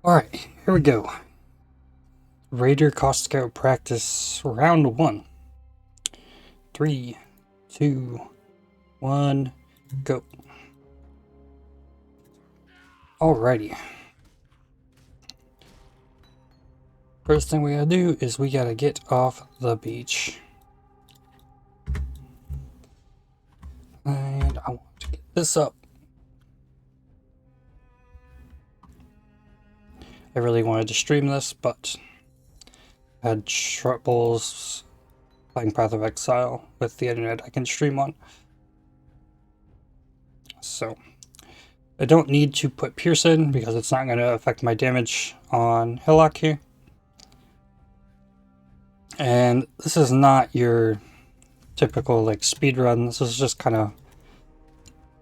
Alright, here we go. Raider Caustic practice round 1. 3, 2, 1, go. Alrighty. First thing we gotta do is we gotta get off the beach. And I want to get this up. I really wanted to stream this, but I had troubles playing Path of Exile with the internet I can stream on. So I don't need to put Pierce in because it's not going to affect my damage on Hillock here. And this is not your typical like speed run. This is just kind of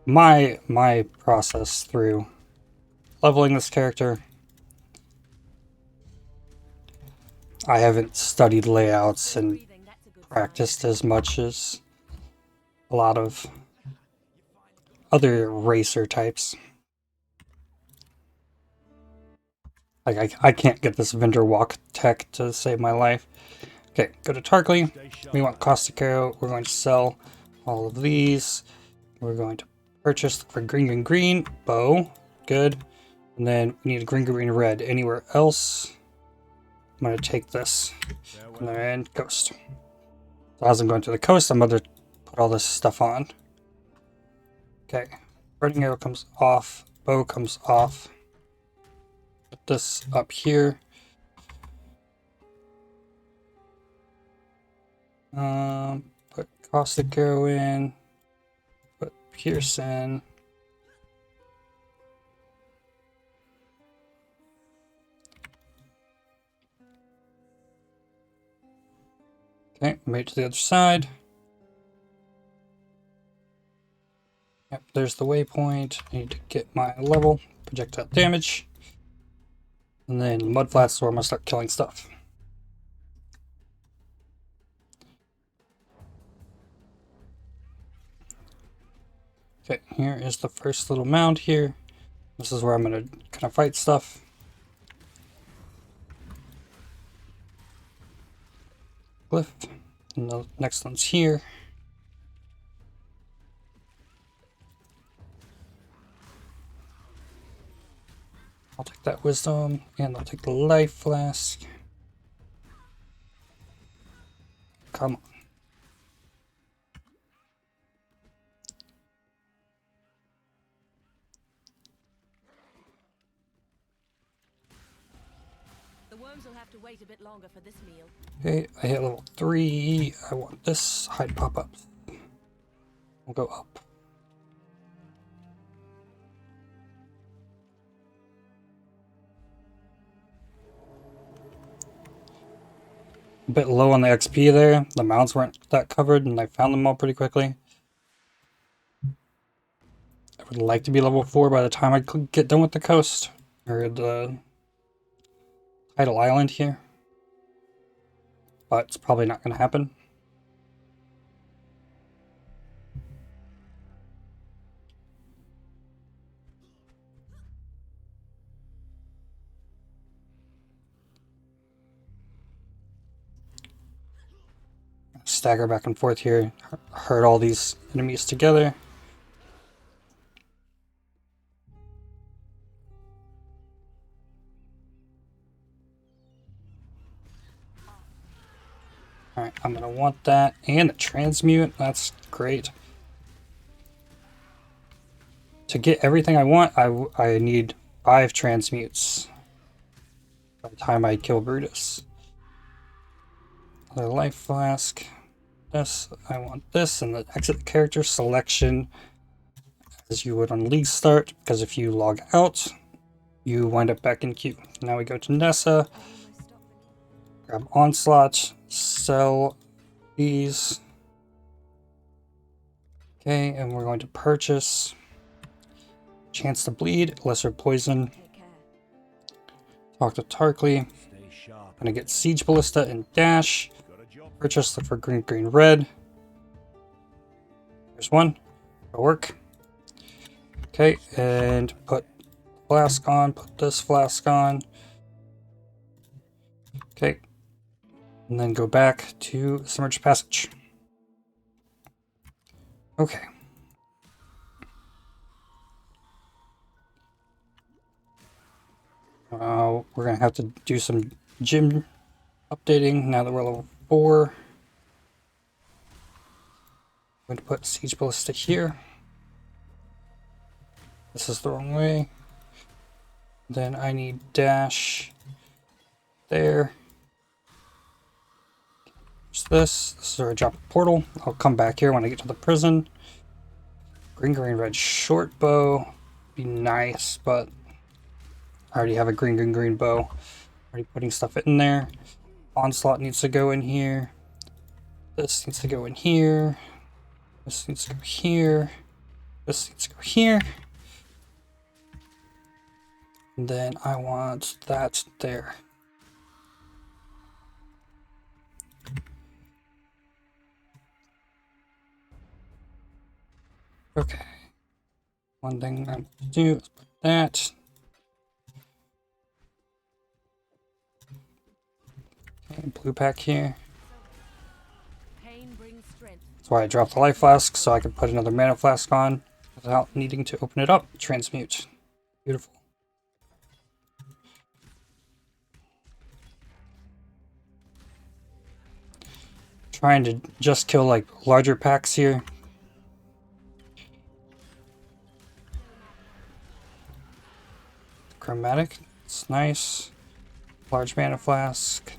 my process through leveling this character. I haven't studied layouts and practiced as much as a lot of other racer types. Like I can't get this vendor walk tech to save my life. Okay, go to Tarkley. We want Caustic. We're going to sell all of these. We're going to purchase for green bow. Good. And then we need a green red. Anywhere else? I'm going to take this. And then coast. So as I'm going to the coast, I'm going to put all this stuff on. Okay. Burning arrow comes off. Bow comes off. Put this up here. Put Caustic arrow in. Put Pierce in. Okay, made it to the other side. Yep, there's the waypoint. I need to get my level, projectile damage. And then mudflats where I'm gonna start killing stuff. Okay, here is the first little mound here. This is where I'm gonna kind of fight stuff. Glyph. And the next one's here. I'll take that wisdom, and I'll take the life flask. Come on. The worms will have to wait a bit longer for this meal. Okay, I hit level 3. I want this. Hide pop-up. We'll go up. A bit low on the XP there. The mounts weren't that covered, and I found them all pretty quickly. I would like to be level 4 by the time I get done with the coast. Or the tidal island here. But it's probably not going to happen. Stagger back and forth here. Herd all these enemies together. Alright, I'm going to want that. And a transmute. That's great. To get everything I want, I need 5 transmutes by the time I kill Brutus. Another life flask. This, I want this, and the exit character selection as you would on League Start, because if you log out, you wind up back in queue. Now we go to Nessa, grab Onslaught, sell these. Okay, and we're going to purchase Chance to Bleed, Lesser Poison. Talk to Tarkley. Gonna get Siege Ballista and Dash. Purchase, look for green, red. There's one. It'll work. Okay, and put flask on, put this flask on. Okay. And then go back to Submerged Passage. Okay. We're going to have to do some gym updating now that we're level 4. I'm going to put Siege Ballista here. This is the wrong way. Then I need dash there. This is where I drop a portal. I'll come back here when I get to the prison. Green, green, red short bow. Be nice, but I already have a green, green, green bow. Already putting stuff in there. Onslaught needs to go in here. This needs to go in here. This needs to go here. This needs to go here. And then I want that there. Okay. One thing I'm going to do is put that. Okay, blue pack here. That's why I dropped the life flask, so I can put another mana flask on without needing to open it up. Transmute. Beautiful. Trying to just kill like larger packs here. Chromatic, it's nice. Large mana flask.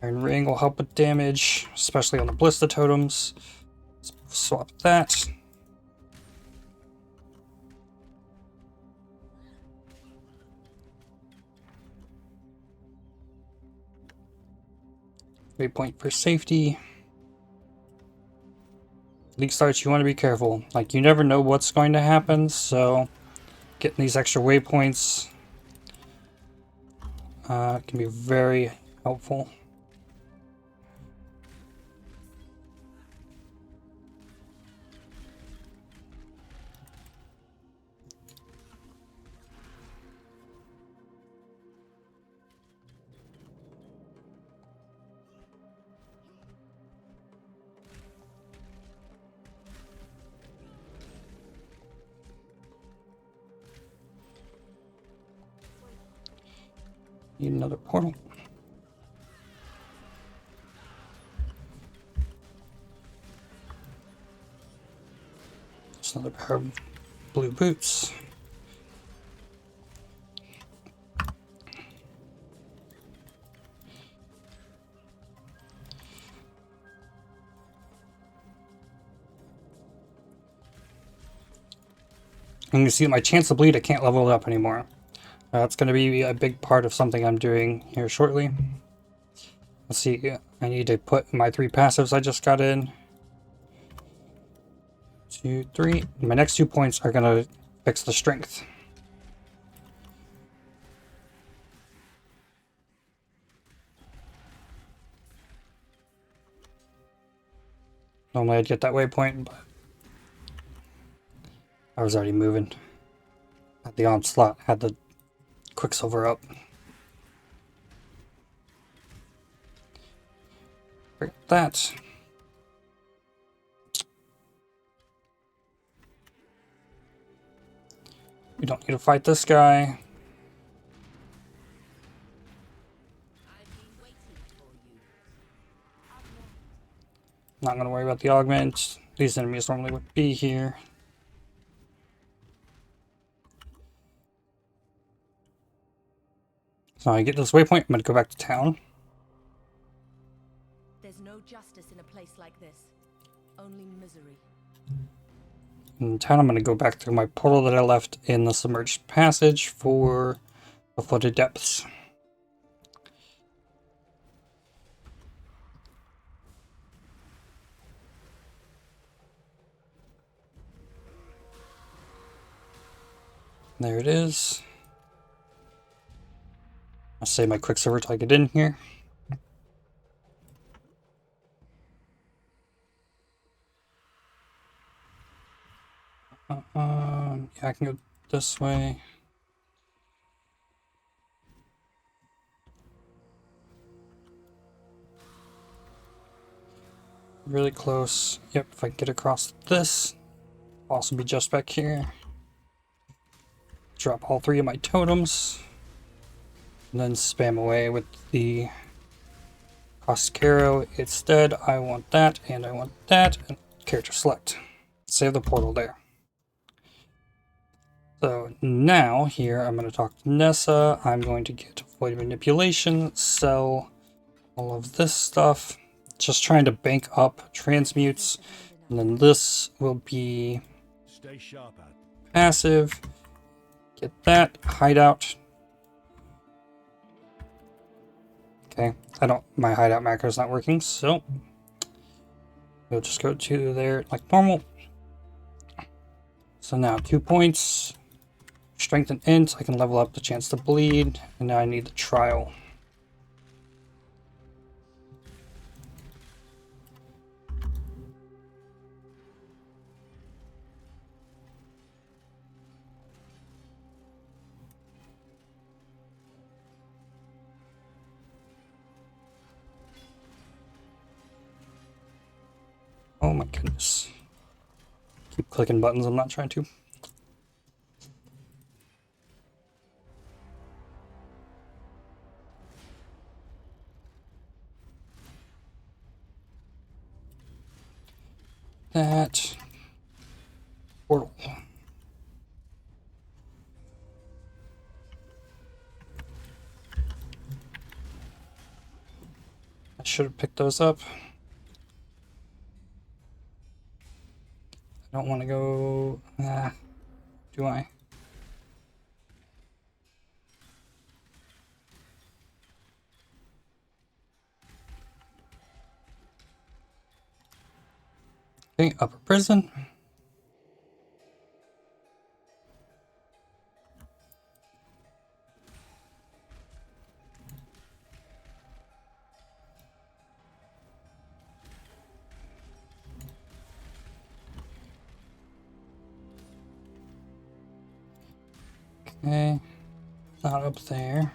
Iron ring will help with damage, especially on the ballista totems. Let's swap that. Waypoint for safety. League starts, you want to be careful. Like, you never know what's going to happen, so getting these extra waypoints can be very helpful. Need another portal. Just another pair of blue boots. And you see my chance to bleed, I can't level it up anymore. That's going to be a big part of something I'm doing here shortly. Let's see, I need to put my 3 passives I just got in. 2, 3. My next 2 points are going to fix the strength. Normally I'd get that waypoint, but I was already moving. Had the onslaught, had the quicksilver up. Forget that. We don't need to fight this guy. Not going to worry about the augment. These enemies normally would be here. So I get this waypoint, I'm going to go back to town. There's no justice in a place like this. Only misery. In town, I'm going to go back through my portal that I left in the submerged passage for the flooded depths. There it is. I'll save my quicksilver till I get in here. Yeah, I can go this way. Really close. Yep, if I get across this, I'll also be just back here. Drop all 3 of my totems. And then spam away with the Caustic arrow. It's dead. I want that, and I want that. And character select. Save the portal there. So now here I'm going to talk to Nessa. I'm going to get void manipulation, sell all of this stuff. Just trying to bank up transmutes. And then this will be passive. Get that. Hideout. Okay. My hideout macro is not working, so we'll just go to there like normal. So now 2 points. Strength and int, I can level up the chance to bleed, and now I need the trial. Oh my goodness. Keep clicking buttons, I'm not trying to. That portal. I should have picked those up. I don't want to go. Do I? Okay, upper prison. Okay, not up there.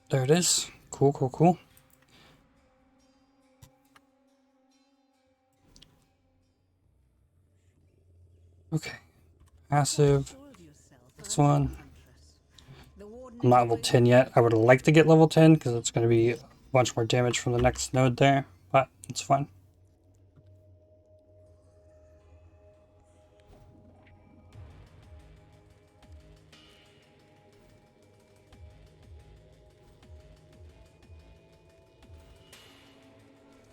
There it is. Cool, cool, cool. Okay, passive. This one. I'm not level 10 yet. I would like to get level 10 because it's going to be a bunch more damage from the next node there, but it's fine.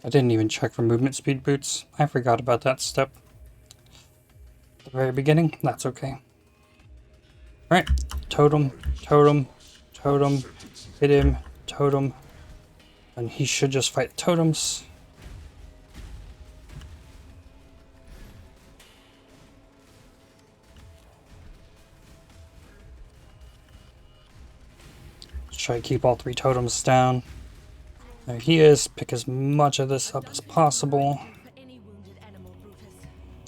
I didn't even check for movement speed boots. I forgot about that step at the very beginning. That's okay. Alright, totem, totem, totem, hit him, totem, and he should just fight totems. Let's try to keep all 3 totems down. There he is. Pick as much of this up as possible.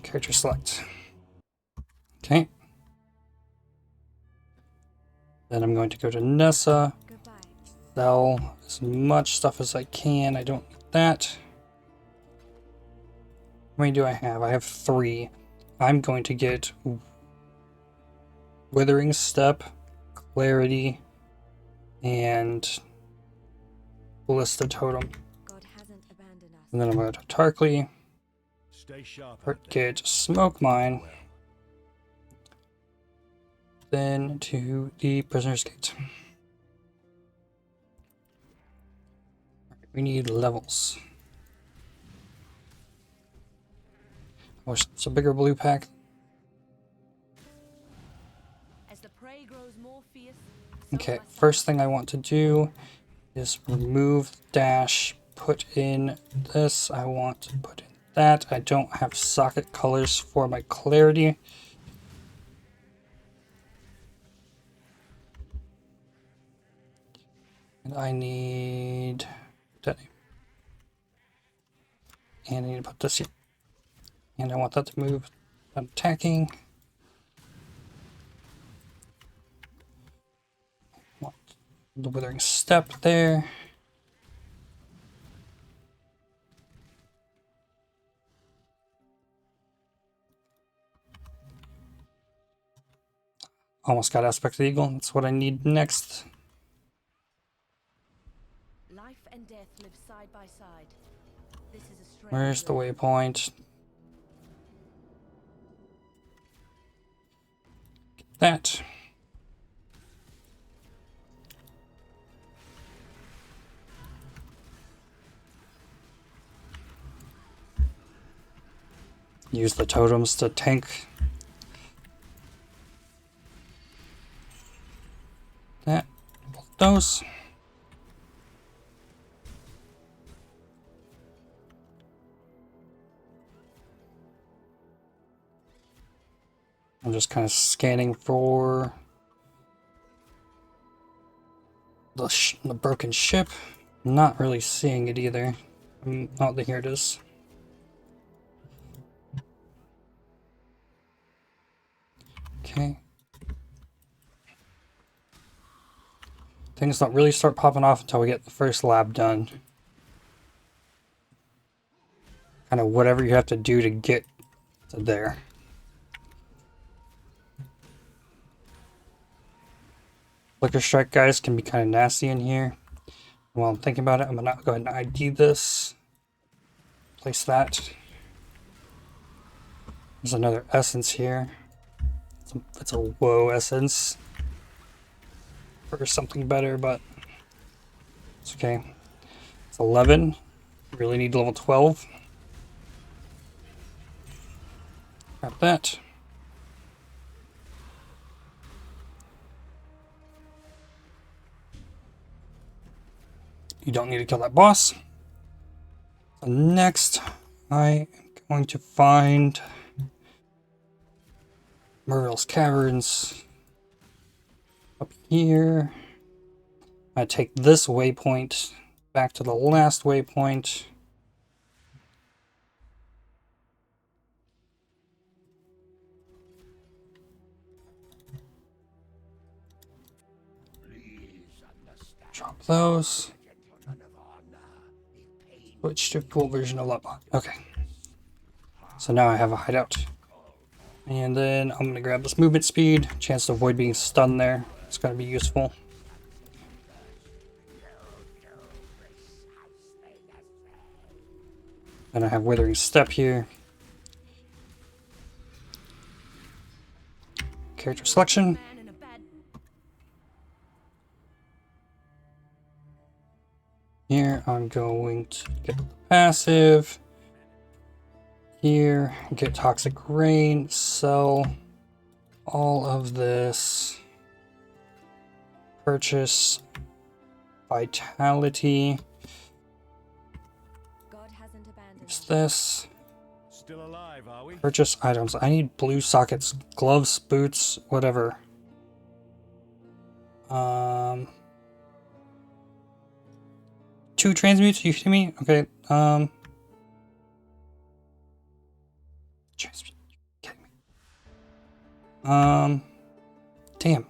Character select. Okay. Then I'm going to go to Nessa. Sell as much stuff as I can. I don't need that. How many do I have? I have 3. I'm going to get Withering Step, Clarity, and Ballista Totem. And then I'm going to Tarkly. Get Smoke Mine. Then to the Prisoner's Gate. We need levels. I wish it's a bigger blue pack. Okay, first thing I want to do is remove dash, put in this. I want to put in that. I don't have socket colors for my clarity. And I need that. And I need to put this here. And I want that to move. I'm attacking. Want the withering step there. Almost got aspect of the eagle. That's what I need next. Life and death live side by side. This is a strange Where's the world. waypoint? Get that. Use the totems to tank that. Both those. I'm just kind of scanning for the broken ship. Not really seeing it either. Oh, here it is. Okay. Things don't really start popping off until we get the first lab done. Kind of whatever you have to do to get to there. Flicker strike guys can be kind of nasty in here. While I'm thinking about it, I'm gonna go ahead and ID this. Place that. There's another essence here. It's a woe essence. Or something better, but it's okay. It's 11. Really need level 12. Grab that. You don't need to kill that boss. So next, I am going to find Muriel's Caverns up here. I take this waypoint back to the last waypoint. Drop those. Switch to full version of Lab. Okay. So now I have a hideout. And then I'm going to grab this movement speed. Chance to avoid being stunned there. It's going to be useful. Then I have Withering Step here. Character selection. Here I'm going to get the passive. Here, get Toxic Rain, sell all of this. Purchase Vitality. God hasn't abandoned Use this. Still alive, are we? Purchase items. I need blue sockets, gloves, boots, whatever. Two transmutes, you kidding me? Okay, transmute, you kidding me? Damn.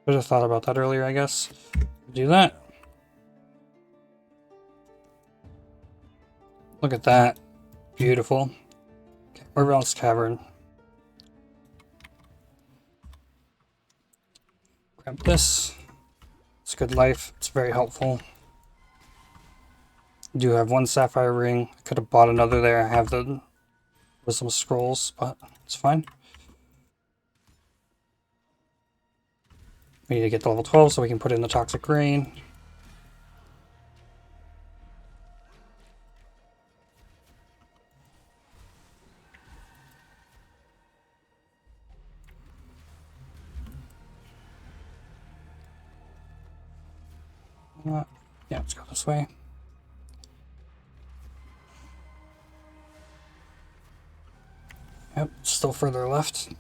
Should have thought about that earlier, I guess. Do that. Look at that. Beautiful. Okay, Muriel's Cavern. Grab this. It's good life. It's very helpful. I do have one sapphire ring. I could have bought another there. I have the wisdom scrolls, but it's fine. We need to get to level 12 so we can put in the toxic rain. Yeah, let's go this way. Yep, still further left.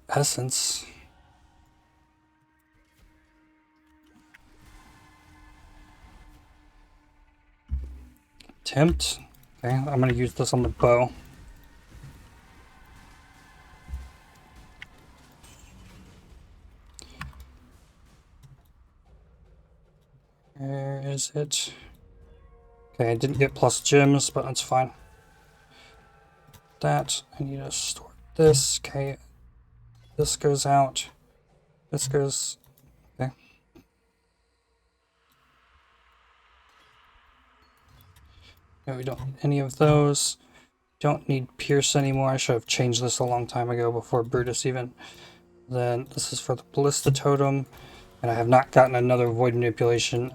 Essence. Tempt. Okay, I'm gonna use this on the bow. Where is it? Okay, I didn't get plus gems, but that's fine. That, I need to store this. Okay, this goes out. This goes, okay. No, we don't need any of those. Don't need Pierce anymore. I should have changed this a long time ago before Brutus even. Then this is for the Ballista Totem. And I have not gotten another Void Manipulation.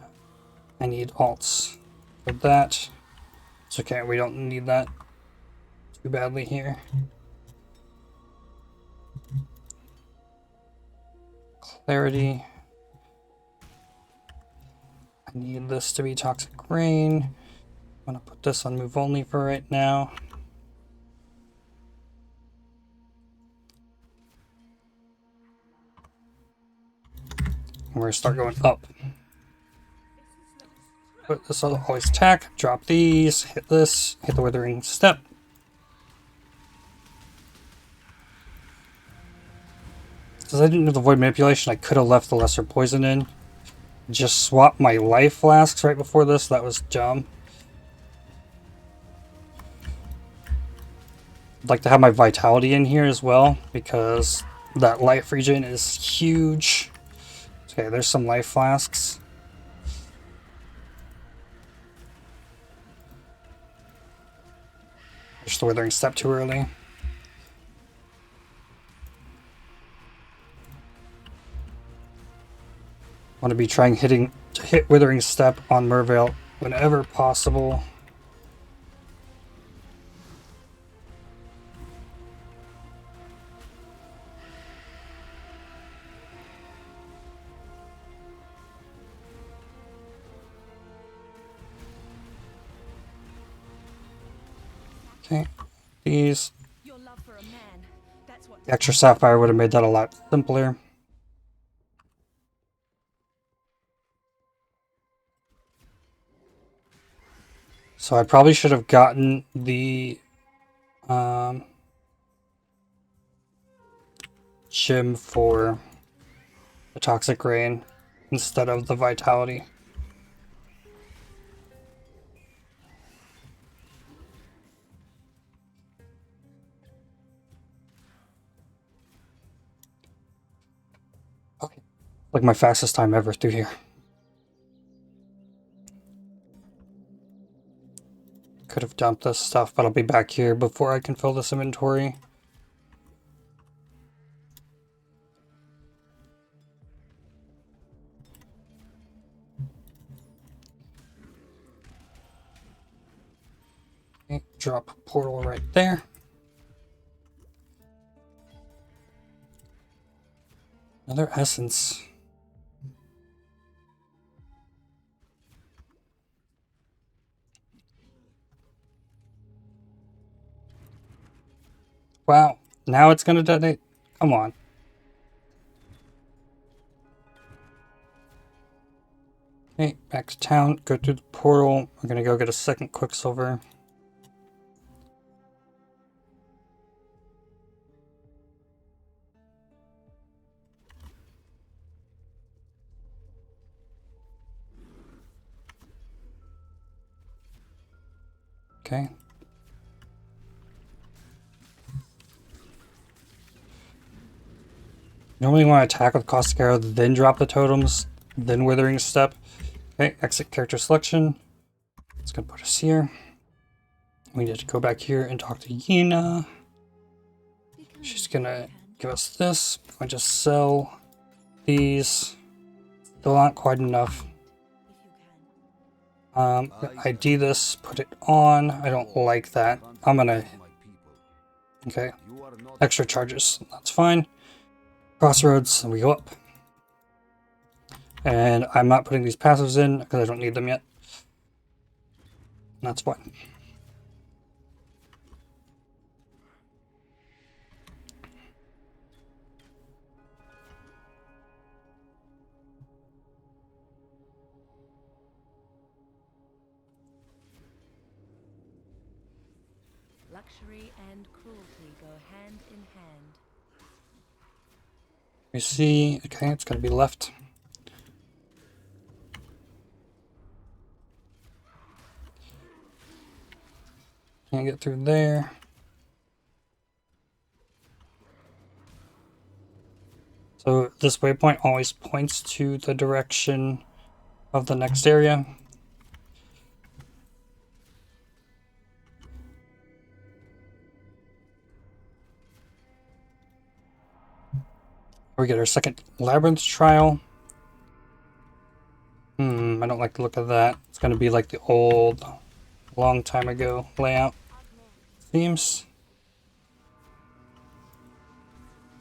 I need alts for that. It's okay, we don't need that too badly here. Clarity. I need this to be Toxic Rain. I'm gonna put this on move only for right now. And we're gonna start going up. But this will always attack, drop these, hit this, hit the Withering Step. Because I didn't do the Void Manipulation, I could have left the Lesser Poison in. Just swapped my life flasks right before this, that was dumb. I'd like to have my Vitality in here as well, because that life regen is huge. Okay, there's some life flasks. Just the Withering Step too early. Want to be trying to hit Withering Step on Merveil whenever possible. Okay, these. Your love for a man, that's what The extra sapphire would have made that a lot simpler. So I probably should have gotten the gem for the Toxic Rain instead of the Vitality. Okay, like my fastest time ever through here. Could have dumped this stuff, but I'll be back here before I can fill this inventory. Okay, drop a portal right there. Another essence. Wow, now it's gonna detonate? Come on. Okay, back to town, go through the portal. We're gonna go get a second Quicksilver. Okay. Normally want to attack with Caustic Arrow, then drop the totems, then Withering Step. Okay, exit character selection. It's gonna put us here. We need to go back here and talk to Yina. She's gonna give us this. I just sell these. Still not quite enough. ID this, put it on. I don't like that. I'm gonna Okay, You are not extra charges. That's fine. Crossroads, and we go up. And I'm not putting these passives in because I don't need them yet. That's fine. Luxury and cruelty go hand in hand. We see, okay, it's going to be left. Can't get through there. So this waypoint always points to the direction of the next area. We get our second labyrinth trial. I don't like the look of that. It's going to be like the old, long time ago layout themes.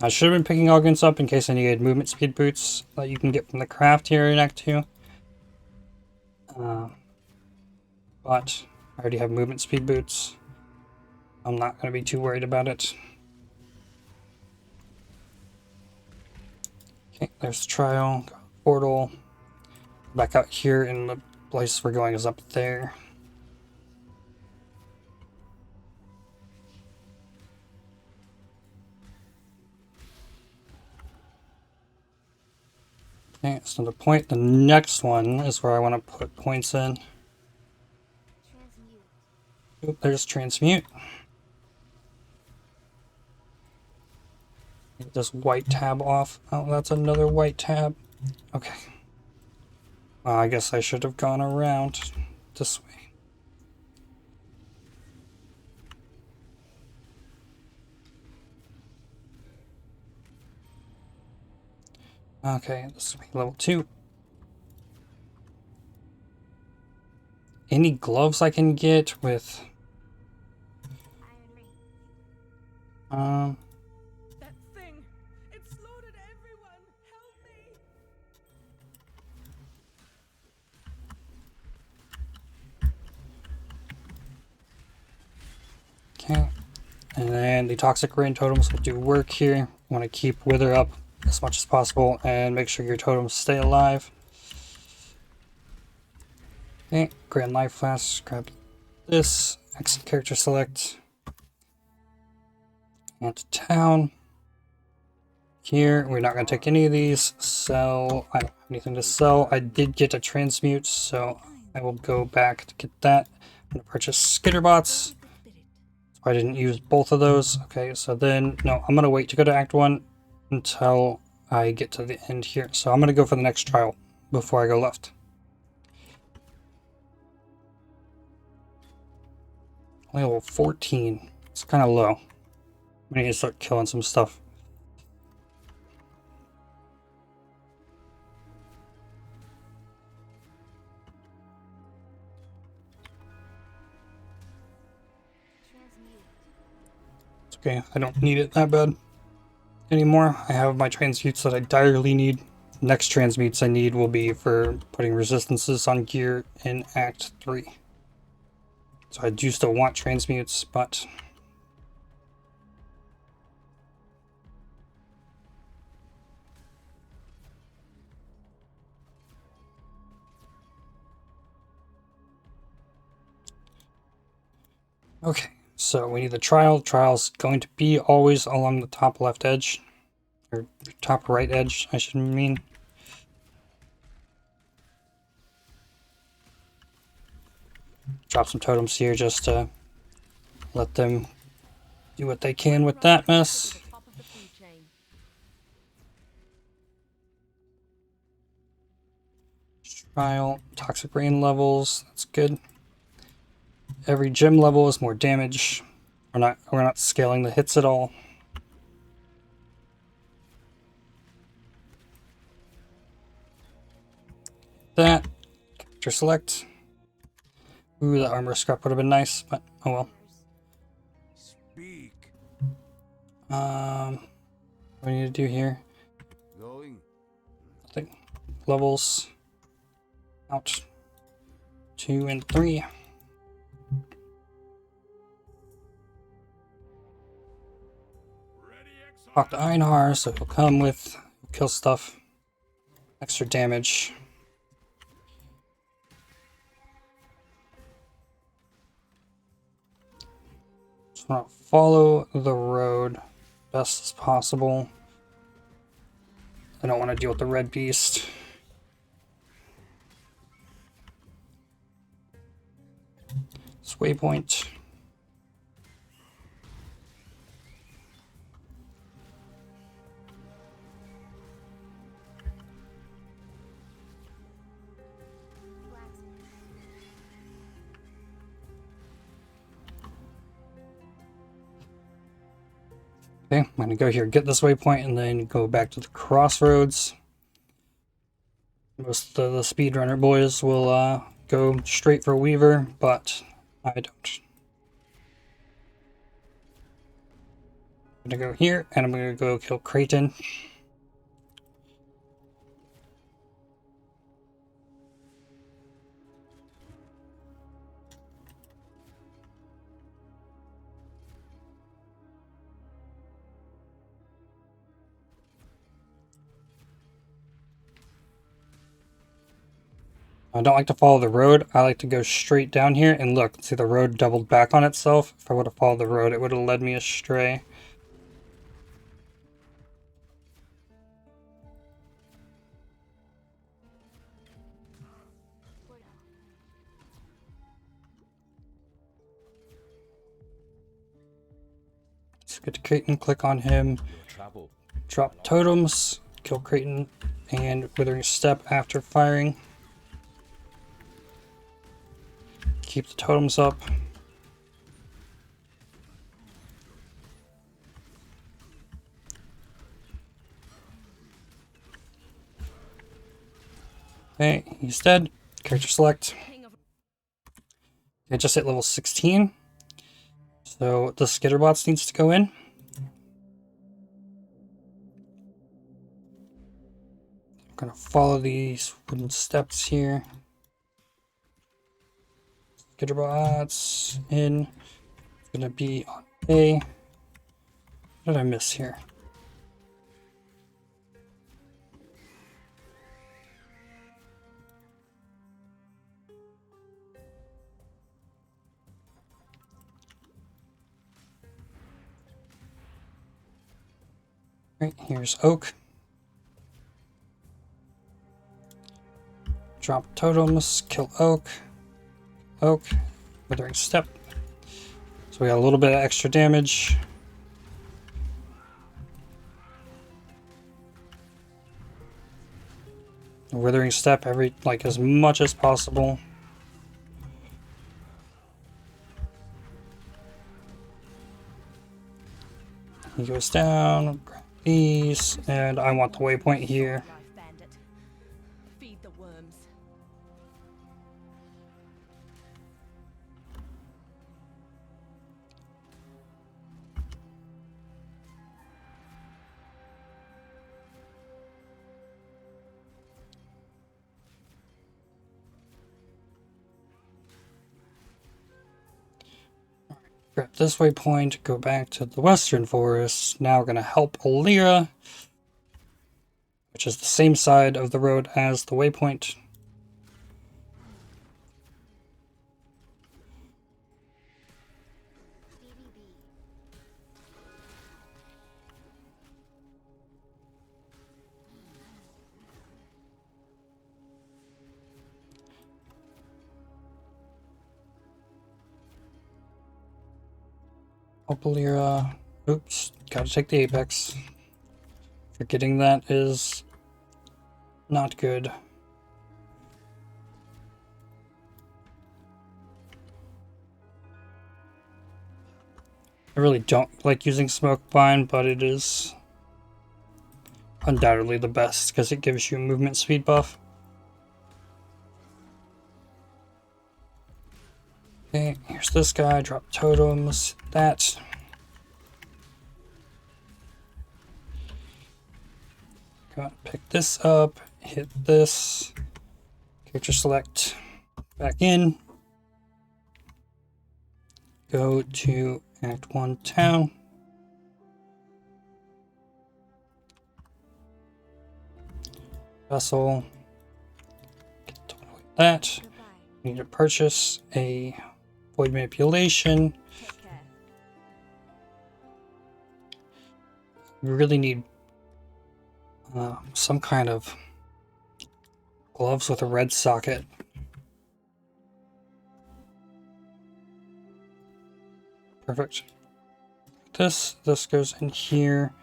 I should have been picking augments up in case I needed movement speed boots that you can get from the craft here in Act 2. But I already have movement speed boots. I'm not going to be too worried about it. Okay, there's the trial, portal. Back out here, and the place we're going is up there. Okay, that's another point. The next one is where I want to put points in. Oop, there's transmute. Get this white tab off. Oh, that's another white tab. Okay. I guess I should have gone around this way. Okay, this will be level 2. Any gloves I can get with... That thing! It slaughtered everyone! Help me! Okay. And then the toxic rain totems will do work here. You want to keep wither up as much as possible and make sure your totems stay alive. Okay, Grand Life Flask, grab this, exit character select, and to town. Here, we're not going to take any of these, sell, I don't have anything to sell. I did get a transmute, so I will go back to get that. I'm going to purchase skitterbots. I didn't use both of those. Okay, so then, no, I'm going to wait to go to Act 1 until I get to the end here. So I'm going to go for the next trial before I go left. Level 14. It's kind of low. I need to start killing some stuff. It's okay, I don't need it that bad anymore. I have my transmutes that I direly need. Next transmutes I need will be for putting resistances on gear in Act 3. So I do still want transmutes, but... Okay, so we need the trial. Trial's going to be always along the top left edge. Or top right edge, I should mean. Drop some totems here just to let them do what they can with that mess. Top of the food chain. Trial, toxic rain levels, that's good. Every gem level is more damage. We're not scaling the hits at all. That, character select. Ooh, the armor scrap would have been nice, but oh well. speak. What do I need to do here? Going. Nothing. Levels. Out. 2 and 3. Talk to Einhar, so he'll come with kill stuff. Extra damage. Just want to follow the road best as possible. I don't want to deal with the red beast. This waypoint. Okay, I'm going to go here, get this waypoint, and then go back to the crossroads. Most of the speedrunner boys will go straight for Weaver, but I don't. I'm going to go here, and I'm going to go kill Creighton. I don't like to follow the road. I like to go straight down here and look. See, the road doubled back on itself. If I would have followed the road, it would have led me astray. Let's get to Creighton, click on him, drop totems, kill Creighton, and Withering Step after firing. Keep the totems up. Okay, he's dead. Character select. I just hit level 16. So the Skitterbots needs to go in. I'm gonna follow these wooden steps here. Skitterbots in. It's gonna be on A. What did I miss here? Right, here's Oak. Drop totems, kill Oak. Oak, Withering Step. So we got a little bit of extra damage. Withering Step as much as possible. He goes down, grab these, and I want the waypoint here. Feed the worms. Grab this waypoint, go back to the Western Forest. Now we're going to help Alira, which is the same side of the road as the waypoint. Help Alira. Oops, gotta take the Apex. Forgetting that is not good. I really don't like using Smoke Bind, but it is undoubtedly the best because it gives you a movement speed buff. Okay, here's this guy, drop totems, that. Go and pick this up, hit this, character select, back in, go to Act 1 Town, vessel, get that. We need to purchase a void manipulation. Take care. We really need some kind of gloves with a red socket. Perfect. This goes in here.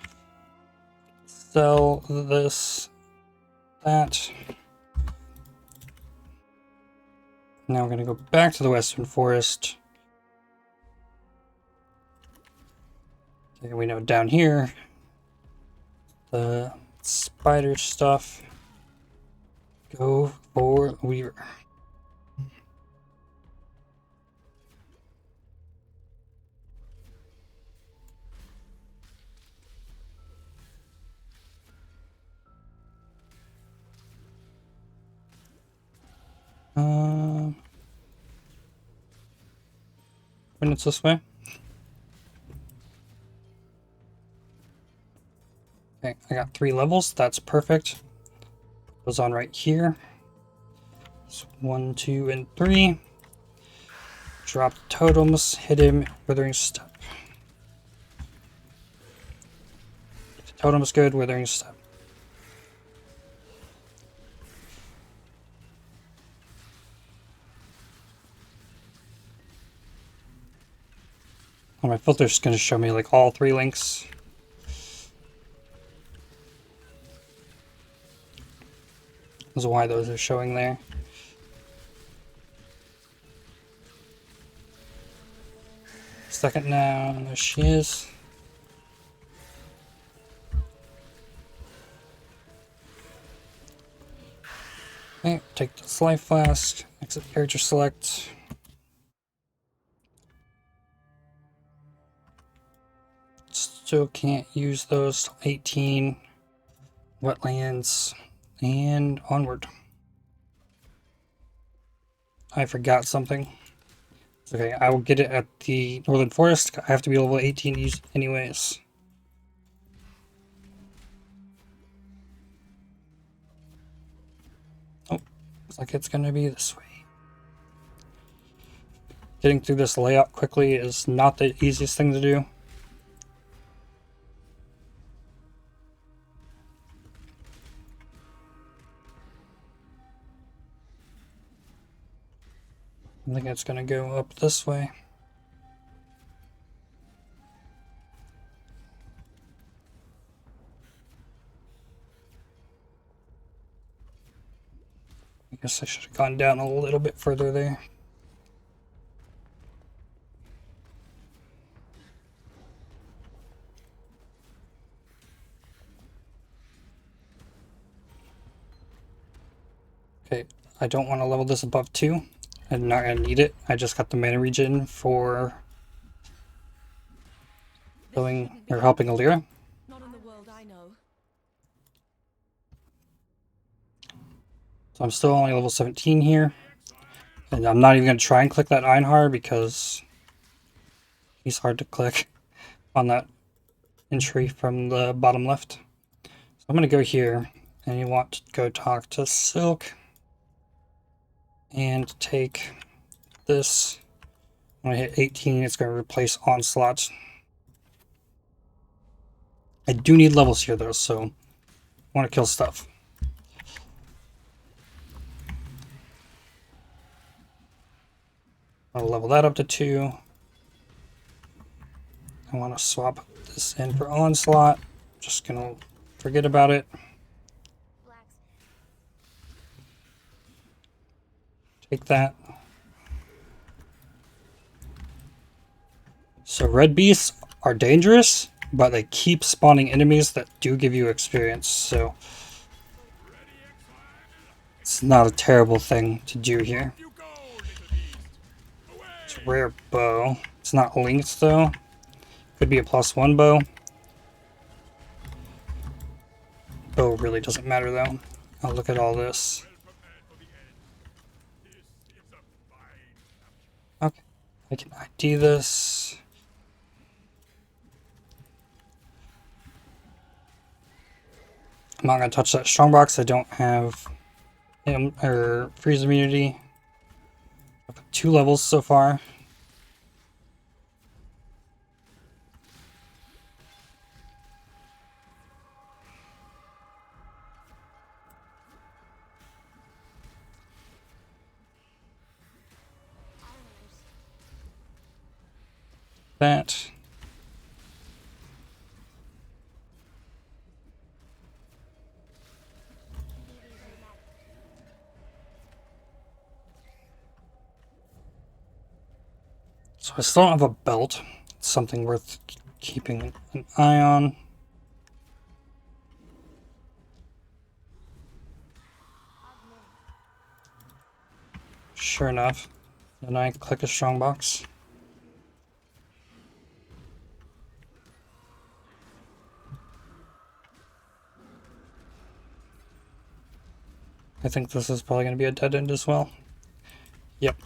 Sell this, that. Now we're going to go back to the Western Forest. Okay, we know down here, the spider stuff. Go for Weaver. When it's this way. Okay, I got 3 levels. That's perfect. Goes on right here. It's 1, 2, and 3. Drop the totems. Hit him. Withering Step. The totem's good. Withering Step. Oh, my filter's going to show me like all 3 links. That's why those are showing there. Second now, and there she is. Okay, take this life flask, exit character select. Still can't use those till 18. Wetlands, and onward. I forgot something. Okay, I will get it at the Northern Forest. I have to be level 18 to use it anyways. Oh, looks like it's gonna be this way. Getting through this layout quickly is not the easiest thing to do. I think it's gonna go up this way. I guess I should have gone down a little bit further there. Okay, I don't want to level this above 2. I'm not gonna need it. I just got the mana regen for going or helping Alira. Not in the world I know. So I'm still only level 17 here. And I'm not even gonna try and click that Einhar because he's hard to click on that entry from the bottom left. So I'm gonna go here, and you want to go talk to Silk and take this. When I hit 18, it's going to replace Onslaught. I do need levels here though, so I want to kill stuff. I'll level that up to 2. I want to swap this in for Onslaught. Just gonna forget about it. Take that. So red beasts are dangerous, but they keep spawning enemies that do give you experience, so it's not a terrible thing to do here. It's a rare bow. It's not linked though. Could be a +1 bow. bow really doesn't matter though. I'll look at all this. Okay, I can ID this. I'm not going to touch that strongbox. I don't have freeze immunity. I've 2 levels so far. That. So I still don't have a belt. It's something worth keeping an eye on. Sure enough, then I click a strongbox. I think this is probably going to be a dead end as well. Yep.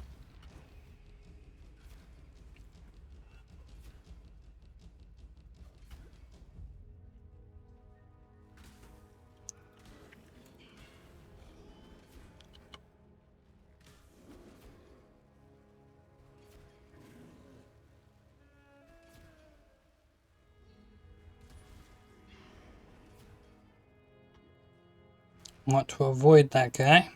Want to avoid that guy.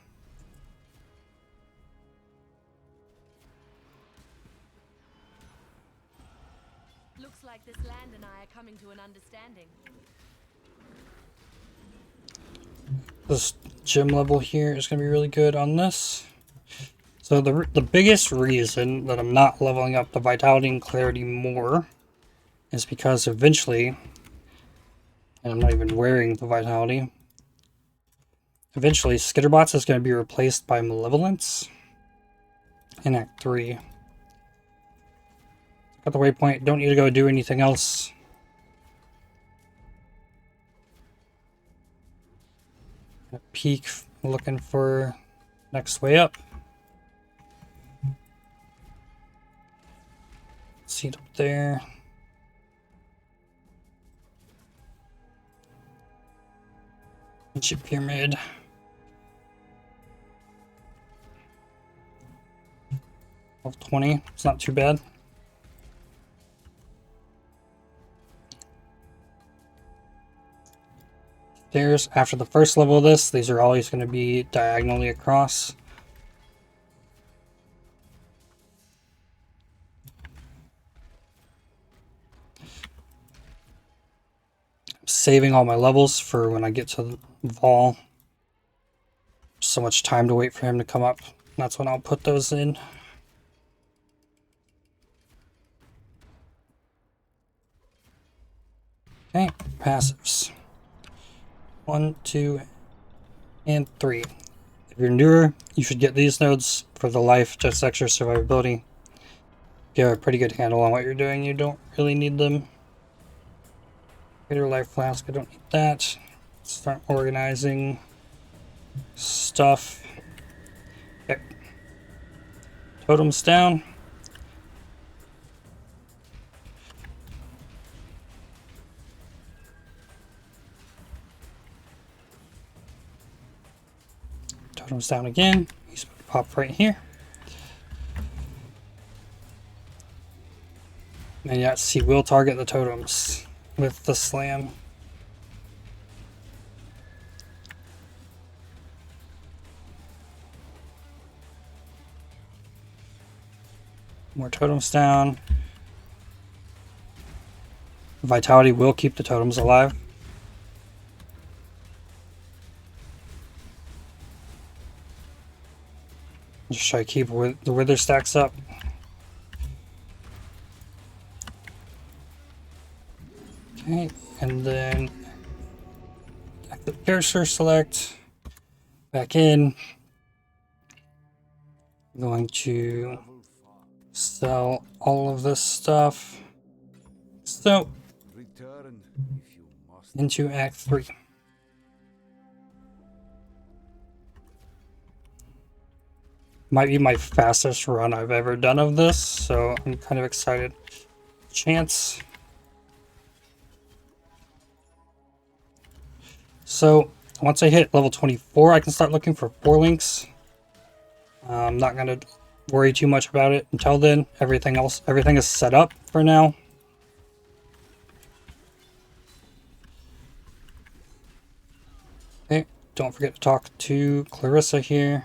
Looks like this land and I are coming to an understanding. This gym level here is going to be really good on this. So the biggest reason that I'm not leveling up the Vitality and Clarity more is because eventually, and I'm not even wearing the Vitality, eventually Skitterbots is going to be replaced by Malevolence in Act 3. Got the waypoint, don't need to go do anything else. Peek, looking for next way up. Seat up there. Ancient Pyramid. Level 20, it's not too bad. Stairs, after the first level of this, these are always going to be diagonally across. Saving all my levels for when I get to Vol. So much time to wait for him to come up. That's when I'll put those in. Okay, passives. 1, 2, and 3. If you're newer, you should get these nodes for the life, just extra survivability. If you have a pretty good handle on what you're doing, you don't really need them. Greater life flask, I don't need that. Start organizing stuff. Okay. Totems down. Totems down again. He's going to pop right here. And yes, he will target the totems with the slam. More totems down. Vitality will keep the totems alive. Just try to keep the wither stacks up. Okay, and then the piercer select. Back in. I'm going to sell all of this stuff. So, into Act 3. Might be my fastest run I've ever done of this, so I'm kind of excited. Chance. So once I hit level 24, I can start looking for 4 links. I'm not gonna worry too much about it until then. Everything is set up for now. Okay, don't forget to talk to Clarissa here.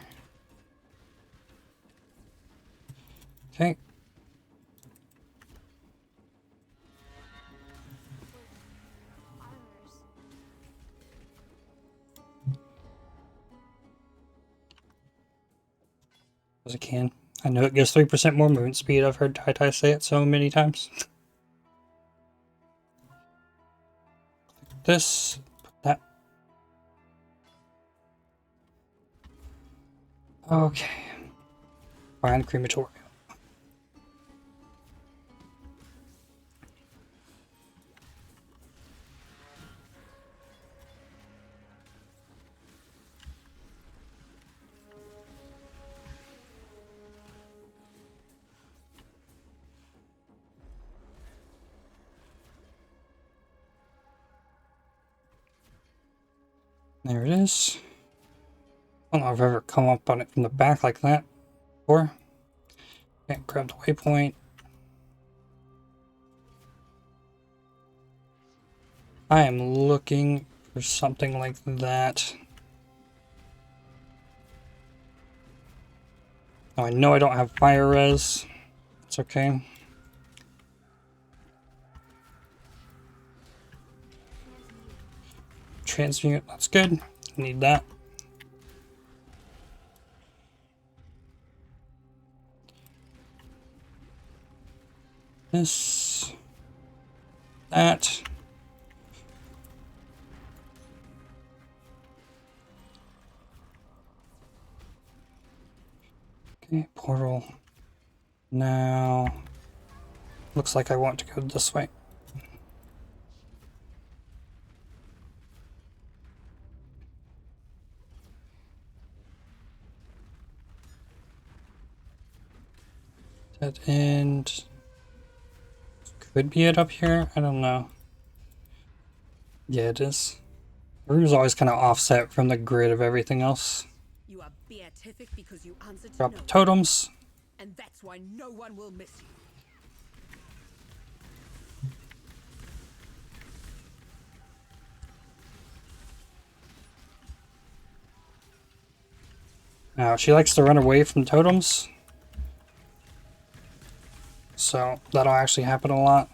Okay. As I can. I know it gives 3% more movement speed. I've heard Tai say it so many times. This, put that. Okay. Find crematorium. There it is. I don't know if I've ever come up on it from the back like that before. Okay, grab the waypoint. I am looking for something like that. Oh, I know I don't have fire res. It's okay. Transmute, that's good. Need that. This. That. Okay, portal. Now, looks like I want to go this way. Dead end. Could be it up here. I don't know. Yeah, it is. The room's always kind of offset from the grid of everything else. You are beatific because you answer to Drop no the one, totems. and that's why no one will miss you. Now, she likes to run away from totems. So, that'll actually happen a lot.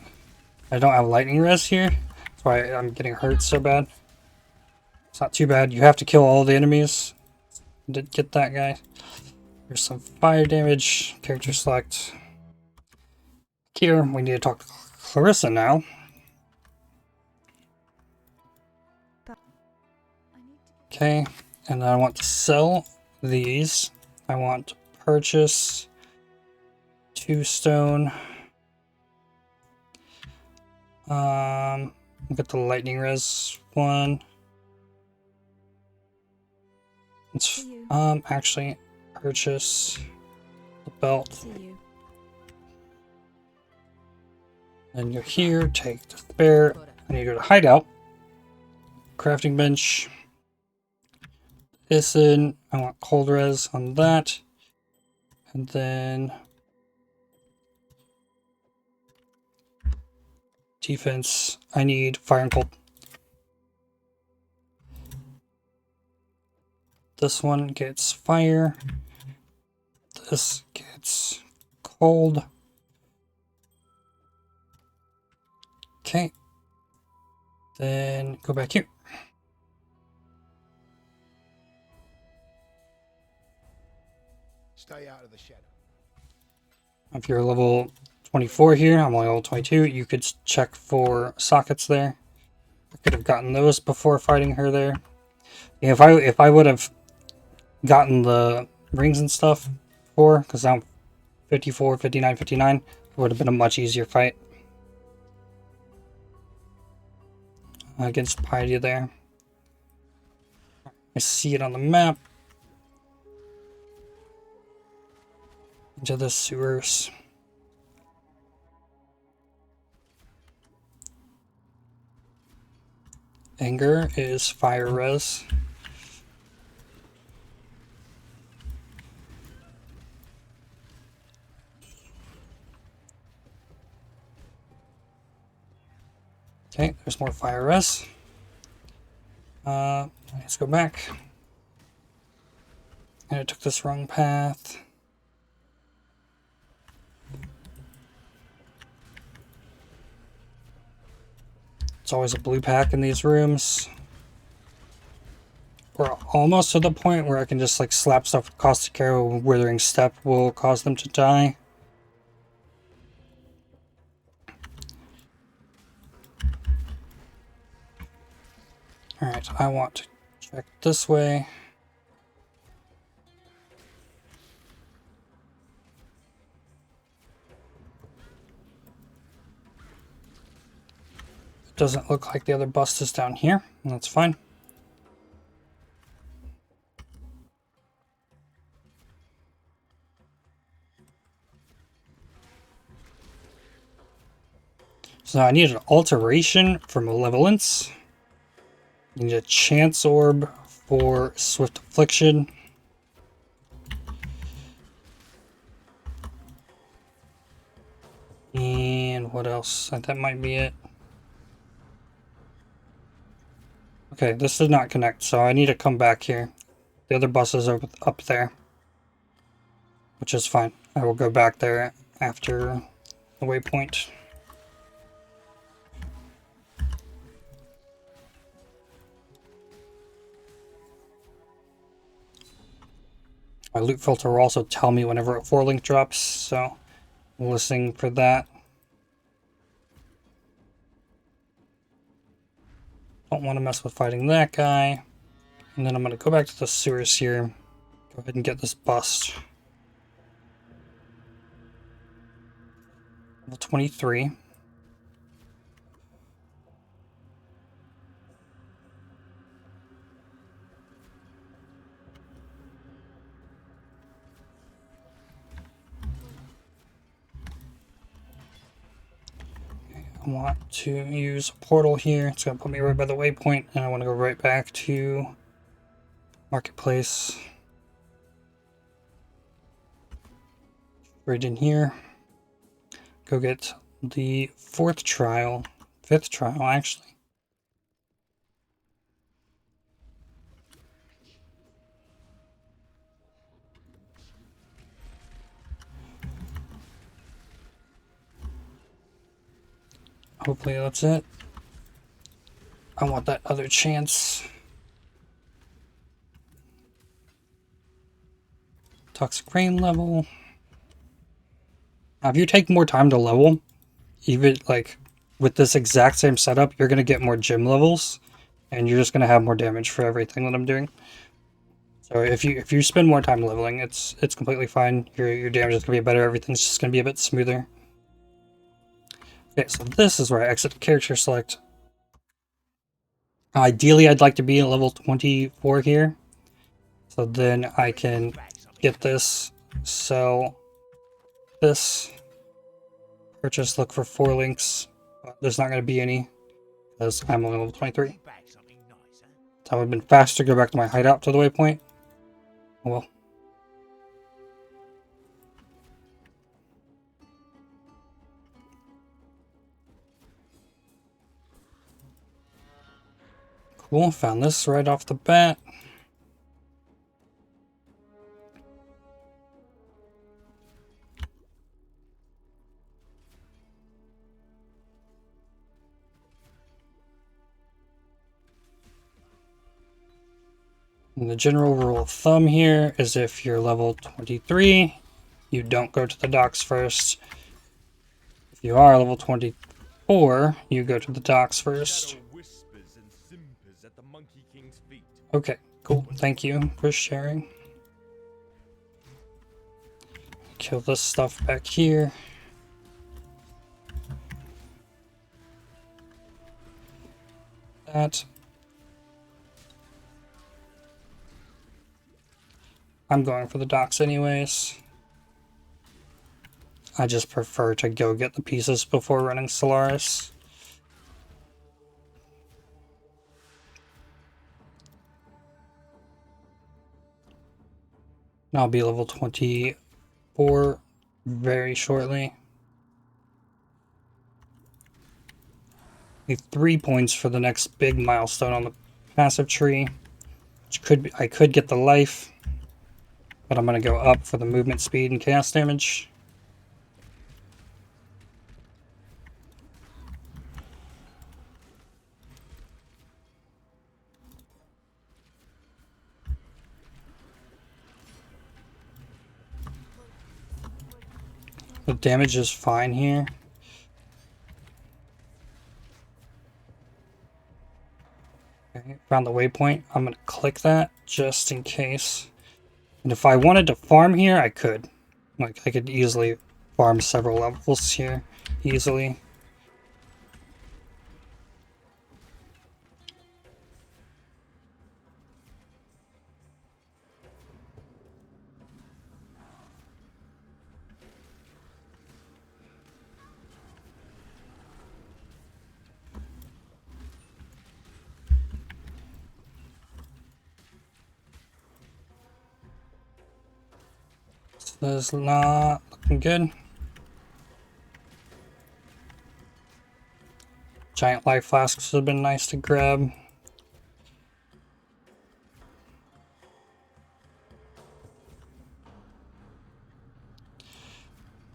I don't have lightning res here. That's why I'm getting hurt so bad. It's not too bad. You have to kill all the enemies. Did get that guy. There's some fire damage. Character select. Here, we need to talk to Clarissa now. Okay, and I want to sell these. I want to purchase 2 stone. Get the lightning res one. Let's actually purchase the belt. And you're here, take the spare. I need to go to hideout. Crafting bench. This in. I want cold res on that. And then defense. I need fire and cold. This one gets fire. This gets cold. Okay. Then go back here. Stay out of the shadow. If you're level 24 here, I'm only level 22, you could check for sockets there. I could have gotten those before fighting her there. If I would have gotten the rings and stuff before, because I'm 54, 59, 59, it would have been a much easier fight against Piety there. I see it on the map. into the sewers. Anger is fire res. Okay, there's more fire res. Let's go back. And I took this wrong path. It's always a blue pack in these rooms. We're almost to the point where I can just like slap stuff with Caustic Arrow. Withering Step will cause them to die. Alright, I want to check this way. It doesn't look like the other bust is down here, and that's fine. So I need an alteration for malevolence. I need a chance orb for swift affliction. And what else? That might be it. Okay, this did not connect, so I need to come back here. The other bus is up there, which is fine. I will go back there after the waypoint. My loot filter will also tell me whenever a 4-link drops, so I'm listening for that. Don't want to mess with fighting that guy. And then I'm going to go back to the sewers here. Go ahead and get this bust. Level 23. I want to use a portal here. It's going to put me right by the waypoint, and I want to go right back to Marketplace. Right in here. Go get the 5th trial actually. Hopefully that's it. I want that other chance. Toxic rain level. Now, if you take more time to level, even like with this exact same setup, you're gonna get more gym levels, and you're just gonna have more damage for everything that I'm doing. So if you spend more time leveling, it's completely fine. Your damage is gonna be better. Everything's just gonna be a bit smoother. Okay, so this is where I exit character select. Ideally, I'd like to be at level 24 here, so then I can get this, sell this, purchase, look for 4 links. There's not going to be any, because I'm only level 23. That would have been faster to go back to my hideout to the waypoint. Oh well. Cool, found this right off the bat. And the general rule of thumb here is if you're level 23, you don't go to the docks first. If you are level 24, you go to the docks first. Okay, cool. Thank you for sharing. Kill this stuff back here. That. I'm going for the docks anyways. I just prefer to go get the pieces before running Solaris. I'll be level 24 very shortly. Need 3 points for the next big milestone on the passive tree. Which I could get the life, but I'm gonna go up for the movement speed and chaos damage. The damage is fine here. Okay, found the waypoint. I'm gonna click that just in case. And if I wanted to farm here, I could. Like, I could easily farm several levels here. Easily. This is not looking good. Giant life flasks would have been nice to grab.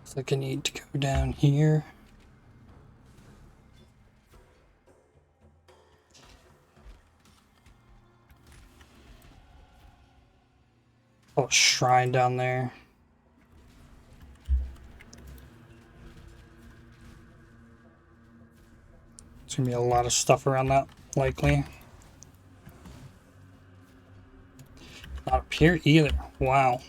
Looks like I need to go down here. Oh, shrine down there. There's gonna be a lot of stuff around that, likely. Not up here either. Wow.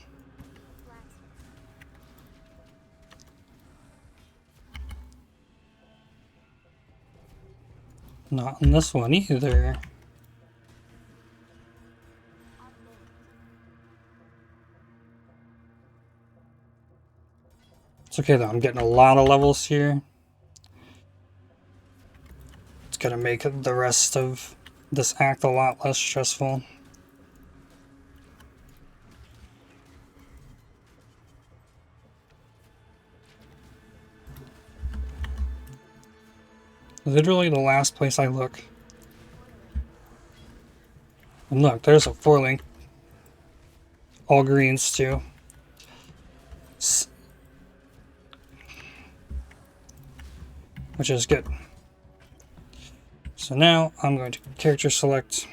Not in this one either. It's okay though, I'm getting a lot of levels here. It's gonna make the rest of this act a lot less stressful. Literally the last place I look. And look, there's a 4-link. All greens too. Which is good. So now I'm going to character select.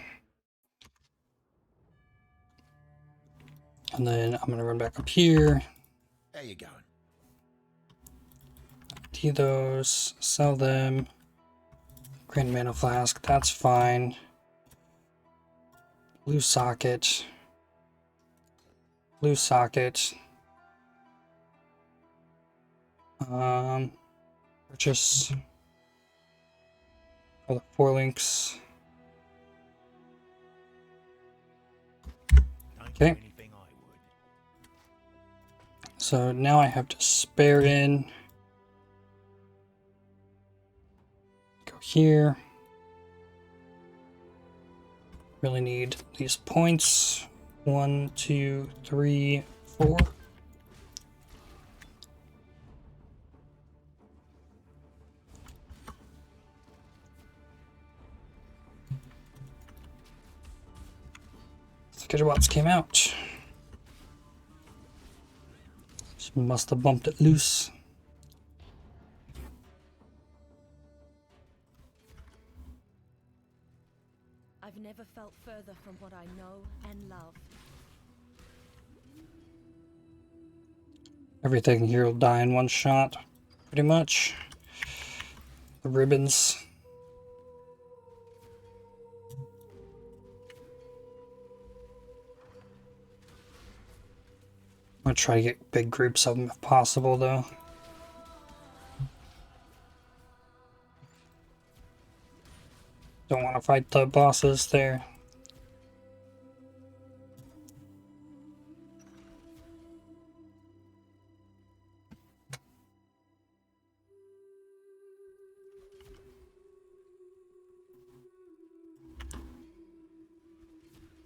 And then I'm going to run back up here. There you go. Do those, sell them. Grand Mana Flask, that's fine. Blue socket. Blue socket. Purchase for the 4 links. Okay. So now I have to spare in. Go here. Really need these points. 1, 2, 3, 4. Gigawatts came out. She must have bumped it loose. I've never felt further from what I know and love. Everything here will die in one shot, pretty much. The ribbons. I'm gonna try to get big groups of them if possible, though. Don't want to fight the bosses there.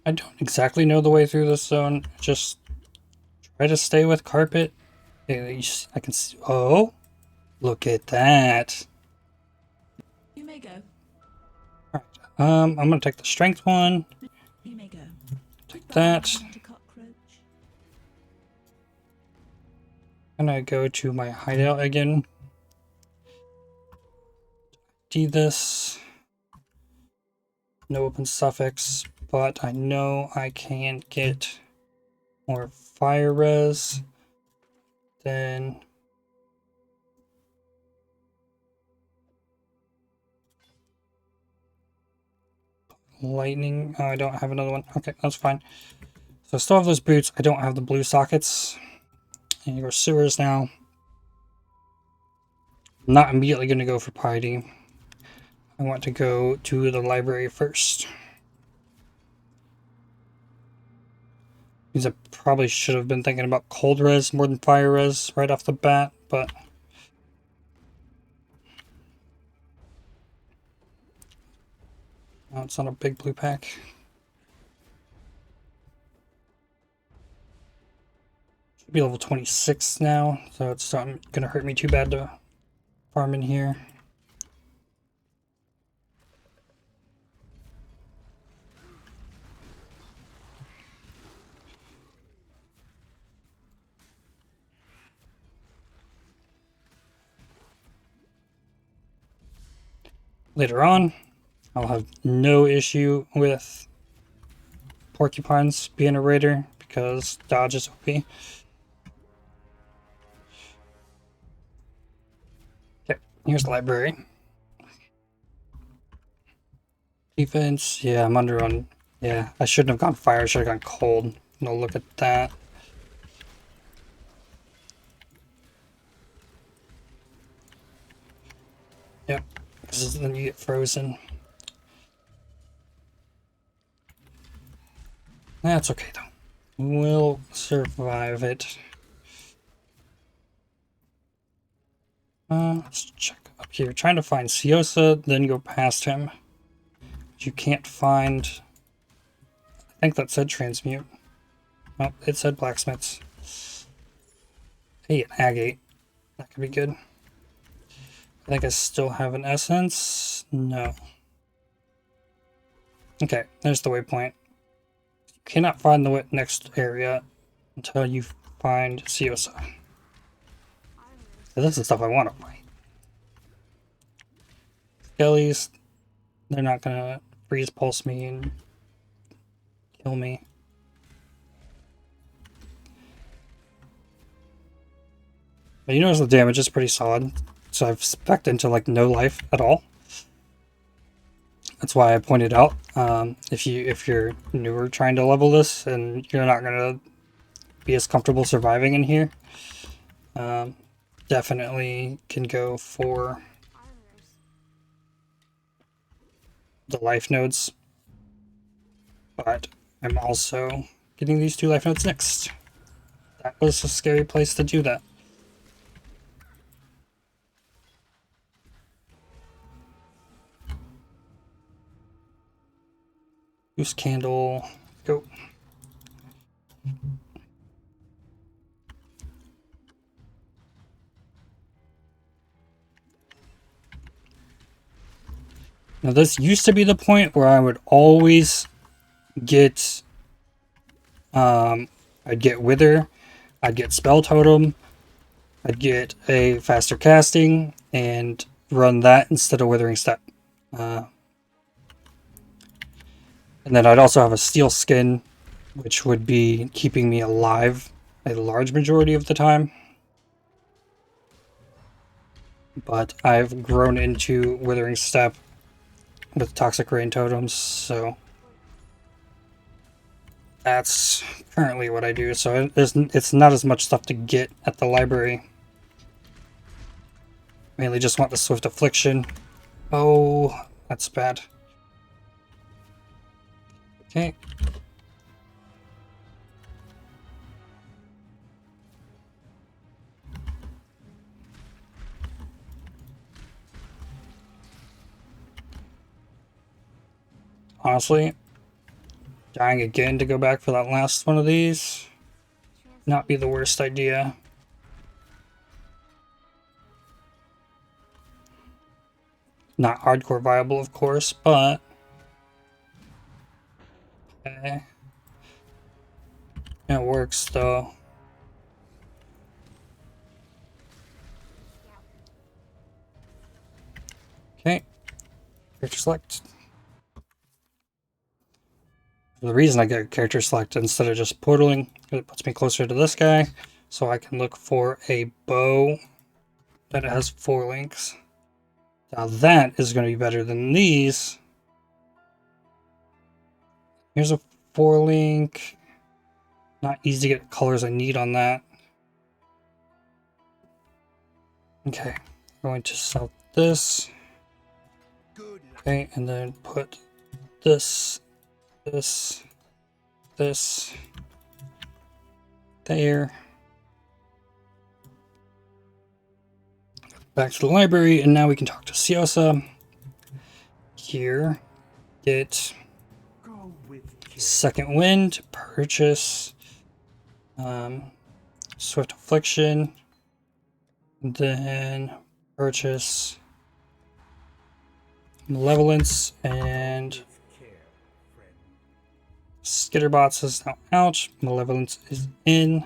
I don't exactly know the way through this zone. Just try to stay with carpet. I can see. Oh, look at that. You may go. Alright. I'm gonna take the strength one. You may go. Take that. Not a cockroach. I'm gonna go to my hideout again. Do this. No open suffix, but I know I can get more fire res. Then lightning. Oh, I don't have another one. Okay, that's fine. So I still have those boots. I don't have the blue sockets. And your sewers now. I'm not immediately going to go for piety. I want to go to the library first. Because I probably should have been thinking about cold res more than fire res right off the bat, but no, it's not a big blue pack. Should be level 26 now, so it's not going to hurt me too bad to farm in here. Later on, I'll have no issue with porcupines being a raider because dodge is OP. Okay, here's the library. Defense, yeah, I'm under on. Yeah, I shouldn't have gone fire, I should have gone cold. No, look at that. Yep, because then you get frozen. That's okay though. We'll survive it. Let's check up here. Trying to find Siosa, then go past him. You can't find. I think that said transmute. Oh, it said blacksmiths. Hey, an agate. That could be good. I think I still have an essence. No. Okay, there's the waypoint. You cannot find the next area until you find Siosa. So this is stuff I want to fight. Skellies, they're not gonna freeze pulse me and kill me. But you notice the damage is pretty solid. So I've spec'd into like no life at all. That's why I pointed out, if you're newer trying to level this and you're not gonna be as comfortable surviving in here, definitely can go for the life nodes. But I'm also getting these 2 life nodes next. That was a scary place to do that. Goose candle, go. Now this used to be the point where I would always get, I'd get Wither, I'd get Spell Totem, I'd get a faster casting, and run that instead of Withering Step. And then I'd also have a Steel Skin, which would be keeping me alive a large majority of the time. But I've grown into Withering Step with Toxic Rain Totems, so that's currently what I do. So it's not as much stuff to get at the library. Mainly just want the Swift Affliction. Oh, that's bad. Okay. Honestly, Dying again to go back for that last one of these. Not be the worst idea. Not hardcore viable, of course, but... Okay. It works, though. Okay. Character select. The reason I get character select instead of just portaling, it puts me closer to this guy, so I can look for a bow that has 4 links. Now that is going to be better than these. Here's a 4 link. Not easy to get the colors I need on that. Okay, I'm going to sell this. Okay, and then put this, this there. Back to the library, and now we can talk to Siosa. Here, get Second Wind, purchase Swift Affliction, then purchase Malevolence, and Skitterbots is now out, Malevolence is in.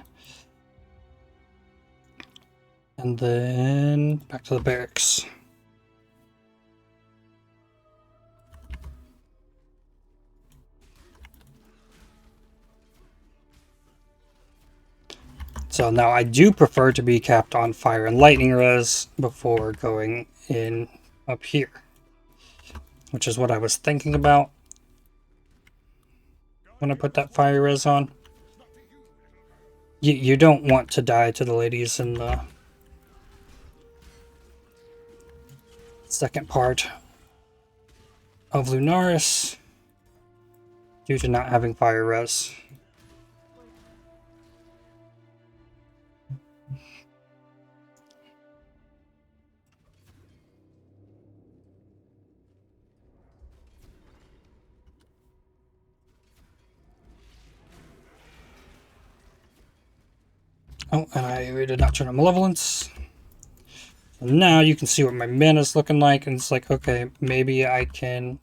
And then back to the barracks. So now I do prefer to be capped on fire and lightning res before going in up here, which is what I was thinking about when I put that fire res on. You don't want to die to the ladies in the second part of Lunaris due to not having fire res. Oh, and I did not turn on Malevolence. Now you can see what my mana is looking like, and it's like, okay, maybe I can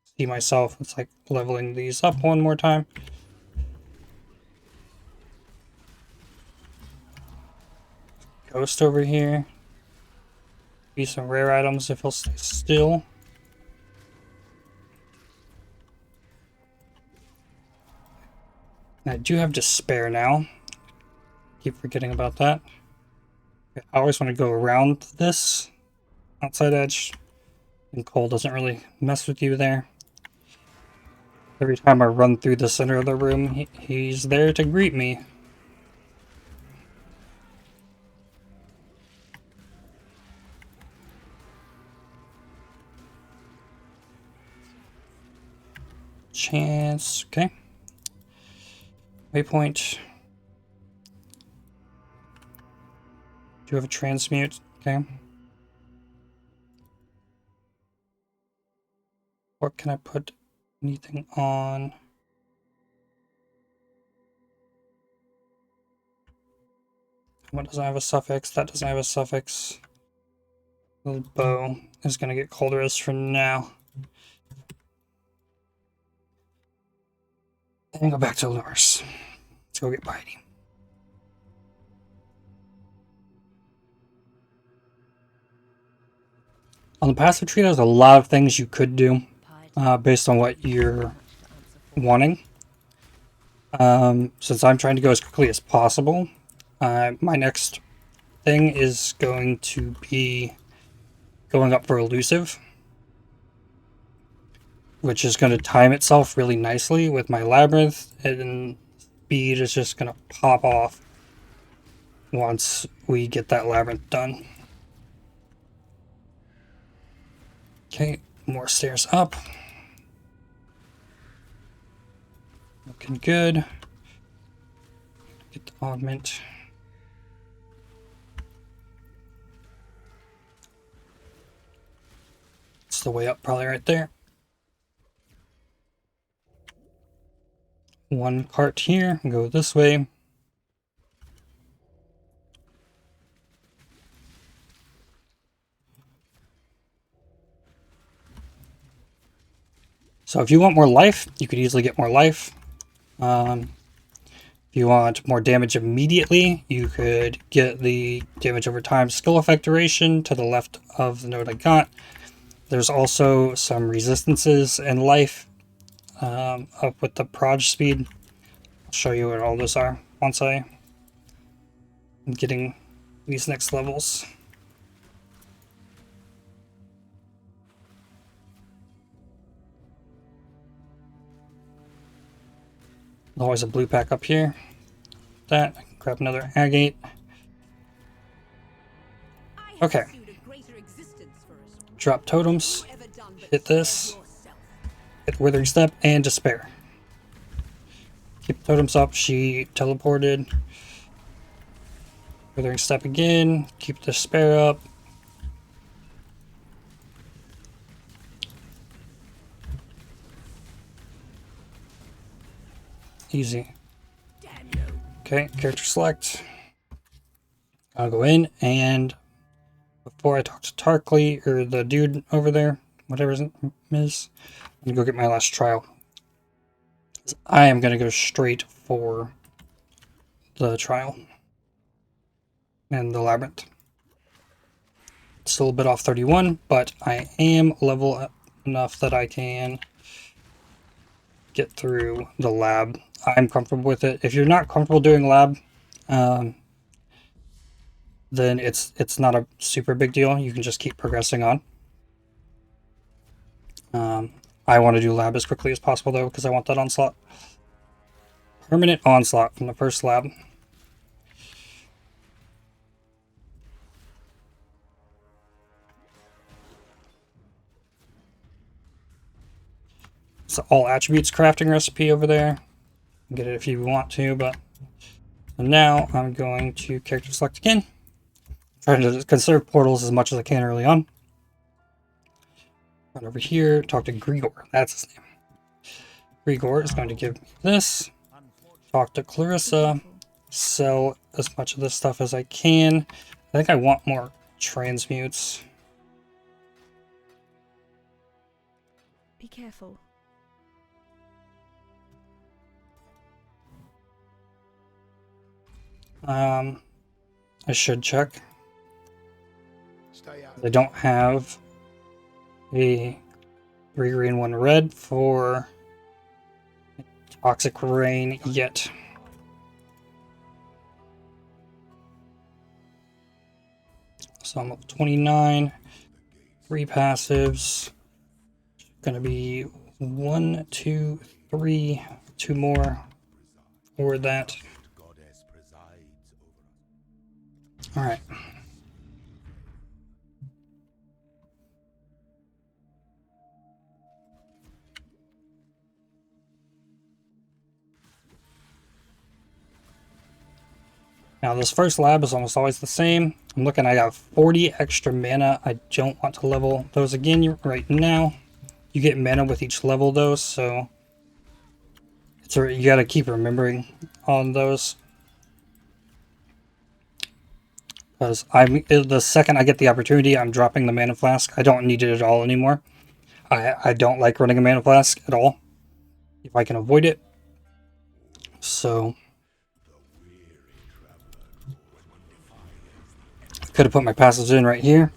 see myself. It's like leveling these up one more time. Ghost over here. Be some rare items if he'll stay still. I do have Despair now. Keep forgetting about that. I always want to go around this outside edge, and Cole doesn't really mess with you there. Every time I run through the center of the room, he's there to greet me. Chance, okay. Waypoint. Do you have a transmute? Okay. What can I put anything on? What doesn't have a suffix? That doesn't have a suffix. The bow is going to get cold res for now. And go back to Lunaris. Let's go get Piety. On the passive tree, there's a lot of things you could do based on what you're wanting. Since I'm trying to go as quickly as possible, my next thing is going to be going up for Elusive, which is going to time itself really nicely with my Labyrinth, and speed is just going to pop off once we get that Labyrinth done. Okay, more stairs up. Looking good. Get the augment. It's the way up probably right there. one cart here and go this way. So if you want more life, you could easily get more life. If you want more damage immediately, you could get the damage over time skill effect duration to the left of the node I got. There's also some resistances and life up with the proj speed. I'll show you what all those are once I'm getting these next levels. Always a blue pack up here. That, grab another agate. Okay. Drop totems. Hit this. Hit the Withering Step and Despair. Keep totems up. She teleported. Withering Step again. Keep Despair up. Easy. Okay, character select. I'll go in, and before I talk to Tarkley, or the dude over there, whatever his name is, I'm gonna go get my last trial. I am gonna go straight for the trial and the labyrinth. It's still a bit off 31, but I am level up enough that I can get through the lab. I'm comfortable with it. If you're not comfortable doing lab, then it's not a super big deal. You can just keep progressing on. I want to do lab as quickly as possible though, because I want that onslaught. Permanent onslaught from the first lab. It's all attributes crafting recipe over there. Get it if you want to, but now I'm going to character select again. Trying to conserve portals as much as I can early on. Run over here, talk to Grigor. That's his name. Grigor is going to give me this. Talk to Clarissa. Sell as much of this stuff as I can. I think I want more transmutes. Be careful. I should check. I don't have a 3 green 1 red for Toxic Rain yet. So I'm up 29, 3 passives. Gonna be 1, 2, 3, 2 more for that. All right. Now this first lab is almost always the same. I'm looking, I got 40 extra mana. I don't want to level those again right now. You get mana with each level though, so you gotta keep remembering on those. Because the second I get the opportunity, I'm dropping the mana flask. I don't need it at all anymore. I don't like running a mana flask at all, if I can avoid it. So I could have put my passives in right here.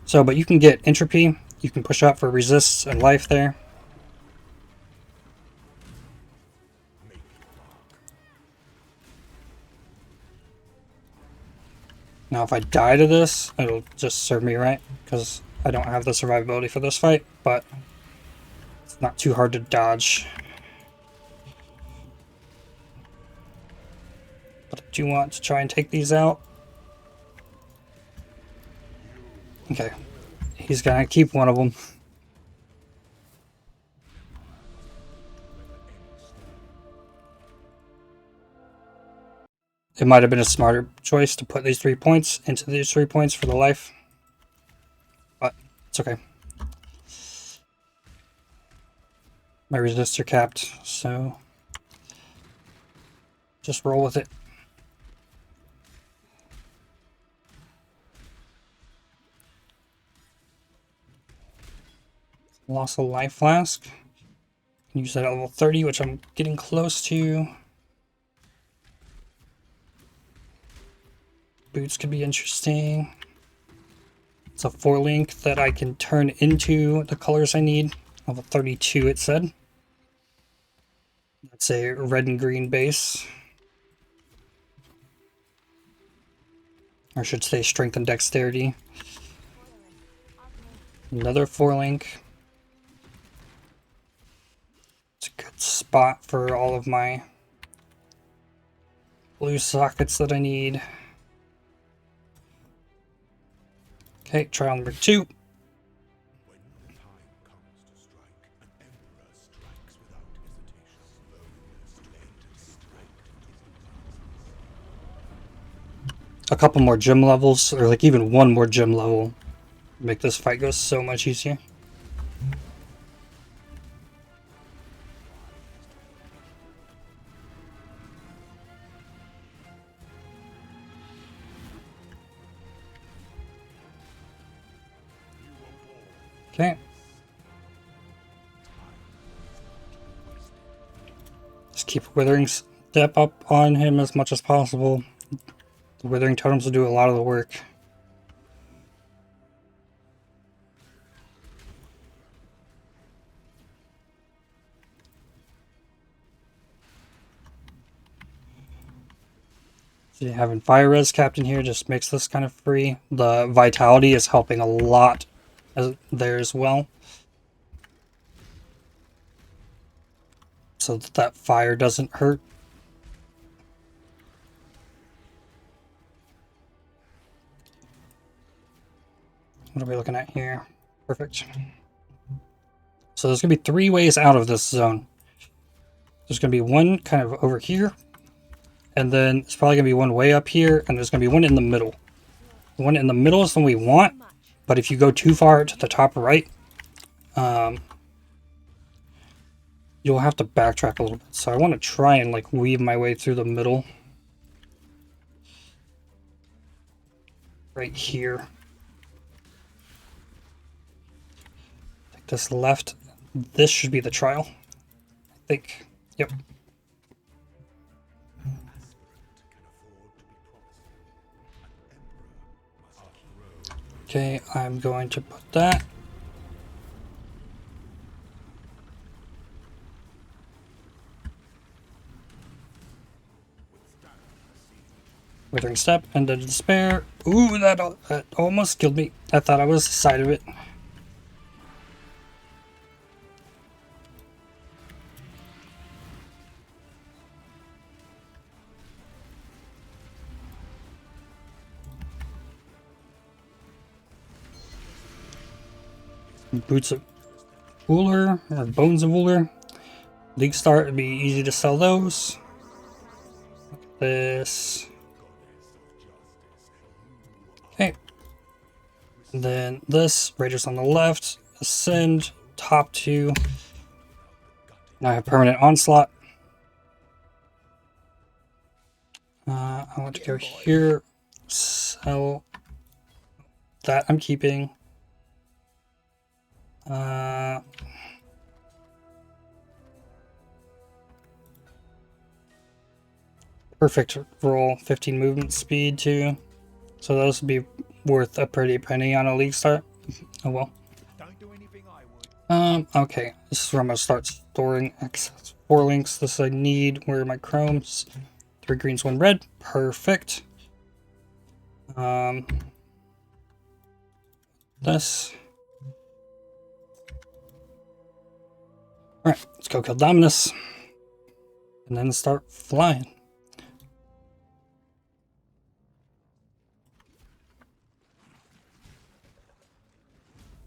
So, but you can get entropy. You can push out for resists and life there. Now if I die to this, it'll just serve me right, because I don't have the survivability for this fight, but it's not too hard to dodge. But I do want to try and take these out. Okay, he's gonna keep one of them. It might have been a smarter choice to put these 3 points into these 3 points for the life. But it's okay. My resists are capped, so Just roll with it. Lost a life flask. Can use that at level 30, which I'm getting close to. Boots could be interesting. It's a 4-link that I can turn into the colors I need. Level 32, it said. That's a red and green base. Or I should say strength and dexterity. Another 4-link. It's a good spot for all of my blue sockets that I need. Okay, trial number 2. A couple more gym levels, or like even one more gym level, make this fight go so much easier. Okay. Just keep Withering Step up on him as much as possible. The Withering Totems will do a lot of the work. So having Fire Res Captain here just makes this kind of free. The Vitality is helping a lot there as well. So that fire doesn't hurt. What are we looking at here? Perfect. So there's going to be 3 ways out of this zone. There's going to be one kind of over here. And then there's probably going to be one way up here. And there's going to be one in the middle. The one in the middle is the one we want. But if you go too far to the top right, you'll have to backtrack a little bit. So I want to try and like weave my way through the middle. Right here. Take this left. This should be the trial. I think. Yep. Okay, I'm going to put that. Withering Step, and the Despair. Ooh, that almost killed me. I thought I was the side of it. Boots of Uller, or Bones of Uller. League Start would be easy to sell those. This. Okay. And then this, Raiders on the left, Ascend, top 2. Now I have Permanent Onslaught. I want to go here, sell that I'm keeping. Perfect roll, 15 movement speed too. So those would be worth a pretty penny on a League Start. Oh well. Don't do anything I would. Okay. This is where I'm gonna start storing excess 4 links. This I need. Where are my chromes? 3 greens, 1 red. Perfect. This. Alright, let's go kill Dominus. And then start flying.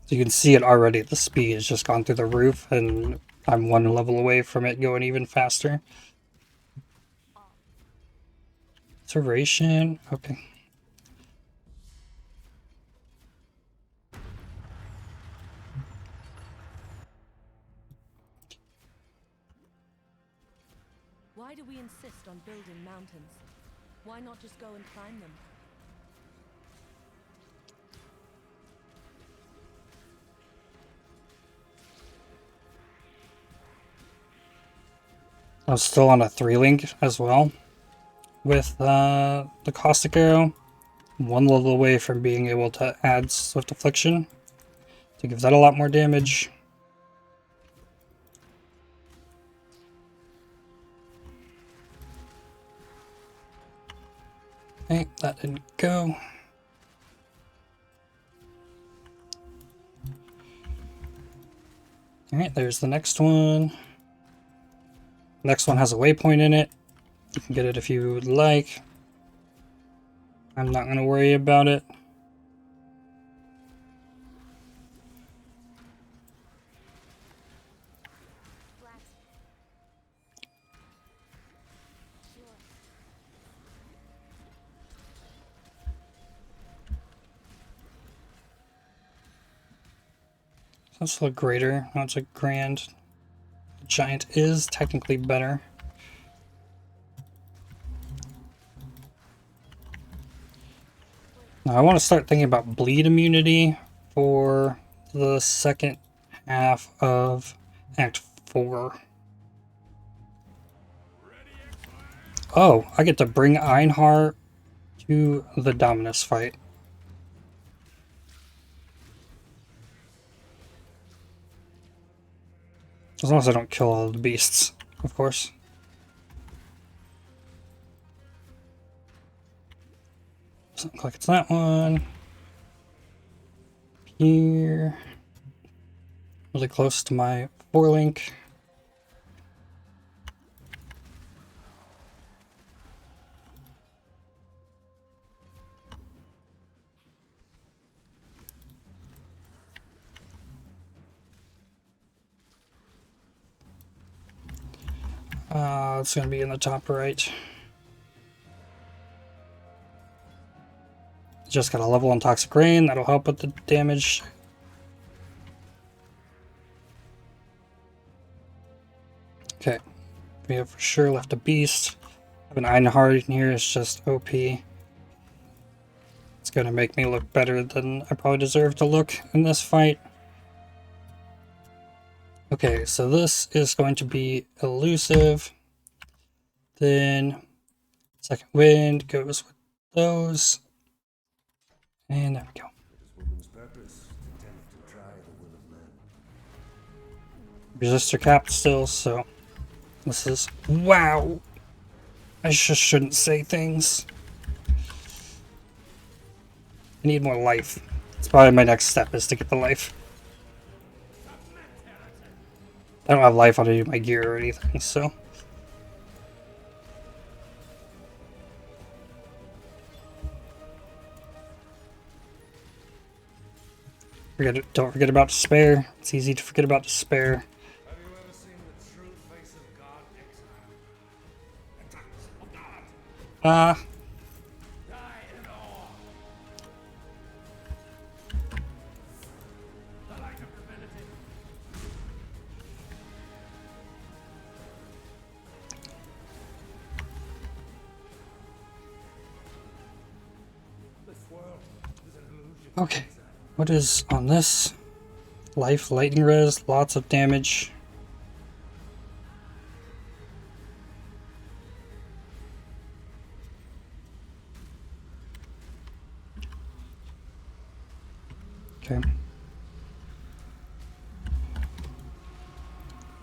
So you can see it already. The speed has just gone through the roof, and I'm 1 level away from it going even faster. Observation. Okay. Why do we insist on building mountains? Why not just go and climb them? I'm still on a 3-link as well with the Caustic Arrow. One level away from being able to add Swift Affliction to give that a lot more damage. Okay, that didn't go. Alright, there's the next one. Next one has a waypoint in it. You can get it if you would like. I'm not going to worry about it. That's a greater, not a grand. Giant is technically better. Now I want to start thinking about bleed immunity for the second half of Act 4. Oh, I get to bring Einhar to the Dominus fight. As long as I don't kill all the beasts, of course. Doesn't look like it's that one. Here. Really close to my 4-link. It's going to be in the top right. Just got a level on Toxic Rain. That'll help with the damage. Okay. We have for sure left a beast. Have an Einhard in here. It's just OP. It's going to make me look better than I probably deserve to look in this fight. Okay, so this is going to be elusive. Then second wind goes with those. And there we go. Resistor capped still, so this is... Wow! I just shouldn't say things. I need more life. It's probably my next step is to get the life. I don't have life on any of my gear or anything, so... Don't forget about despair. It's easy to forget about despair. Have you ever seen the true face of God, Exile? Die in awe. The light of divinity. This world is an illusion. Okay, what is on this? Life, lightning res, lots of damage. Okay.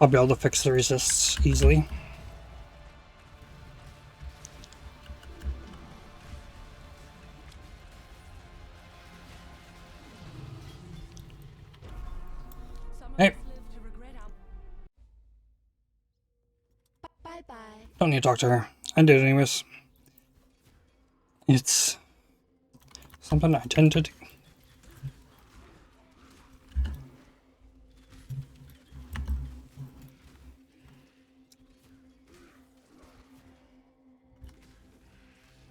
I'll be able to fix the resists easily. Hey. Bye-bye. Don't need to talk to her. I did it anyways. It's something I tend to do.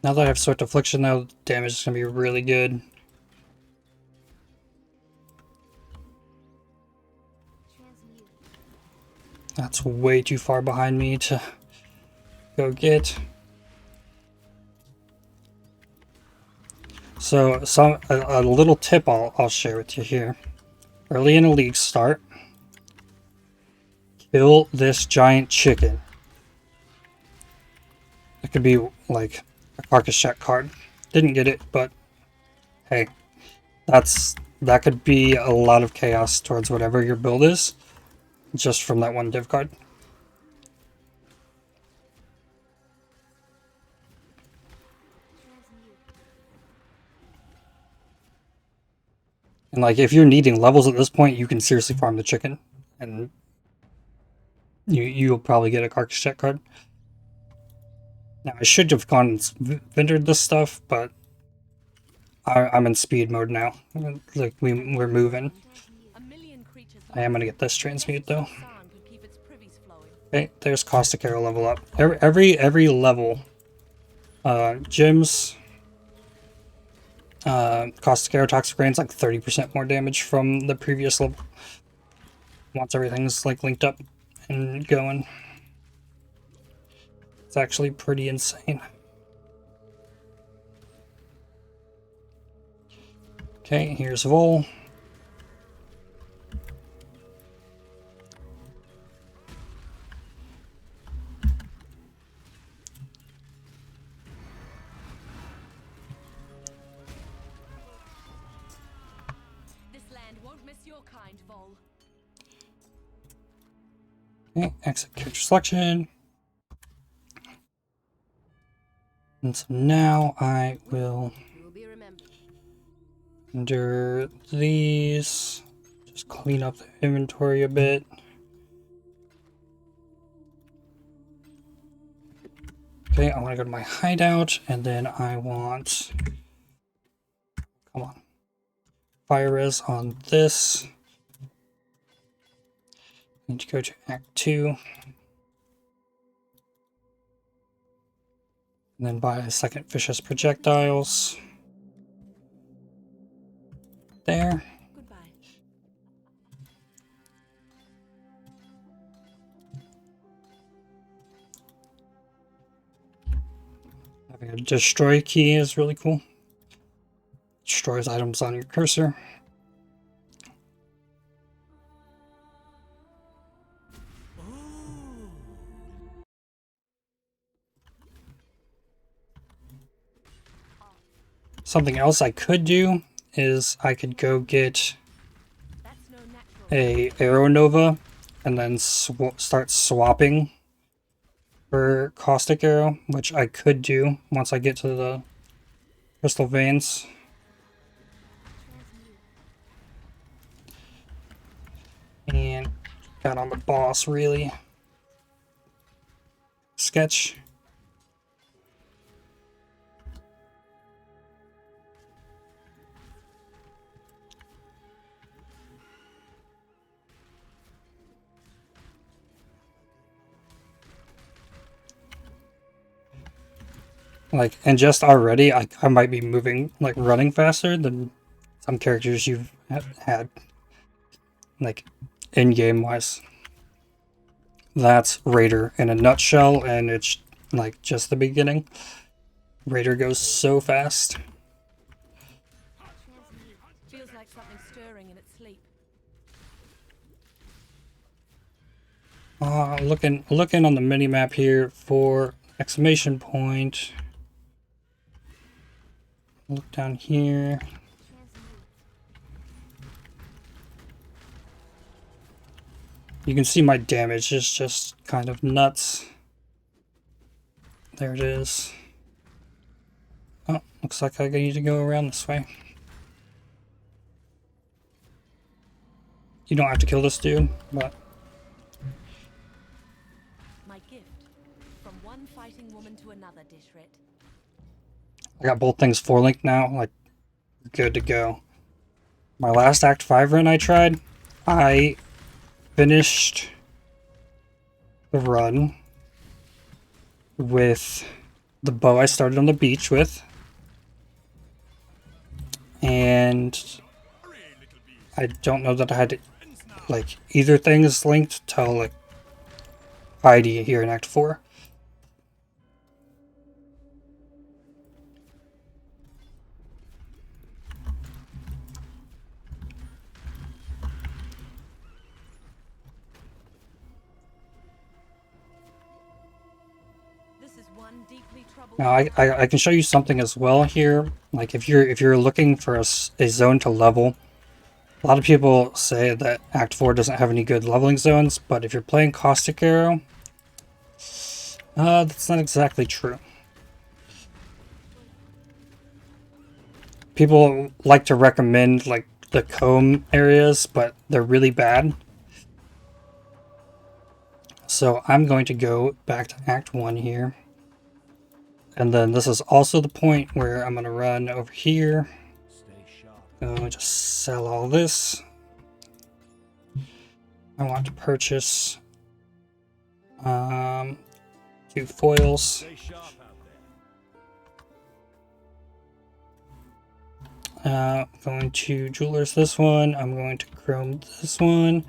Now that I have Swift Affliction, now the damage is going to be really good. That's way too far behind me to go get. So a little tip I'll share with you here. Early in a league start, kill this giant chicken. It could be like a carcass check card. Didn't get it, but hey, that could be a lot of chaos towards whatever your build is, just from that one div card. And like, if you're needing levels at this point, you can seriously farm the chicken, and you'll probably get a carcass check card. Now, I should have gone and vendored this stuff, but I'm in speed mode now. Like, we're moving. I am gonna get this transmute though. Okay, there's Caustic Arrow level up. Every level, gems, Caustic Arrow, Toxic Rain's like 30% more damage from the previous level. Once everything's like linked up and going. It's actually pretty insane. Okay, here's Vol. This land won't miss your kind, Vol. Okay, exit character selection. And so now I will enter these, just clean up the inventory a bit. Okay, I want to go to my hideout, and then I want, come on, fire res on this. Need to go to Act 2. And then buy a second vicious projectiles. There. Goodbye. Having a destroy key is really cool. Destroys items on your cursor. Something else I could do is I could go get a Arrow Nova and then start swapping for Caustic Arrow, which I could do once I get to the Crystal Veins. And got on the boss really. Sketch. Like, and just already, I might be moving, like, running faster than some characters you've had. Like, in-game wise. That's Raider in a nutshell, and it's, like, just the beginning. Raider goes so fast. Feels like something stirring in its sleep. Looking on the mini-map here for exclamation point. Look down here. You can see my damage is just kind of nuts. There it is. Oh, looks like I need to go around this way. You don't have to kill this dude, but My gift. From one fighting woman to another, Dishrit. I got both things 4-linked now, like, good to go. My last Act 5 run I tried, I finished the run with the bow I started on the beach with, and I don't know that I had, like, either thing is linked till, like, ID here in Act 4. one deeply troubled. Now I can show you something as well here. Like if you're looking for a zone to level, a lot of people say that Act 4 doesn't have any good leveling zones, but if you're playing Caustic Arrow, that's not exactly true. People like to recommend like the comb areas, but they're really bad. So I'm going to go back to Act 1 here. And then this is also the point where I'm going to run over here. Just sell all this. I want to purchase 2 foils. Going to jewelers this one. I'm going to chrome this one.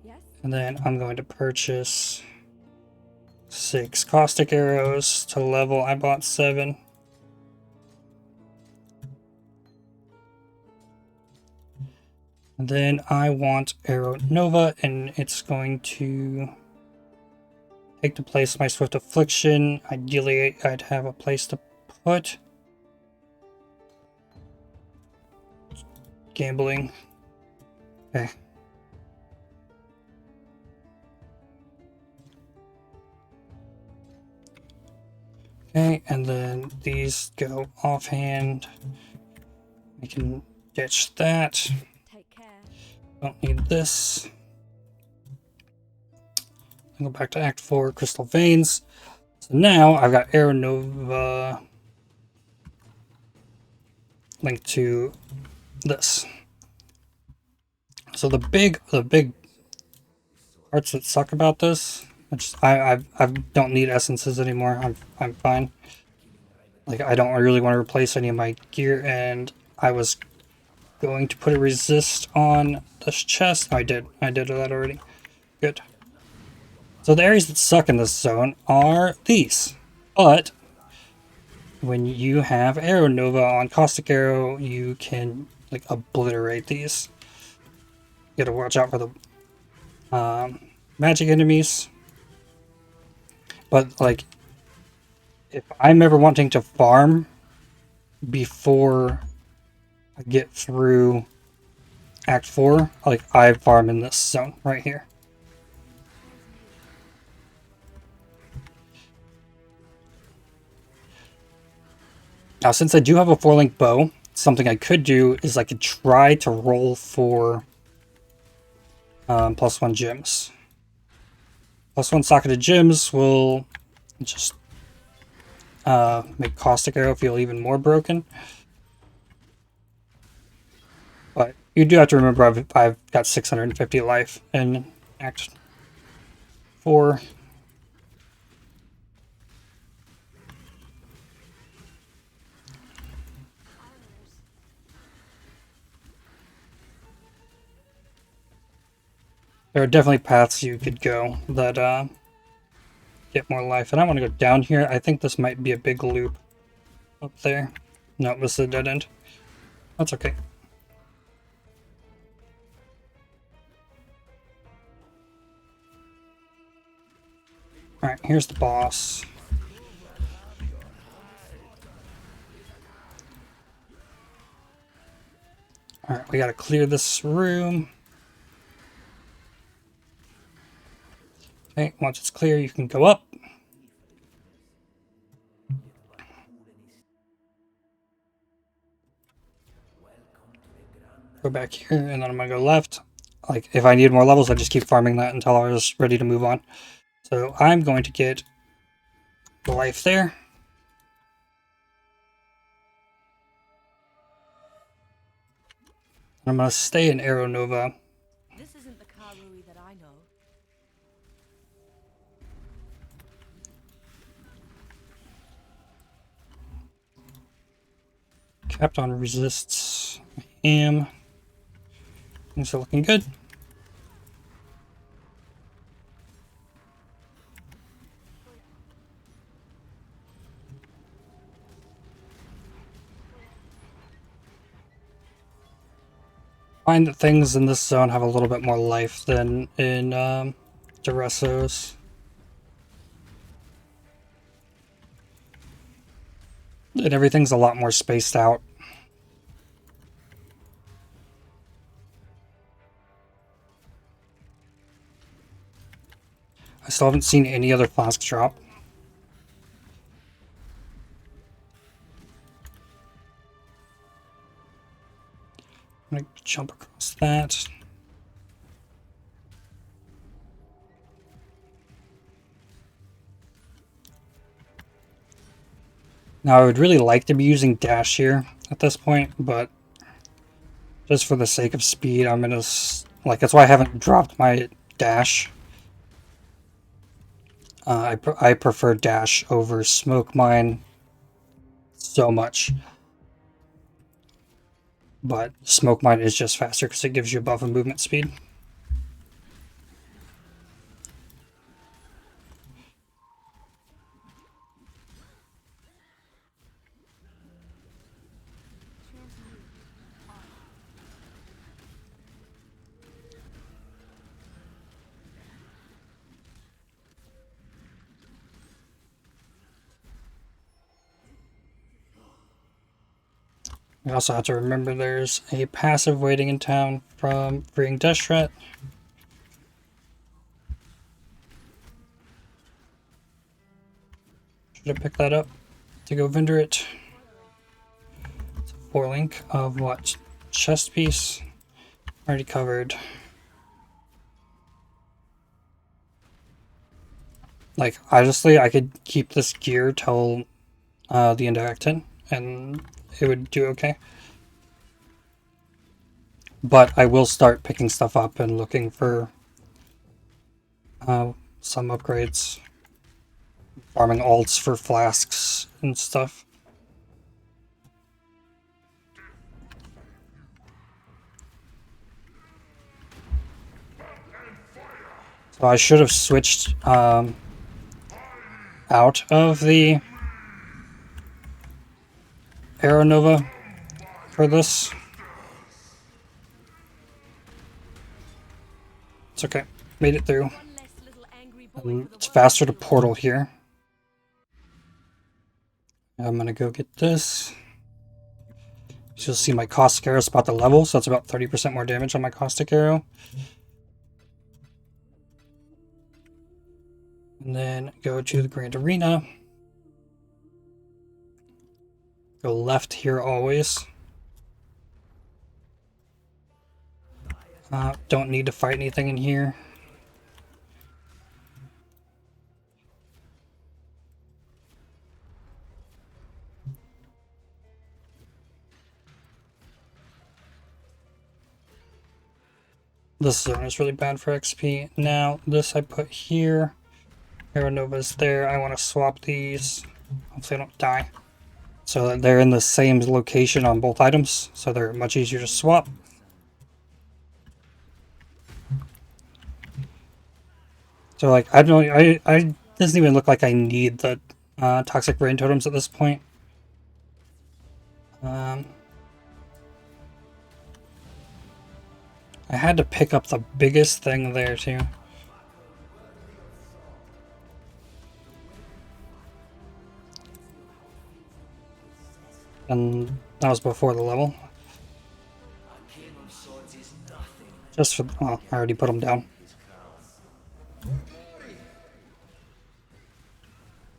Yes? And then I'm going to purchase 6 caustic arrows to level. I bought 7. And then I want Arrow Nova, and it's going to take the place of my Swift Affliction. Ideally, I'd have a place to put gambling. Okay. Okay, and then these go offhand. We can ditch that. Take care. Don't need this. Go back to Act 4, Crystal Veins. So now I've got Arrow Nova linked to this. So the big parts that suck about this, I don't need essences anymore. I'm fine. Like I don't really want to replace any of my gear, and I was going to put a resist on this chest. I did that already. Good. So the areas that suck in this zone are these. But when you have Arrow Nova on Caustic Arrow, you can like obliterate these. You gotta watch out for the magic enemies. But like, if I'm ever wanting to farm before I get through Act 4, like I farm in this zone right here. Now, since I do have a 4-link bow, something I could do is I could try to roll for +1 gems. +1 socketed gems will just make Caustic Arrow feel even more broken. But you do have to remember I've got 650 life in Act 4. There are definitely paths you could go that get more life. And I want to go down here. I think this might be a big loop up there. No, this is a dead end. That's okay. Alright, here's the boss. Alright, we gotta clear this room. Okay, once it's clear, you can go up. Go back here, and then I'm gonna go left. Like, if I need more levels, I just keep farming that until I was ready to move on. So I'm going to get the life there. I'm gonna stay in Arrow Nova. This isn't the Karui that I know. Capped on resists. Am. Things are looking good. Find that things in this zone have a little bit more life than in Duresso's. And everything's a lot more spaced out. I still haven't seen any other flask drop. I'm gonna jump across that. Now, I would really like to be using dash here at this point, but just for the sake of speed, I'm gonna like, that's why I haven't dropped my dash. I prefer dash over smoke mine so much, but smoke mine is just faster because it gives you a buff of movement speed. We also have to remember there's a passive waiting in town from freeing Deshret. Should have picked that up to go vendor it. It's a 4 link of what? Chest piece. Already covered. Like, honestly, I could keep this gear till the end of Act 10, and it would do okay. But I will start picking stuff up and looking for some upgrades. Farming alts for flasks and stuff. So I should have switched out of the Aeronova for this. It's okay. Made it through. It's faster to portal here. I'm gonna go get this. So you'll see my Caustic Arrow is about the level, so that's about 30% more damage on my Caustic Arrow. And then go to the Grand Arena. Go left here always. Don't need to fight anything in here. This zone is really bad for XP. Now, this I put here. Aeronova's there. I want to swap these. Hopefully I don't die. So that they're in the same location on both items, so they're much easier to swap. So like, I don't know, I doesn't even look like I need the toxic rain totems at this point. I had to pick up the biggest thing there too. And that was before the level. Just for, oh, I already put them down.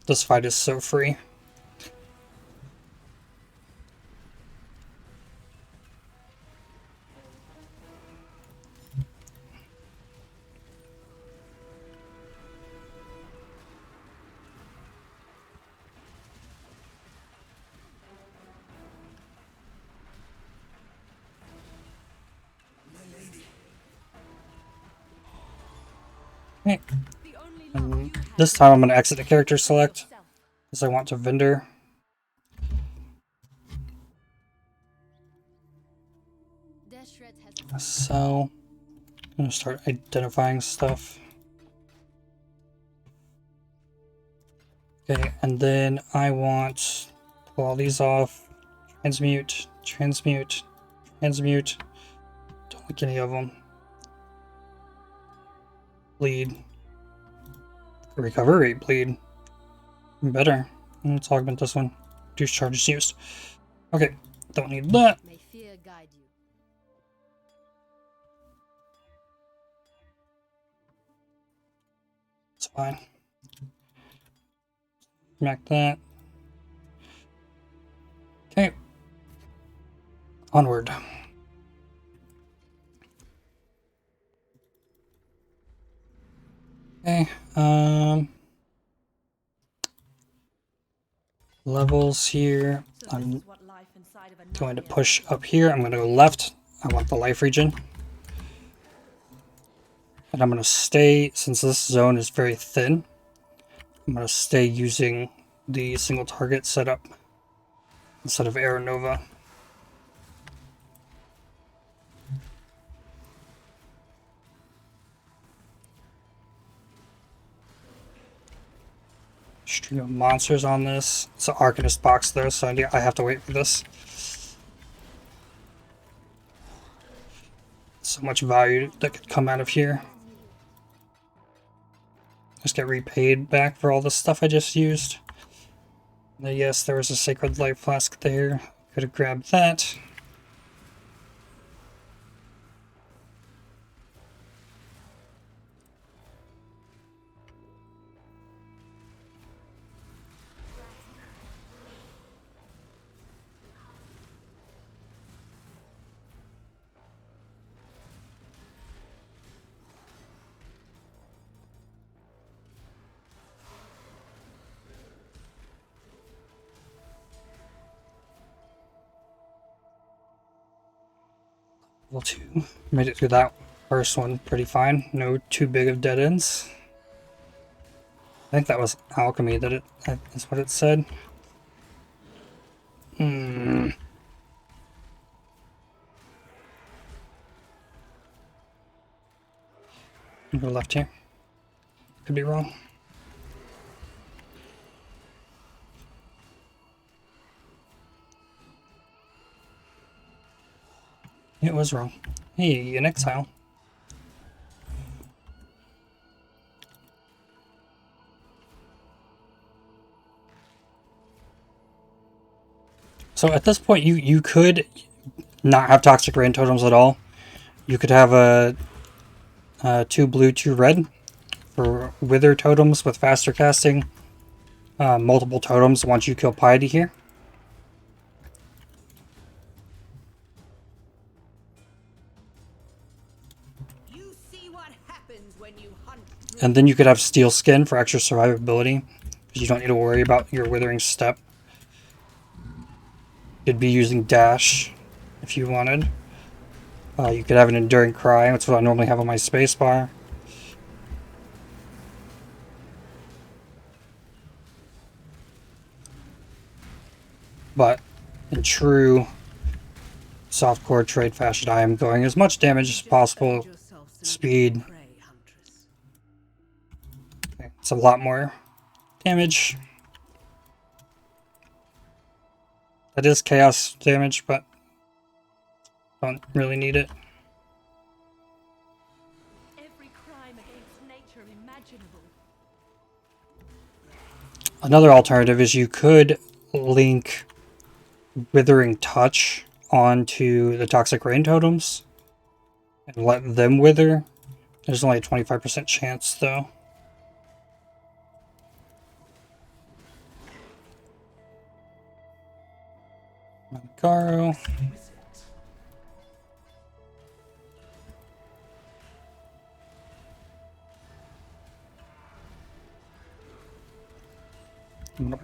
This fight is so free. Okay. This time I'm going to exit the character select because I want to vendor. So I'm going to start identifying stuff. Okay, and then I want to pull all these off. Transmute, transmute, transmute. Don't like any of them. Bleed. Recovery, bleed. Better. Let's augment this one. reduce charges used. Okay, don't need that. May fear guide you. It's fine. Smack that. Okay. Onward. Okay, levels here. So this I'm is what life inside of a going to nightmare push looks up here. I'm going to go left. I want the life region. And I'm going to stay, since this zone is very thin, I'm going to stay using the single target setup instead of Air Nova. String of monsters on this. It's an Arcanist box though, so I have to wait for this. So much value that could come out of here. Just get repaid back for all the stuff I just used. Yes, there was a Sacred Life Flask there. Could have grabbed that. Level 2. Made it through that first one pretty fine. No too big of dead ends. I think that was alchemy that's what it said. Go left here. Could be wrong. It was wrong. Hey, an exile. So at this point, you could not have toxic rain totems at all. You could have a 2 blue, 2 red for wither totems with faster casting. Multiple totems once you kill Piety here. You see what happens when you hunt. And then you could have steel skin for extra survivability, because you don't need to worry about your withering step. You'd be using dash if you wanted. You could have an enduring cry, that's what I normally have on my spacebar. But in true softcore trade fashion, I am going as much damage as possible. Speed. Okay, it's a lot more damage. That is chaos damage, but don't really need it. Every crime against nature imaginable. Another alternative is you could link Withering Touch onto the Toxic Rain totems and let them wither. There's only a 25% chance though. Garo. I'm gonna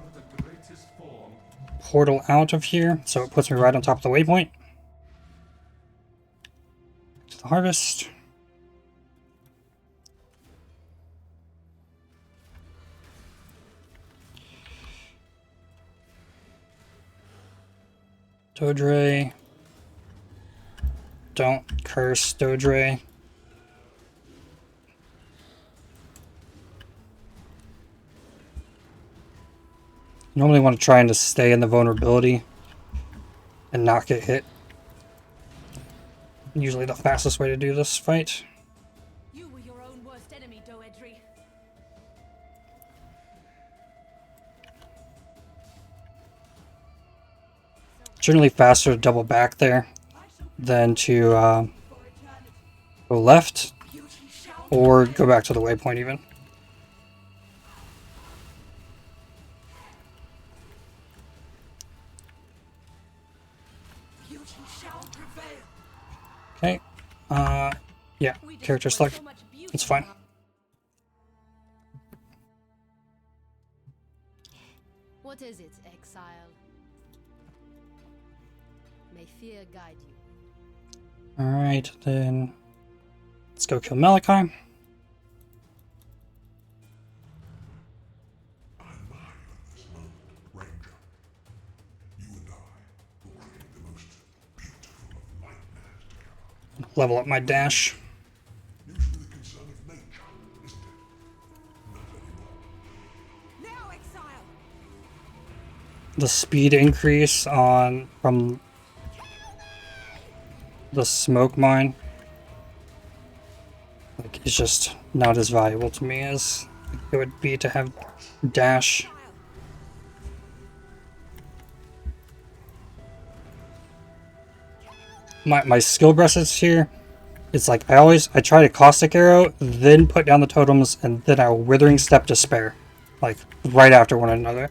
portal out of here, so it puts me right on top of the waypoint. To the harvest. Dodre. Don't curse Dodre. Normally want to try and just stay in the vulnerability and not get hit. Usually the fastest way to do this fight. You were your own worst enemy, Doedri. generally faster to double back there than to go left or go back to the waypoint even. Okay. Yeah, character select. It's fine. What is it, Exile? May fear guide you. Alright, then let's go kill Malachi. Level up my dash. The speed increase on from the smoke mine is just not as valuable to me as it would be to have dash. My skill bracelets here, it's like I try to caustic arrow, then put down the totems, and then a withering step to spare, like right after one another.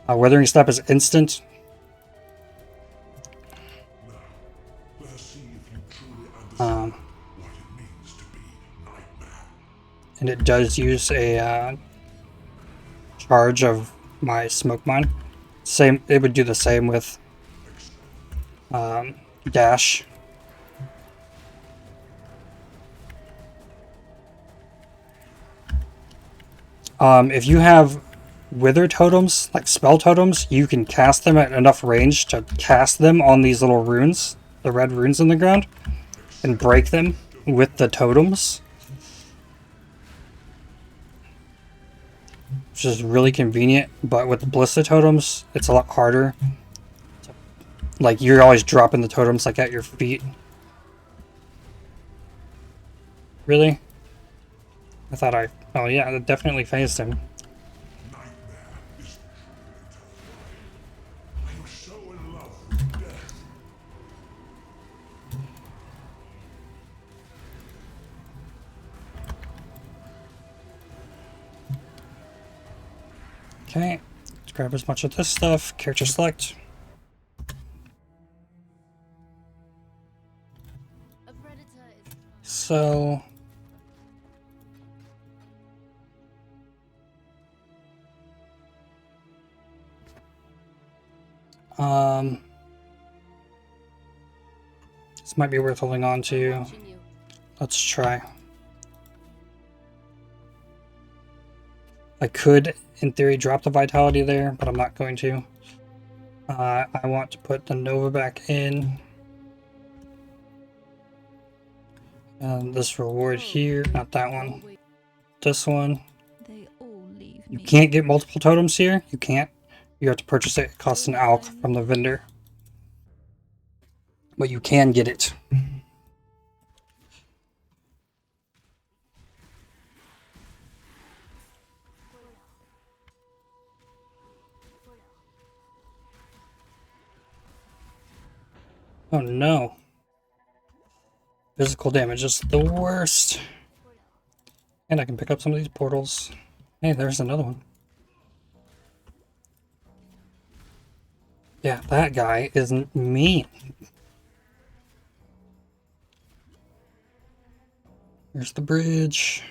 A withering step is instant. And it does use a charge of my smoke mine. Same, it would do the same with dash. If you have wither totems, like spell totems, you can cast them at enough range to cast them on these little runes, the red runes in the ground, and break them with the totems. Which is really convenient, but with the ballista totems, it's a lot harder. Like, you're always dropping the totems like at your feet. Really? I thought oh yeah, it definitely phased him. Okay, let's grab as much of this stuff. Character select. A predator is So this might be worth holding on to. watching you. Let's try. I could, in theory, drop the vitality there, but I'm not going to. I want to put the Nova back in. And this reward here, not that one. This one. They all leave You me. can't get multiple totems here. You can't. You have to purchase it. It costs an alch from the vendor. But you can get it. Oh no. Physical damage is the worst. And I can pick up some of these portals. Hey, there's another one. Yeah, that guy isn't mean. Here's the bridge.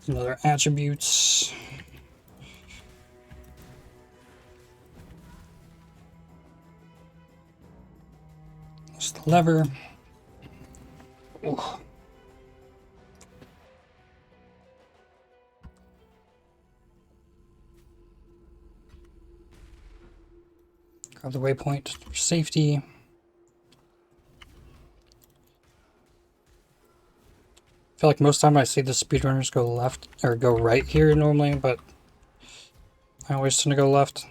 Some other attributes. There's the lever. Oh. Grab the waypoint for safety. I feel like most time I see the speedrunners go left or go right here normally, but I always tend to go left.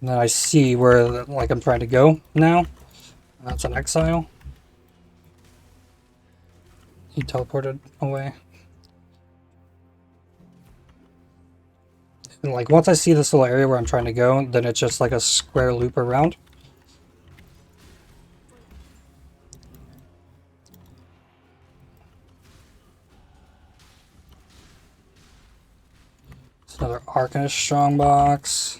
And then I see where, like, I'm trying to go now. That's an Exile. He teleported away. And, like, once I see this little area where I'm trying to go, then it's just like a square loop around. It's another Arcanist Strongbox.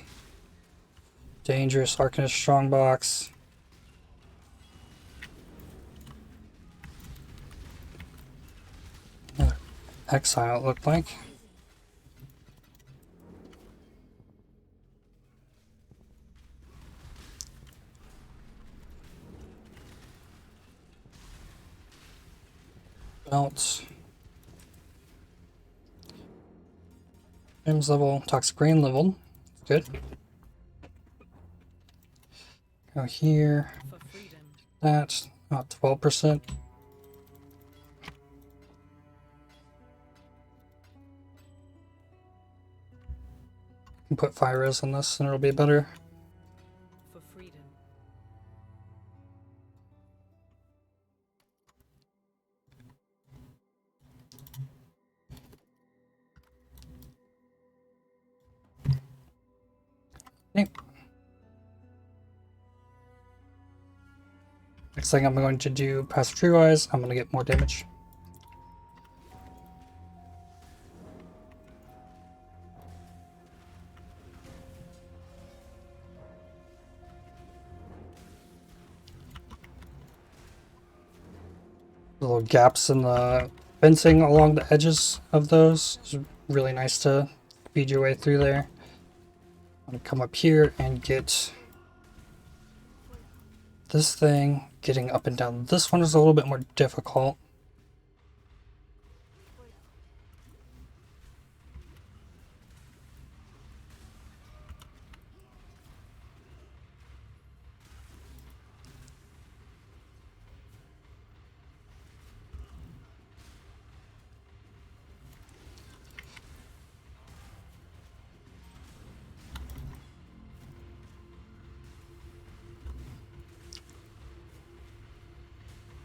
Dangerous Arcanist Strongbox. Another Exile, it looked like. Belt. Gems level. Toxic Rain level. Good. Go here. That. About 12%. Can put fire res on this and it'll be better. For freedom. Okay. Next thing I'm going to do passive tree wise, I'm going to get more damage. Little gaps in the fencing along the edges of those is really nice to speed your way through there. I'm going to come up here and get this thing. Getting up and down this one is a little bit more difficult.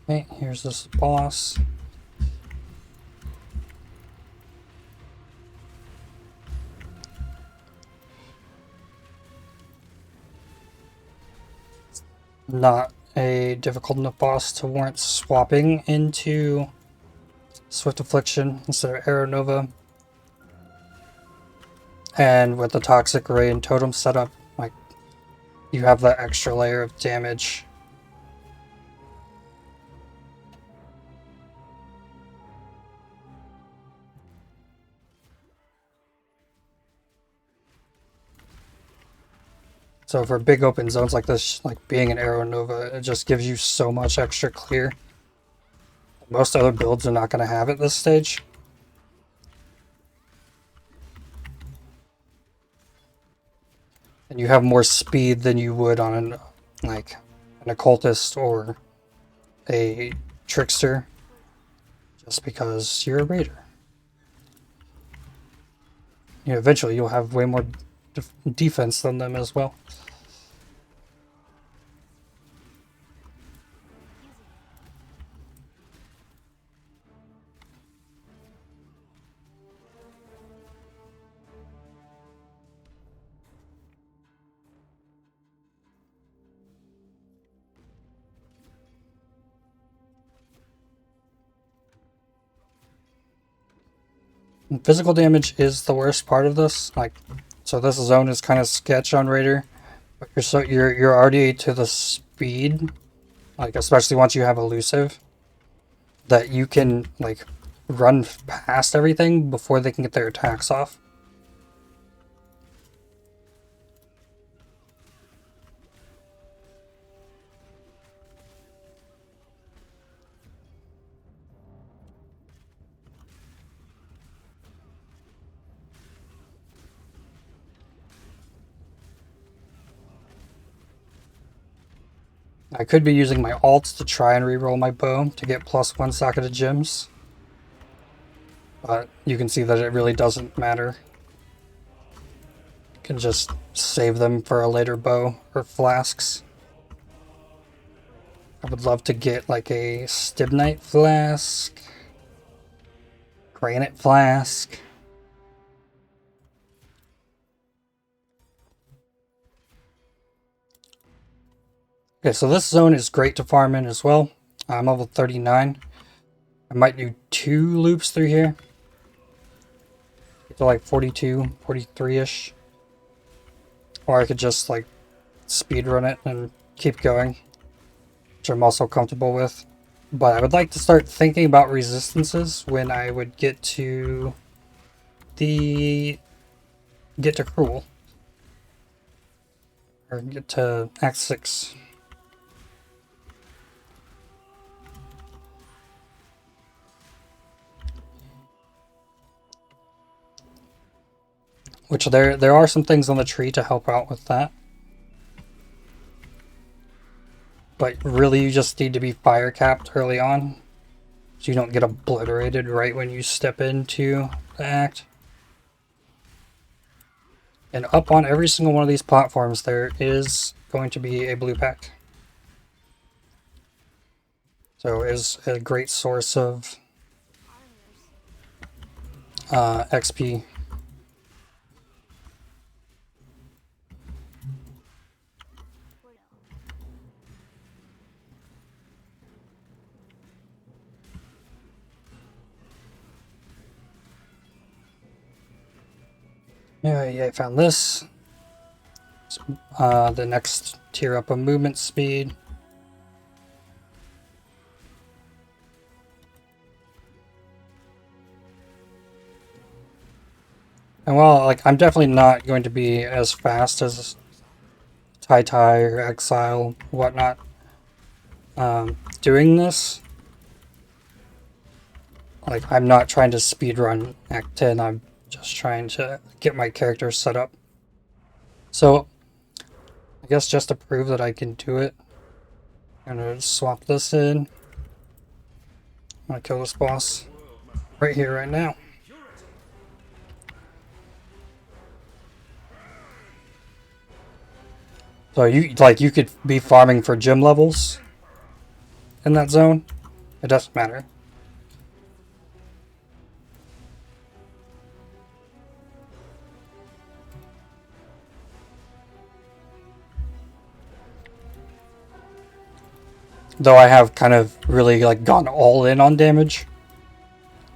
Okay, here's this boss. Not a difficult enough boss to warrant swapping into Swift Affliction instead of Arrow Nova. And with the Toxic Rain totem setup, like, you have that extra layer of damage. So for big open zones like this, like being an Arrow Nova, it just gives you so much extra clear. Most other builds are not going to have it this stage. And you have more speed than you would on an, like, an Occultist or a Trickster, just because you're a Raider. You know, eventually you'll have way more defense than them as well. And physical damage is the worst part of this. Like, so this zone is kind of sketch on Raider, but you're already to the speed, like especially once you have elusive, that you can like run past everything before they can get their attacks off. I could be using my alts to try and reroll my bow to get +1 socket of gems. But you can see that it really doesn't matter. You can just save them for a later bow or flasks. I would love to get like a stibnite flask, granite flask. Okay, so this zone is great to farm in as well. I'm level 39. I might do 2 loops through here. Get to like 42, 43-ish. Or I could just like speed run it and keep going, which I'm also comfortable with. But I would like to start thinking about resistances when I would get to Cruel. Or get to Act 6. Which there are some things on the tree to help out with that. But really you just need to be fire capped early on, so you don't get obliterated right when you step into the act. And up on every single one of these platforms there is going to be a blue pack. So it is a great source of XP. Yeah, I found this. The next tier up of movement speed. And well, like I'm definitely not going to be as fast as Tai or Exile, whatnot, doing this. Like I'm not trying to speedrun Act 10. I'm just trying to get my character set up. So I guess just to prove that I can do it, I'm gonna swap this in. I'm gonna kill this boss right here, right now. So you could be farming for gym levels in that zone. It doesn't matter. Though I have kind of really like gone all in on damage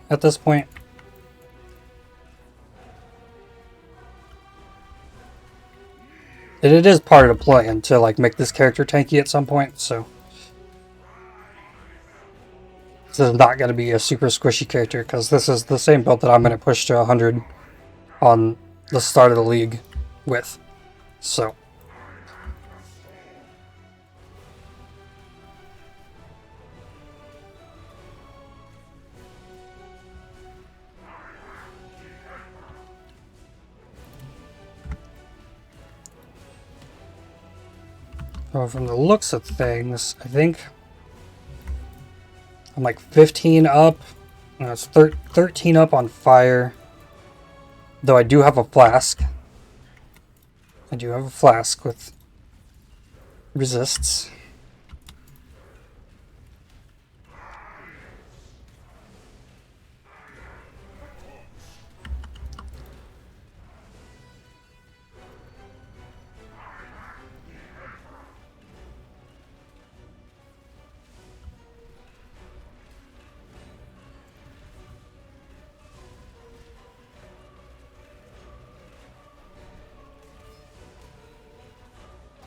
at this point. And it is part of the plan to like make this character tanky at some point, so this is not going to be a super squishy character because this is the same build that I'm going to push to 100 on the start of the league with. So from the looks of things, I think I'm like 15 up. No, it's 13 up on fire. Though I do have a flask. I do have a flask with resists.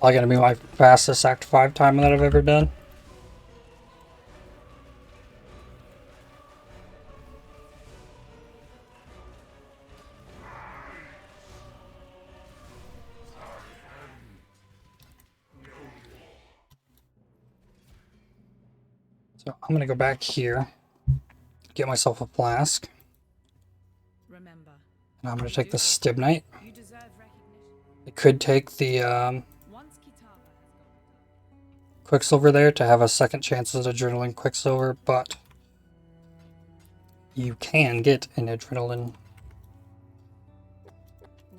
Probably gonna be my fastest Act 5 time that I've ever done. So I'm gonna go back here, get myself a flask, Remember, and I'm gonna take the Stibnite. you deserve recognition. I could take the Once Kitava has Quicksilver there to have a second chance at Adrenaline Quicksilver, but you can get an Adrenaline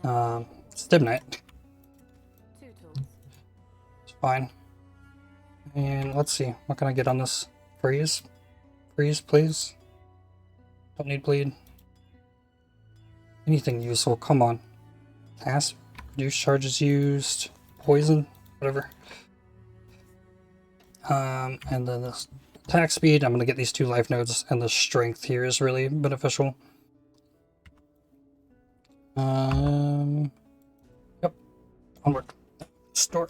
Stibnite. Two tools. It's fine. And let's see, what can I get on this? Freeze? Freeze, please. Don't need bleed. Anything useful, come on. Pass, reduce charges used, poison, whatever. And then this attack speed, I'm going to get these 2 life nodes, and the strength here is really beneficial. Yep, onward. Store.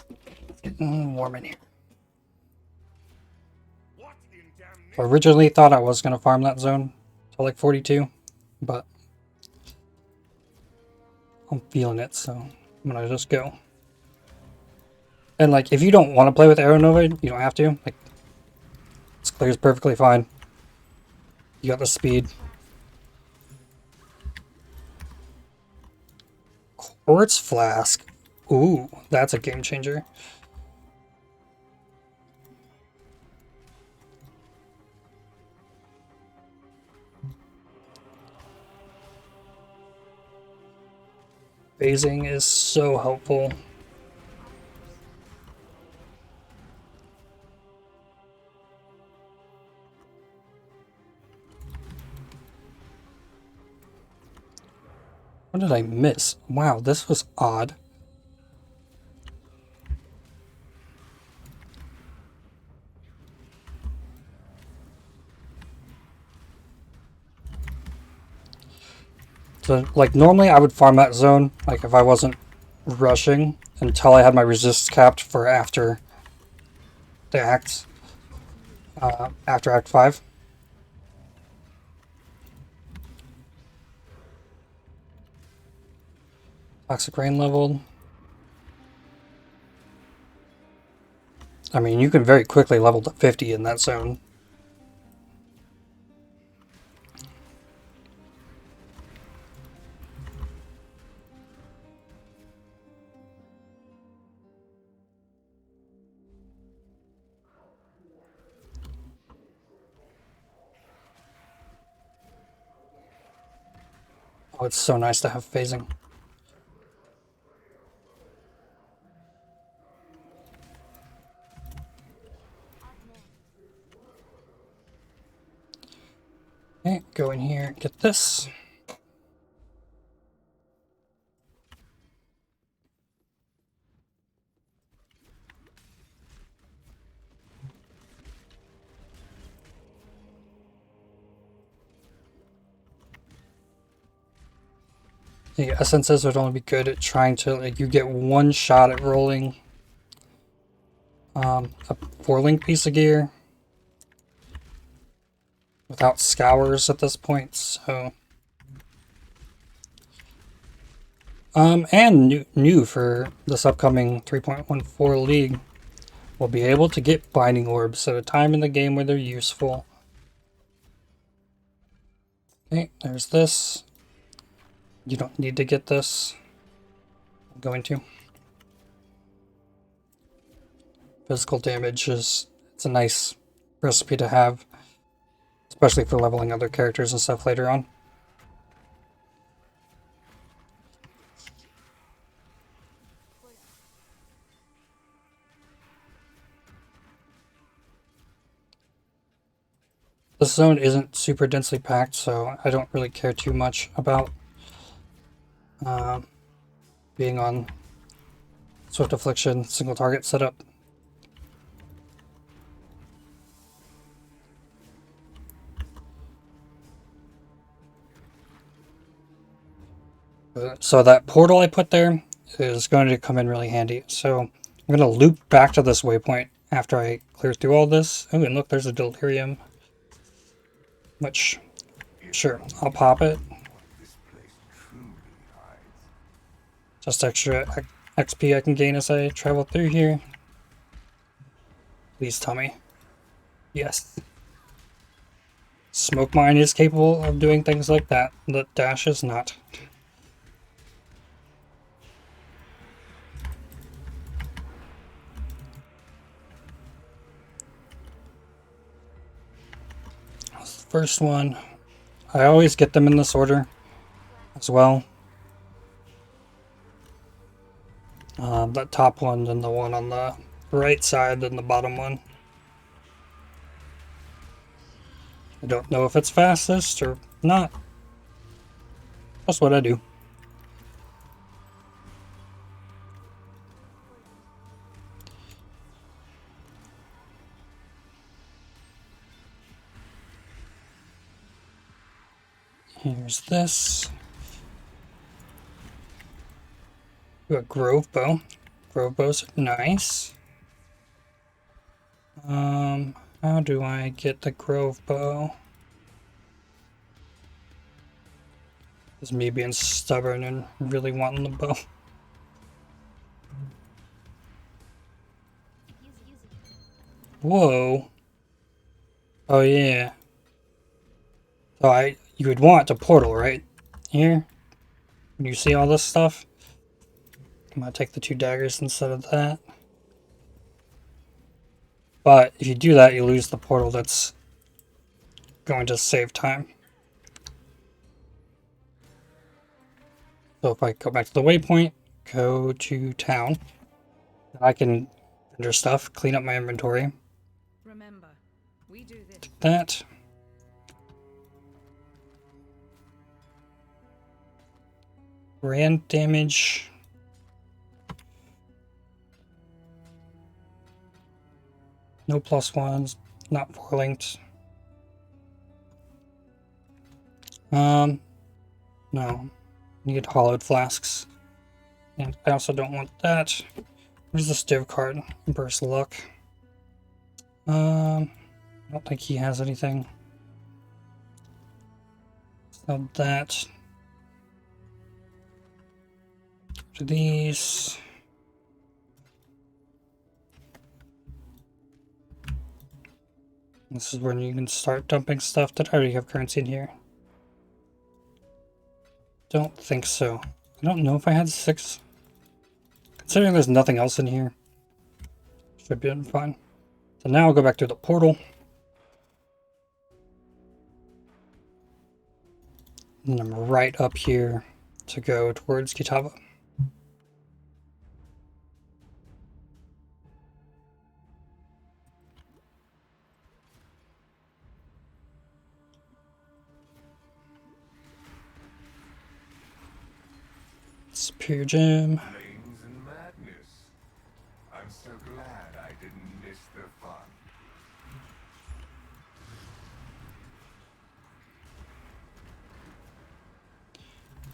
It's getting warm in here. I originally thought I was going to farm that zone to like 42, but I'm feeling it, so I'm going to just go. And like, if you don't want to play with Arrow Nova, you don't have to. Like, this clears perfectly fine. You got the speed. Quartz Flask. Ooh, that's a game changer. Phasing is so helpful. What did I miss? Wow, this was odd. So, like, normally I would farm that zone, like, if I wasn't rushing until I had my resist capped for after the acts, after Act 5. Toxic Rain leveled. I mean, you can very quickly level to 50 in that zone. Oh, it's so nice to have phasing. Okay, go in here, get this. The essences would only be good at trying to, like, you get one shot at rolling a 4-link piece of gear without scours at this point, so. And new for this upcoming 3.14 league, we'll be able to get binding orbs at a time in the game where they're useful. Okay, there's this. You don't need to get this. I'm going to. Physical damage it's a nice recipe to have, especially for leveling other characters and stuff later on. This zone isn't super densely packed, so I don't really care too much about being on Swift Affliction single target setup. So that portal I put there is going to come in really handy. So I'm going to loop back to this waypoint after I clear through all this. Oh, and look, there's a delirium. Which, sure, I'll pop it. Just extra XP I can gain as I travel through here. Please tell me. Yes. Smoke Mine is capable of doing things like that. The Dash is not. first one. I always get them in this order as well. The top one, then the one on the right side, then the bottom one. I don't know if it's fastest or not. That's what I do. Here's this. We got Grove Bow. Grove Bows are nice. How do I get the Grove Bow? This is me being stubborn and really wanting the bow. Whoa. Oh yeah. So you would want a portal, right? Here? You see all this stuff? I'm gonna take the 2 daggers instead of that. But if you do that, you lose the portal that's going to save time. So if I go back to the waypoint, go to town, I can vendor stuff, clean up my inventory. Remember, we do this. That. Brand damage. No +1s, not 4-linked. No. Need hollowed flasks. And I also don't want that. Where's the Stiv card? Burst luck. I don't think he has anything. So that. To these. This is when you can start dumping stuff. Did I already have currency in here? Don't think so. I don't know if I had 6. Considering there's nothing else in here, should be fine. So now I'll go back to the portal. And I'm right up here to go towards Kitava. Superior Gem. Flames and madness. I'm so glad I didn't miss the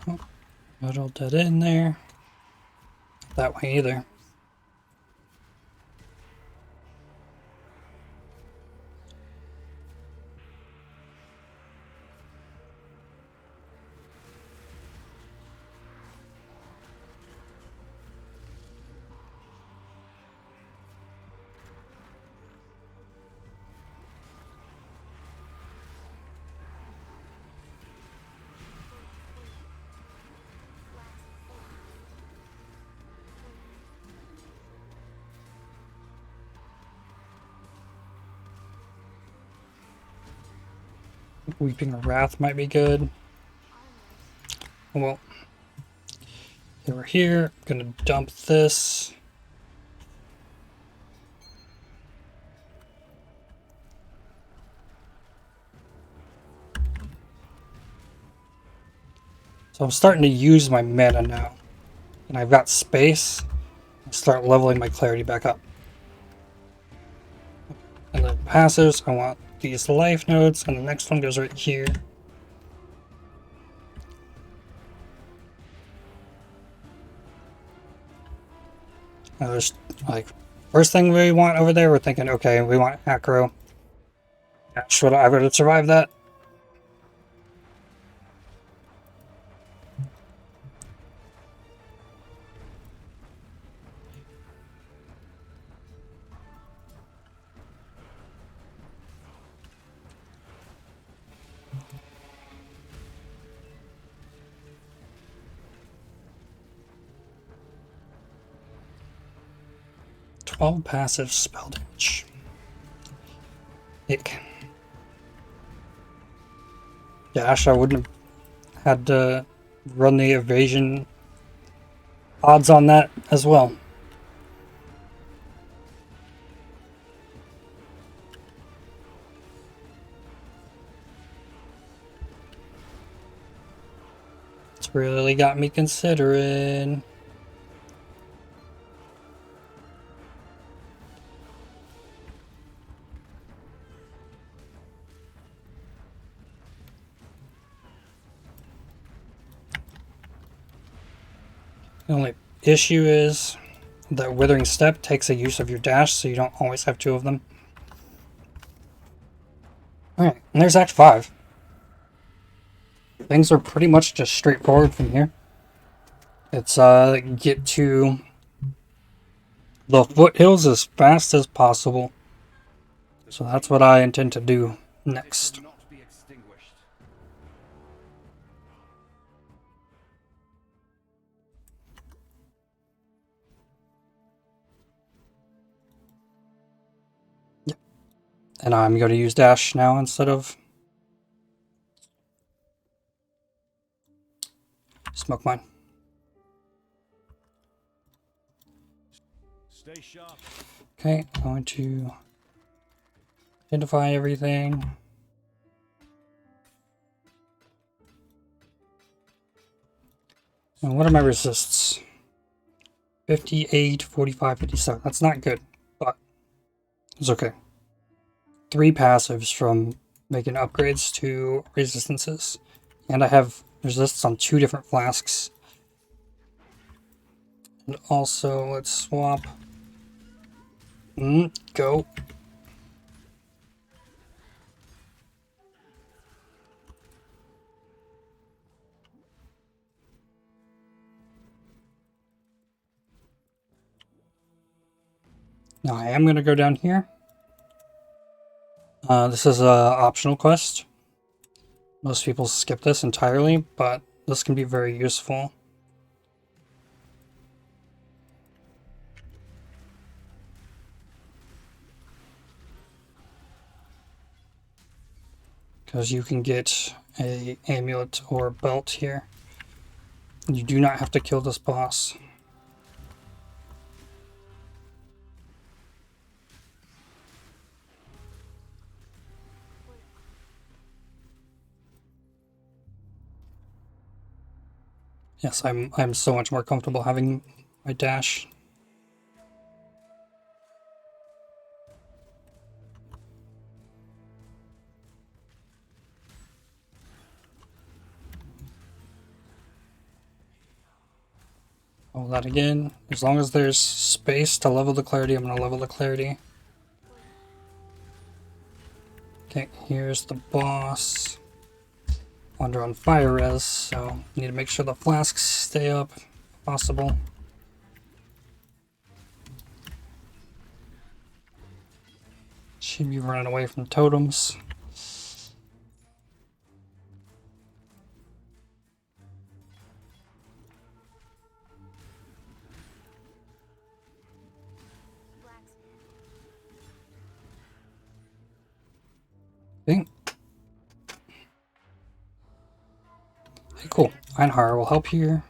fun. Not all dead in there. That way either. Weeping Wrath might be good. Well, they were here. I'm gonna dump this. So I'm starting to use my mana now. And I've got space. I'll start leveling my clarity back up. And then passives, I want these life nodes, and the next one goes right here. Now there's, like, first thing we want over there, we're thinking, okay, we want acro. Should I would have survived that? All passive spell damage. Ick. dash, I wouldn't have had to run the evasion odds on that as well. It's really got me considering. The only issue is that Withering Step takes a use of your dash, so you don't always have two of them. Alright, and there's Act 5. Things are pretty much just straightforward from here. It's get to the foothills as fast as possible. So that's what I intend to do next. Not be extinguished. And I'm going to use dash now instead of smoke mine. Stay sharp. Okay, I'm going to identify everything. And what are my resists? 58, 45, 57. That's not good, but it's okay. 3 passives from making upgrades to resistances. And I have resists on 2 different flasks. And also, let's swap. Go. Now I am going to go down here. This is an optional quest. Most people skip this entirely, but this can be very useful. Because you can get a amulet or belt here. You do not have to kill this boss. Yes, I'm so much more comfortable having my dash. All that again. As long as there's space to level the clarity, I'm gonna level the clarity. Okay, here's the boss. Under on fire res, so you need to make sure the flasks stay up if possible. Should be running away from totems. Okay. Hey, cool. Einhar will help here.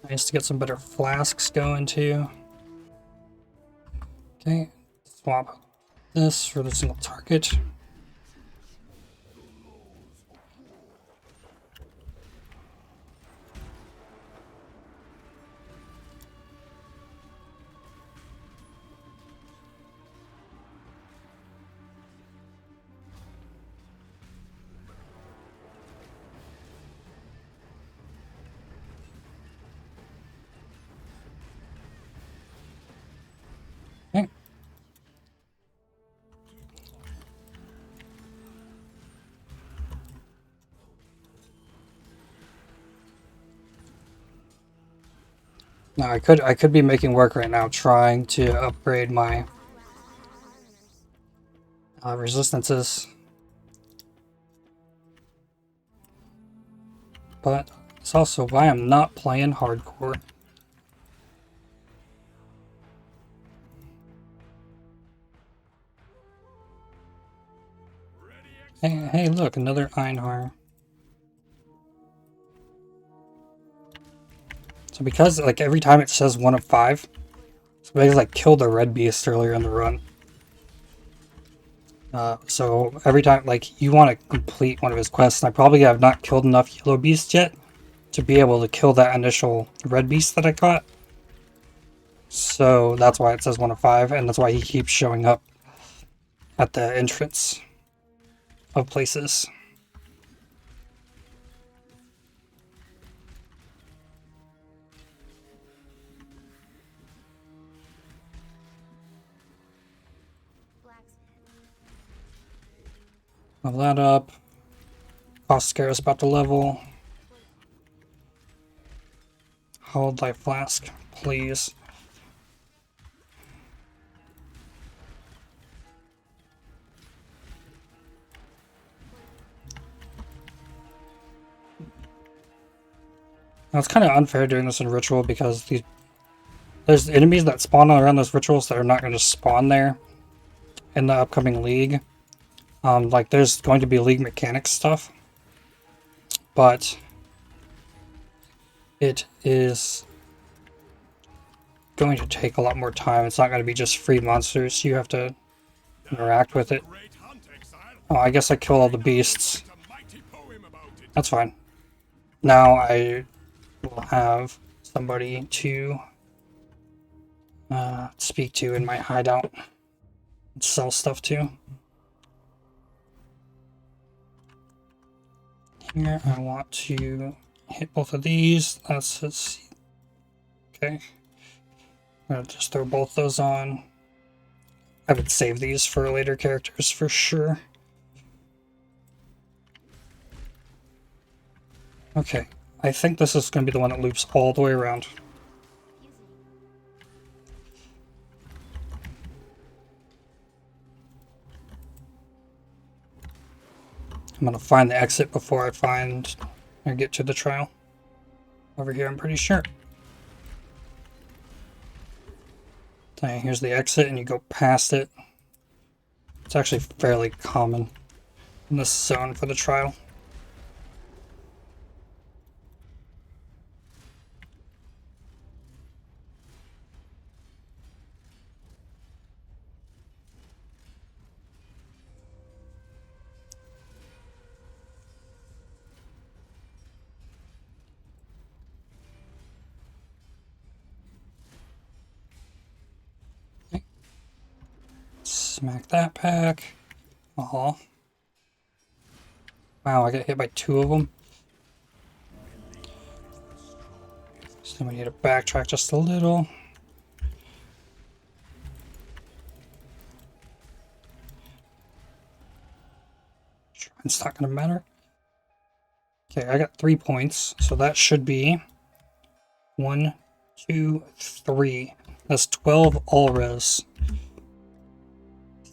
Nice to get some better flasks going too. Okay, swap this for the single target. Okay. Now I could be making work right now trying to upgrade my resistances. but it's also why I'm not playing hardcore. Hey, look, another Einhar. So because, like, every time it says 1 of 5, so because I killed a red beast earlier in the run. So every time, like, you want to complete one of his quests, and I probably have not killed enough yellow beasts yet to be able to kill that initial red beast that I caught. So that's why it says 1 of 5, and that's why he keeps showing up at the entrance of places. Level that up. Caustic is about to level. Hold life flask, please. Now it's kind of unfair doing this in ritual because there's enemies that spawn around those rituals that are not going to spawn there in the upcoming league. Like there's going to be league mechanics stuff, but it is going to take a lot more time. It's not going to be just free monsters. You have to interact with it. Oh, I guess I killed all the beasts. That's fine. Now I will have somebody to speak to in my hideout and sell stuff to. Here I want to hit both of these. Let's see. Okay. I'm gonna just throw both those on. I would save these for later characters for sure. Okay. I think this is going to be the one that loops all the way around. I'm going to find the exit before I get to the trial. Over here, I'm pretty sure. Okay, here's the exit, and you go past it. It's actually fairly common in this zone for the trial. Smack that pack. Oh. Wow, I got hit by 2 of them. So we need to backtrack just a little. It's not going to matter. Okay, I got 3 points, so that should be 1, 2, 3. That's 12 all res.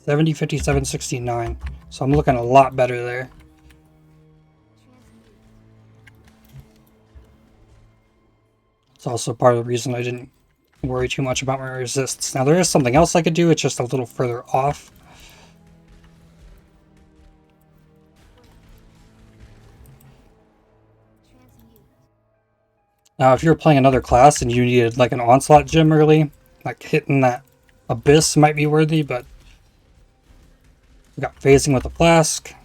70, 57, 69. So I'm looking a lot better there. It's also part of the reason I didn't worry too much about my resists. Now there is something else I could do, it's just a little further off. Now if you're playing another class and you needed like an onslaught gem early, like hitting that abyss might be worthy, but we got phasing with the flask.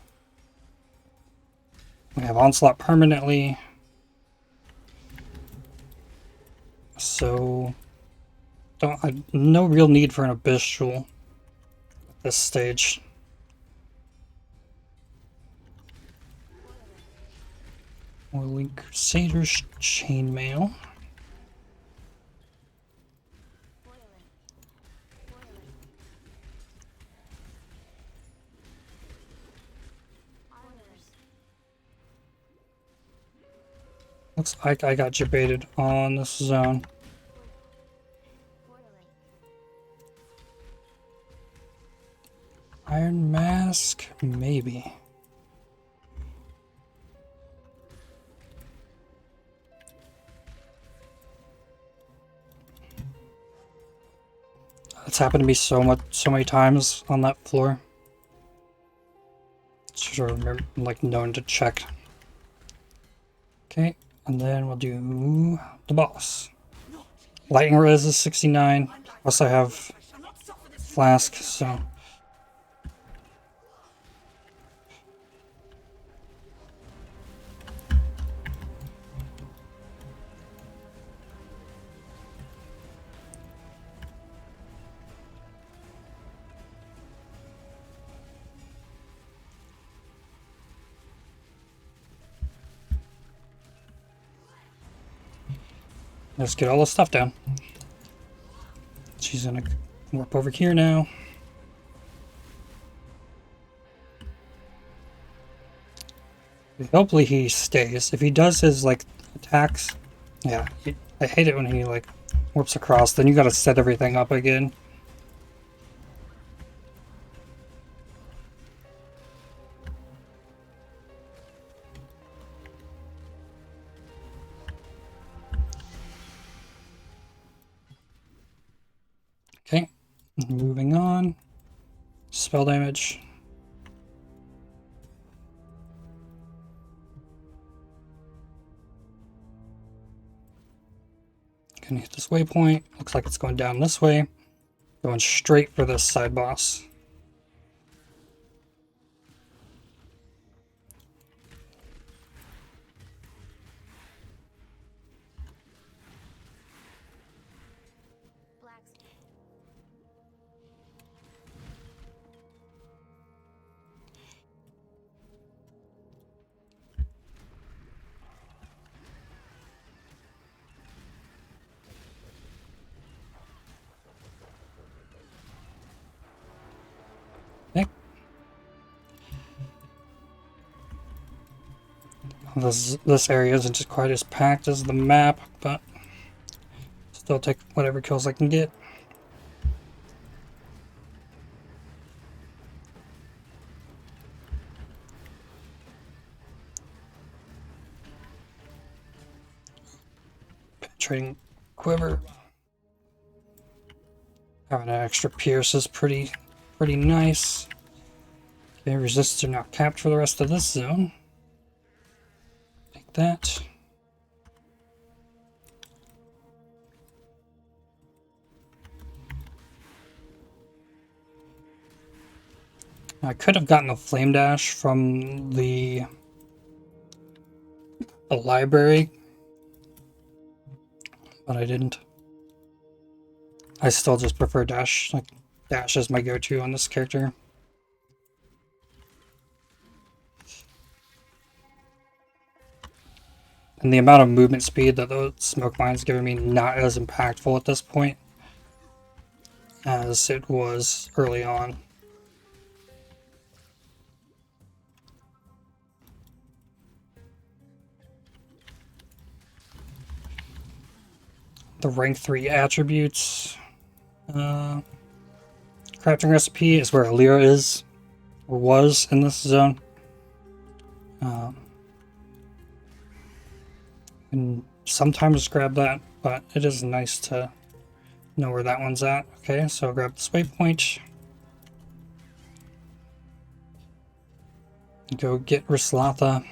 We have onslaught permanently. So no real need for an abyssal at this stage. Whirling Crusaders Chainmail. Looks like I got debated on this zone. Iron Mask? Maybe. It's happened to me so many times on that floor. Should have remember, like, known to check. Okay, and then we'll do the boss. Lightning res is 69. Plus I have flask, so let's get all this stuff down. She's gonna warp over here now. Hopefully he stays. If he does his, like, attacks, yeah, I hate it when he, like, warps across. Then you gotta set everything up again. Okay, moving on. Spell damage. Gonna hit this waypoint. Looks like it's going down this way. Going straight for this side boss. Okay. This area isn't just quite as packed as the map, but still take whatever kills I can get. Penetrating quiver. Having an extra pierce is pretty nice. Okay, resistors are now capped for the rest of this zone. Take that. I could have gotten a flame dash from the library, but I didn't. I still just prefer dash. Like, dash is my go-to on this character. And the amount of movement speed that the smoke mine's giving me not as impactful at this point as it was early on. The rank 3 attributes. Crafting recipe is where Alira is, or was in this zone. And sometimes grab that, but it is nice to know where that one's at. Okay, so grab this waypoint. Go get Rislatha.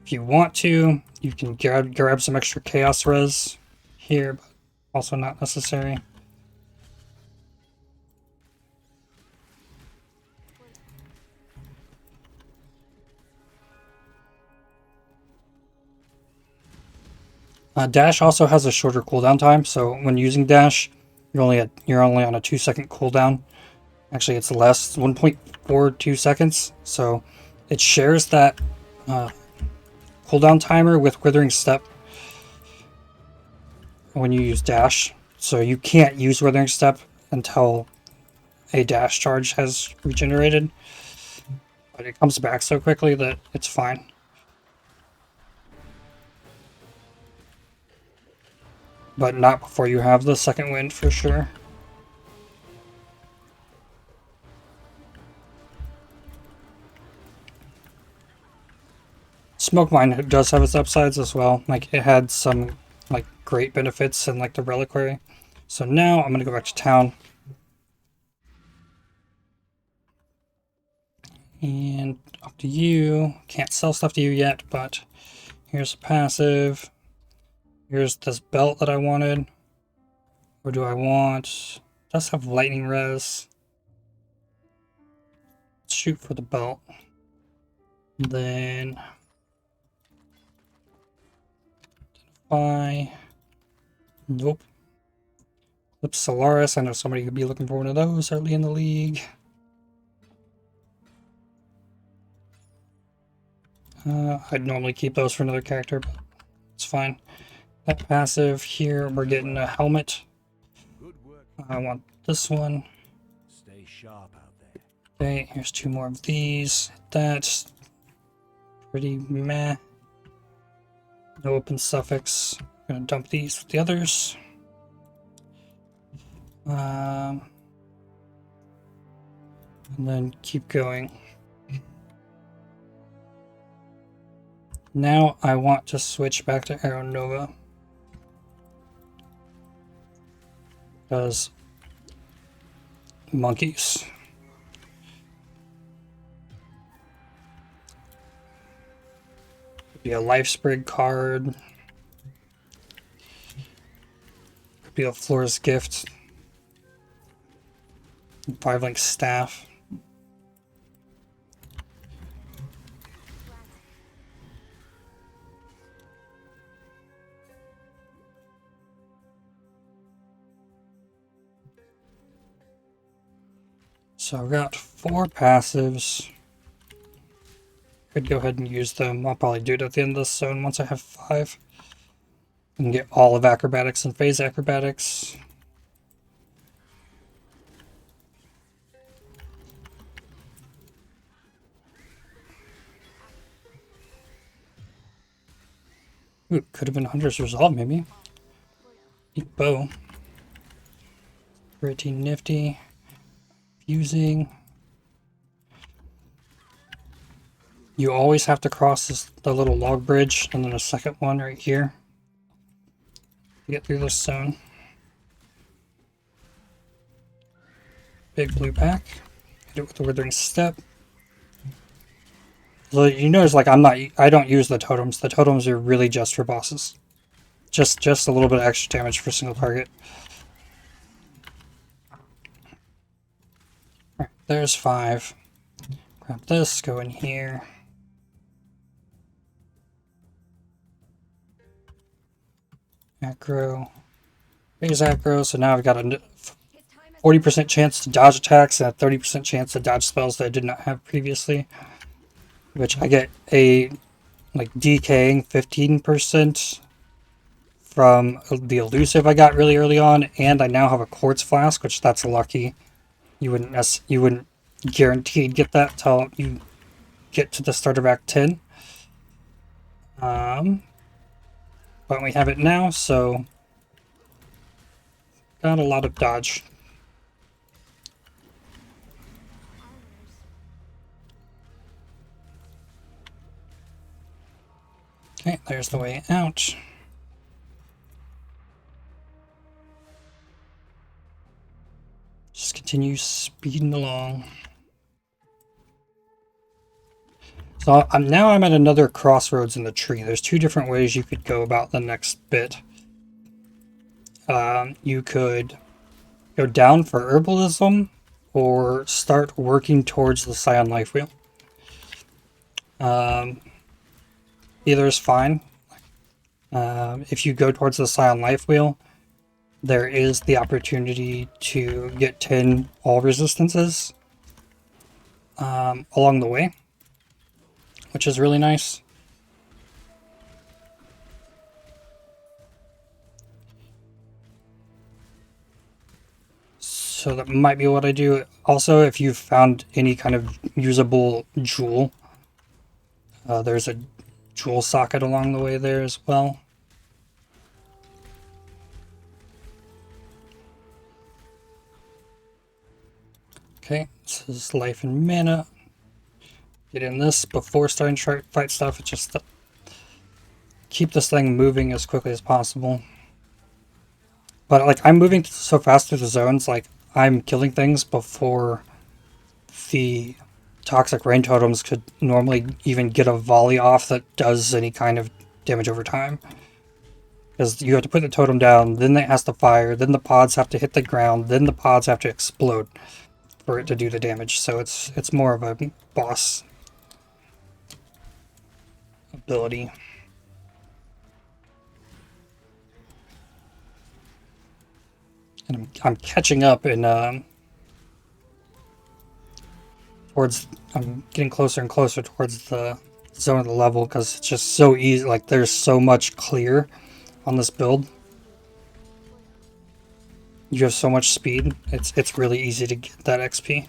If you want to, you can grab some extra chaos res here, but also not necessary. Dash also has a shorter cooldown time, so when using dash, you're only on a 2-second cooldown. Actually, it's less, 1.42 seconds. So it shares that cooldown timer with Withering Step when you use dash. So you can't use Withering Step until a dash charge has regenerated, but it comes back so quickly that it's fine. But not before you have the second wind for sure. Smoke Mine does have its upsides as well. Like, it had some, like, great benefits in, like, the reliquary. So now I'm going to go back to town. And up to you. Can't sell stuff to you yet, but here's a passive. Here's this belt that I wanted. Or do I want... It does have lightning res. Let's shoot for the belt. Then... Identify... Nope. Eclipse Solaris. I know somebody could be looking for one of those early in the league. I'd normally keep those for another character, but it's fine. That passive here, we're getting a helmet. I want this one. Stay sharp out there. Okay, here's 2 more of these. That's pretty meh. No open suffix. I'm gonna dump these with the others. And then keep going. Now I want to switch back to Arrow Nova. Because monkeys. Could be a life sprig card. Could be a Flora's Gift. 5-link staff. So I've got 4 passives. Could go ahead and use them. I'll probably do it at the end of this zone once I have 5. And get all of acrobatics and phase acrobatics. Ooh, could have been Hunter's Resolve maybe. Thicket Bow. Pretty nifty. Fusing. You always have to cross the little log bridge and then a second one right here to get through this zone. Big blue pack. Hit it with the Withering Step. So you notice, like, I don't use the totems. The totems are really just for bosses. Just a little bit of extra damage for a single target. Alright, there's 5. Grab this, go in here. Acro. Phase acro, so now I've got a 40% chance to dodge attacks and a 30% chance to dodge spells that I did not have previously. Which I get a, like, decaying 15% from the elusive I got really early on, and I now have a quartz flask, which that's lucky. You wouldn't guaranteed get that till you get to the start of Act 10. But we have it now, so got a lot of dodge. Okay, there's the way out. Just continue speeding along. So now I'm at another crossroads in the tree. There's 2 different ways you could go about the next bit. You could go down for herbalism or start working towards the Scion Life Wheel. Either is fine. If you go towards the Scion Life Wheel, there is the opportunity to get 10 all resistances along the way, which is really nice. So that might be what I do. Also, if you've found any kind of usable jewel, there's a jewel socket along the way there as well. Okay, this is life and mana. Get in this before starting to fight stuff. It's just keep this thing moving as quickly as possible. But like I'm moving so fast through the zones, like I'm killing things before the toxic rain totems could normally even get a volley off that does any kind of damage over time. Because you have to put the totem down, then it has to fire, then the pods have to hit the ground, then the pods have to explode for it to do the damage. So it's more of a boss ability. And I'm catching up in I'm getting closer and closer towards the zone of the level because it's just so easy. Like there's so much clear on this build. You have so much speed. It's really easy to get that XP.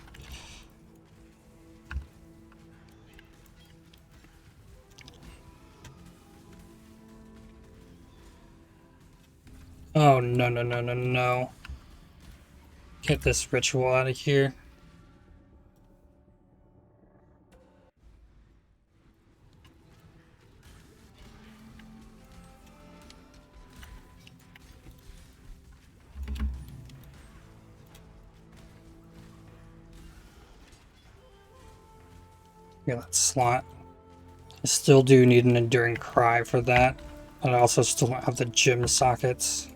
Oh no no no no no. Get this ritual out of here. Yeah, that slot. I still do need an enduring cry for that. And I also still don't have the gem sockets.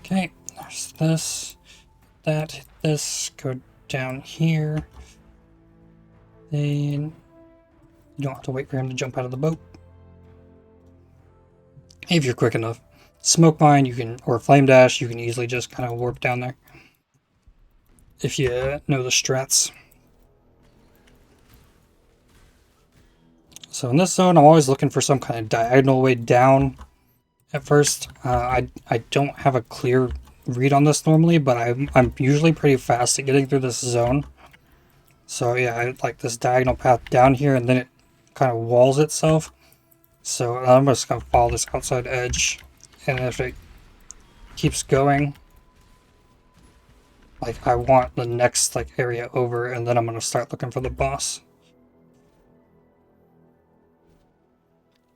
Okay, there's this. That, hit this, go down here. Then you don't have to wait for him to jump out of the boat. If you're quick enough. Smoke mine, you can, or flame dash, you can easily just kind of warp down there. If you know the strats. So in this zone, I'm always looking for some kind of diagonal way down. At first, I don't have a clear read on this normally, but I'm usually pretty fast at getting through this zone. So yeah, I like this diagonal path down here, and then it kind of walls itself. So I'm just gonna follow this outside edge, and if it keeps going, like I want the next like area over, and then I'm gonna start looking for the boss.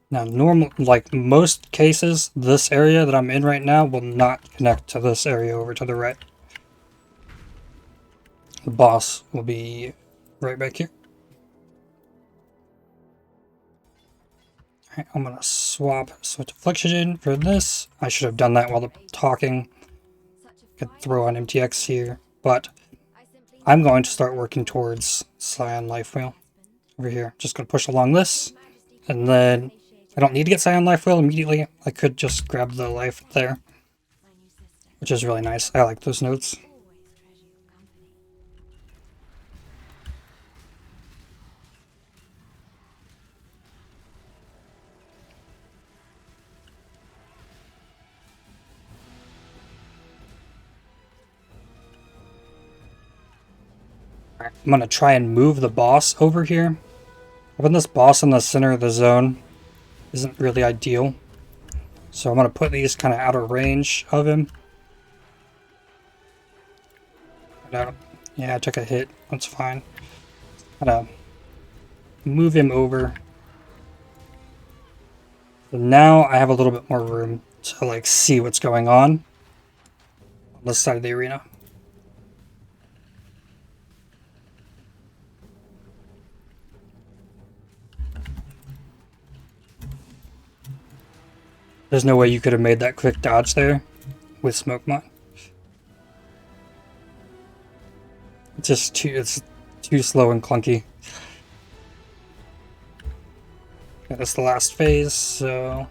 Now, like most cases, this area that I'm in right now will not connect to this area over to the right. The boss will be right back here. Alright, I'm gonna switch affliction for this. I should have done that while talking. Could throw on MTX here, but I'm going to start working towards Scion Life Wheel over here. Just gonna push along this, and then I don't need to get Scion Life Wheel immediately. I could just grab the life there, which is really nice. I like those notes. I'm gonna try and move the boss over here. Having this boss in the center of the zone isn't really ideal. So I'm gonna put these kind of out of range of him. Yeah, I took a hit. That's fine. Gotta move him over. So now I have a little bit more room to like see what's going on this side of the arena. There's no way you could have made that quick dodge there with smoke mine. It's too slow and clunky. Okay, that's the last phase, so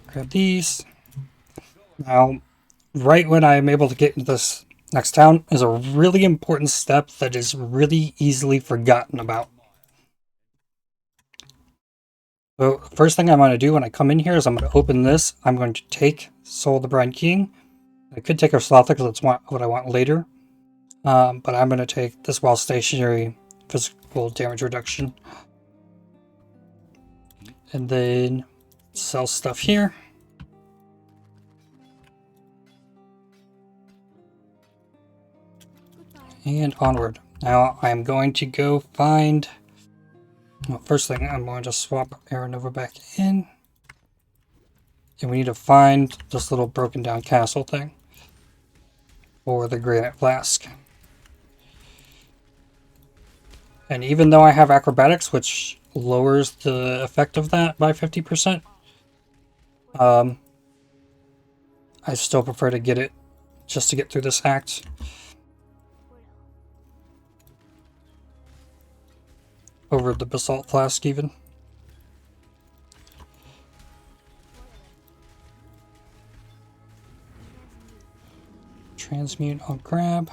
grab these. Now, right when I'm able to get into this next town is a really important step that is really easily forgotten about. So, first thing I'm going to do when I come in here is I'm going to open this. I'm going to take Soul of the Bride King. I could take Urslotha because that's what I want later. But I'm going to take this while stationary physical damage reduction. And then sell stuff here. And onward. Now I'm going to go find... Well, first thing, I'm going to swap Aranova back in. And we need to find this little broken down castle thing. For the granite flask. And even though I have acrobatics, which lowers the effect of that by 50%, I still prefer to get it just to get through this act. Over the basalt flask even. Transmute, I'll grab.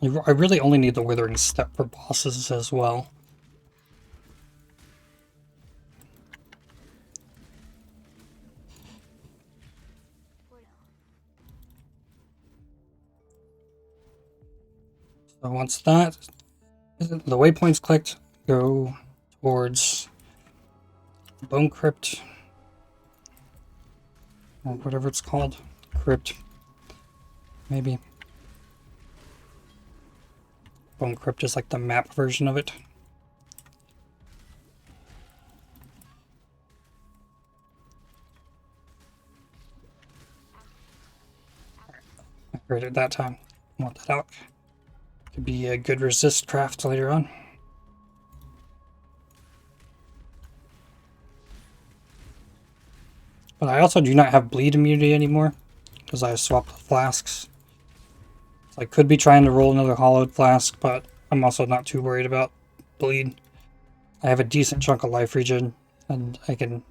I really only need the Withering Step for bosses as well. So once that, the waypoint's clicked, go towards Bone Crypt, or whatever it's called. Crypt, maybe. Bone Crypt is like the map version of it. I heard it that time. Want that out. Could be a good resist craft later on. But I also do not have bleed immunity anymore because I swapped the flasks. So I could be trying to roll another hollowed flask, but I'm also not too worried about bleed. I have a decent chunk of life regen, and I can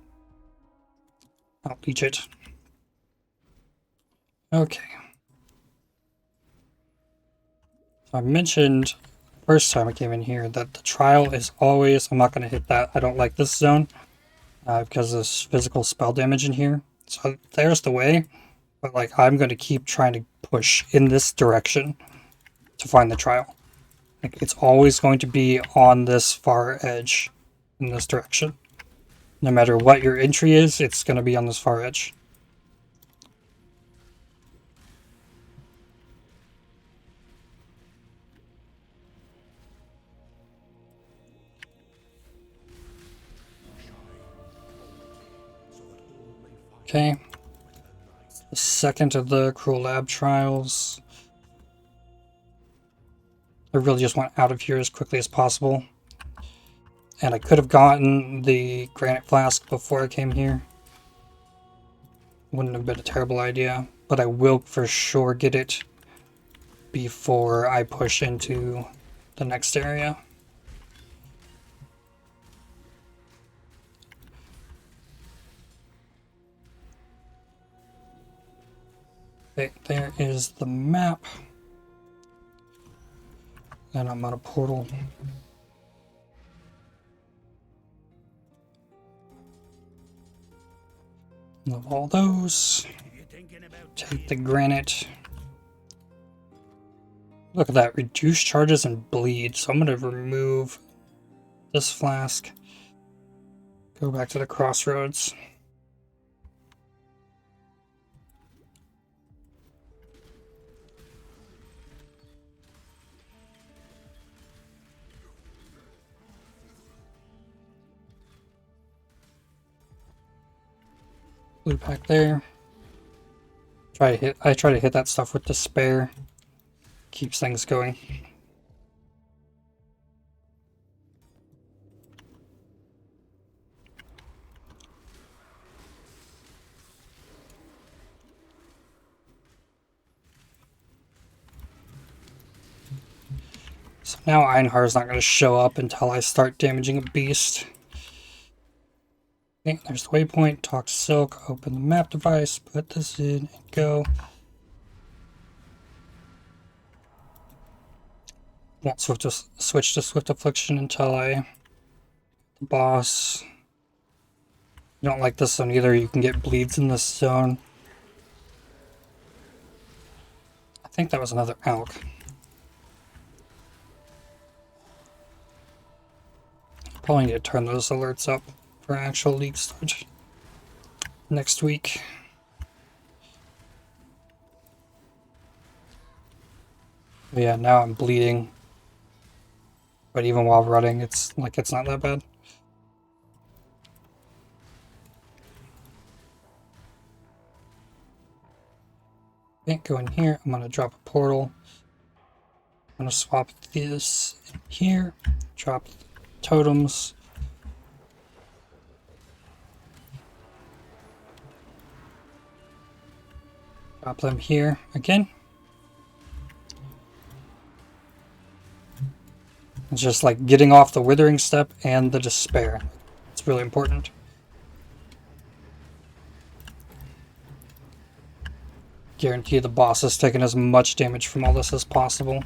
outleech it. Okay. So I mentioned first time I came in here that the trial is always, I'm not going to hit that, I don't like this zone because there's physical spell damage in here. So there's the way, but like I'm going to keep trying to push in this direction to find the trial. Like it's always going to be on this far edge in this direction. No matter what your entry is, it's going to be on this far edge. Okay. The second of the Cruel Lab trials. I really just want out of here as quickly as possible. And I could have gotten the granite flask before I came here. Wouldn't have been a terrible idea, but I will for sure get it before I push into the next area. Okay, there is the map. And I'm on a portal. Of all those. Take the granite. Look at that, reduce charges and bleed. So I'm going to remove this flask. Go back to the crossroads. Blue pack there. I try to hit that stuff with despair. Keeps things going. So now Einhar's not going to show up until I start damaging a beast. Okay, there's the waypoint. Talk to Silk. Open the map device. Put this in and go. Won't switch to Swift Affliction until the boss. You don't like this zone either. You can get bleeds in this zone. I think that was another Alk. Probably need to turn those alerts up for actual league start next week. But yeah, now I'm bleeding. But even while running, it's not that bad. Can't go in here. I'm gonna drop a portal. I'm gonna swap this in here. Drop totems. Drop them here again. It's just like getting off the withering step and the despair. It's really important. Guarantee the boss is taking as much damage from all this as possible.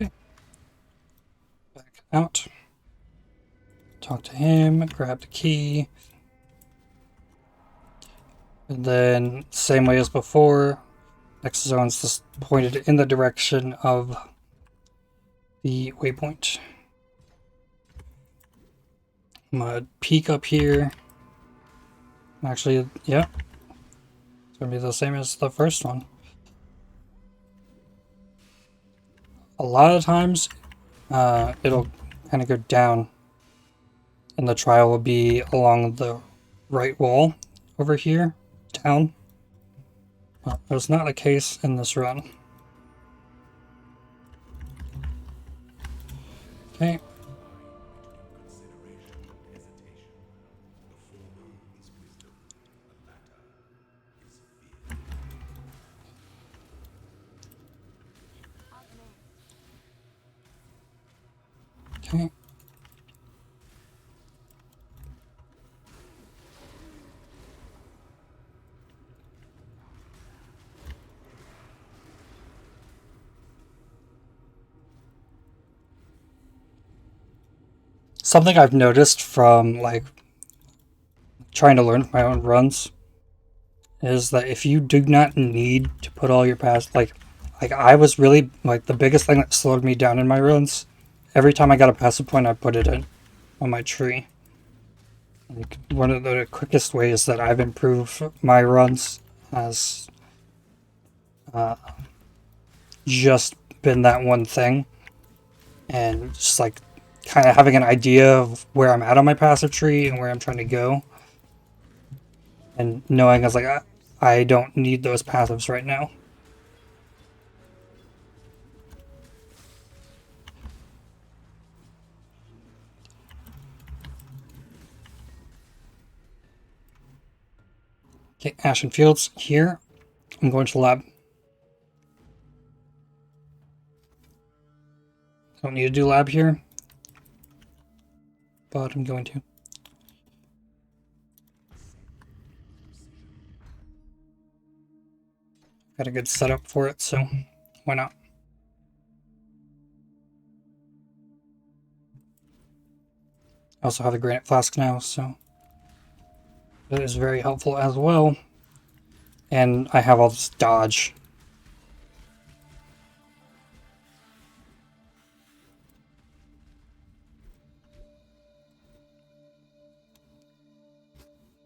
Okay. Back out. Talk to him, grab the key. And then, same way as before, next zone's just pointed in the direction of the waypoint. I'm gonna peek up here. Actually, yeah. It's gonna be the same as the first one. A lot of times, it'll kind of go down, and the trial will be along the right wall over here, down. But that's not the case in this run. Okay. Okay. Something I've noticed from like trying to learn my own runs is that if you do not need to put all your past like I was really like the biggest thing that slowed me down in my runs. Every time I got a passive point, I put it in on my tree. Like one of the quickest ways that I've improved my runs has just been that one thing, and just like kind of having an idea of where I'm at on my passive tree and where I'm trying to go, and knowing I was like I don't need those passives right now. Okay, Ashen Fields here. I'm going to lab. Don't need to do lab here, but I'm going to. Got a good setup for it, so why not? I also have a granite flask now, so that is very helpful as well. And I have all this dodge.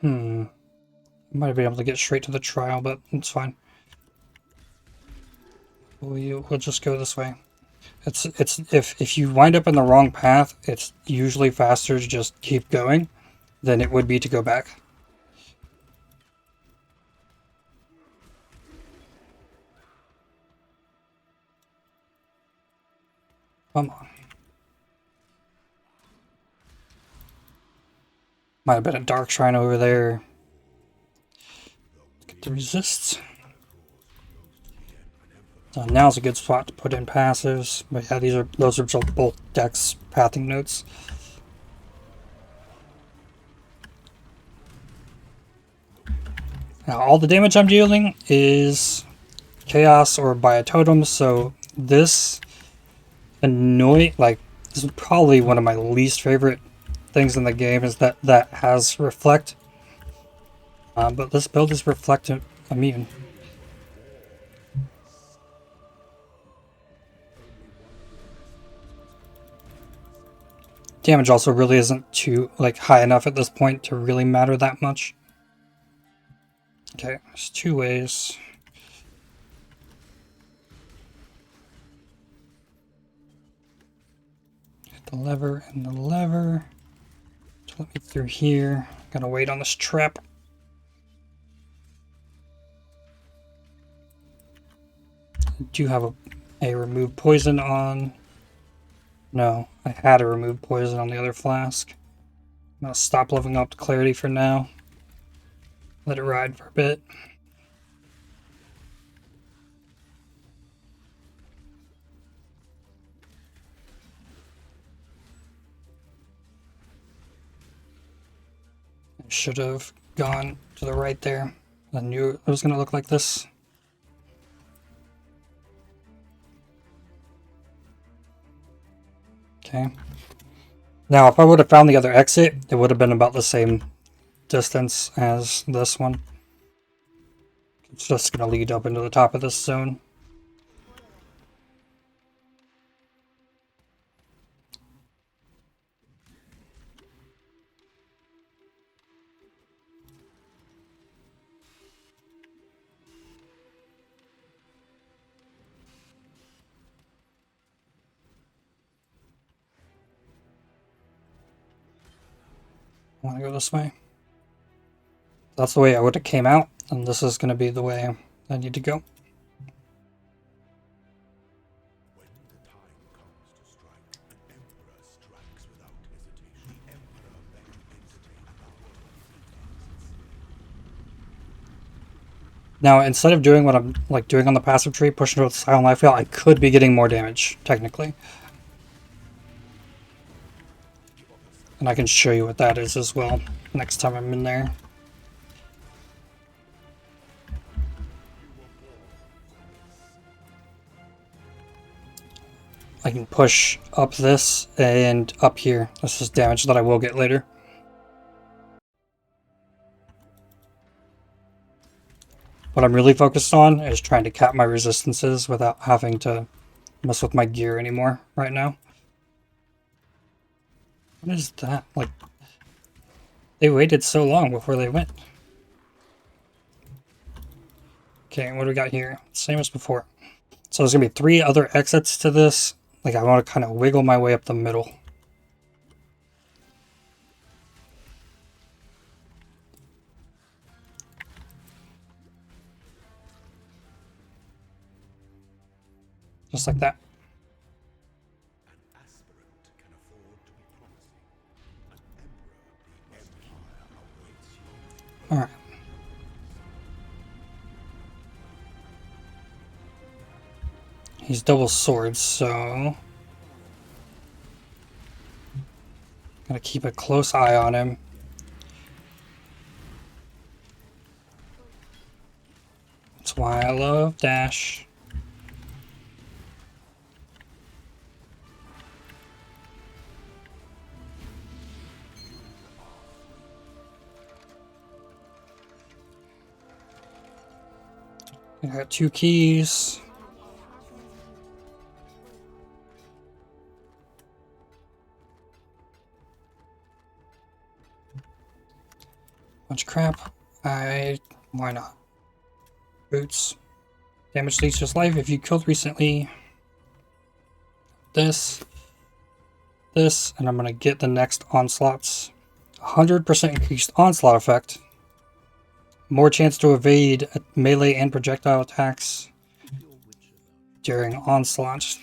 I might be able to get straight to the trial, but it's fine. We'll just go this way. It's if you wind up in the wrong path, it's usually faster to just keep going than it would be to go back. Come on. Might have been a dark shrine over there. Get the resists. Now's a good spot to put in passives, but yeah, those are both Dex pathing notes. Now all the damage I'm dealing is chaos or by a totem, so this this is probably one of my least favorite things in the game is that has reflect. But this build is reflect immune. damage also really isn't too like high enough at this point to really matter that much. Okay, there's two ways. Hit the lever and the lever to let me through here. Gotta wait on this trap. I do have a remove poison on. No, I had a remove poison on the other flask. I'm gonna stop leveling up to clarity for now. Let it ride for a bit. I should have gone to the right there. I knew it was gonna look like this. Okay. Now, if I would have found the other exit, it would have been about the same distance as this one. It's just going to lead up into the top of this zone. I want to go this way. That's the way I would have came out, and this is going to be the way I need to go. When the time comes to strike, an emperor strikes without hesitation. The emperor may entertain our Now, instead of doing what I'm like doing on the passive tree, pushing with Silent Life Veil, I could be getting more damage, technically. And I can show you what that is as well next time I'm in there. I can push up this and up here. This is damage that I will get later. What I'm really focused on is trying to cap my resistances without having to mess with my gear anymore right now. What is that? Like, they waited so long before they went. Okay, what do we got here? Same as before. So there's going to be 3 other exits to this. Like, I want to kind of wiggle my way up the middle. Just like that. An aspirant can afford to be promising. An emperor, the empire awaits you. Alright. He's double swords, so gotta keep a close eye on him. That's why I love dash. I got 2 keys. Bunch of crap. Why not? Boots. Damage leads just life if you killed recently. This, and I'm gonna get the next onslaughts. 100% increased onslaught effect. More chance to evade melee and projectile attacks during onslaught.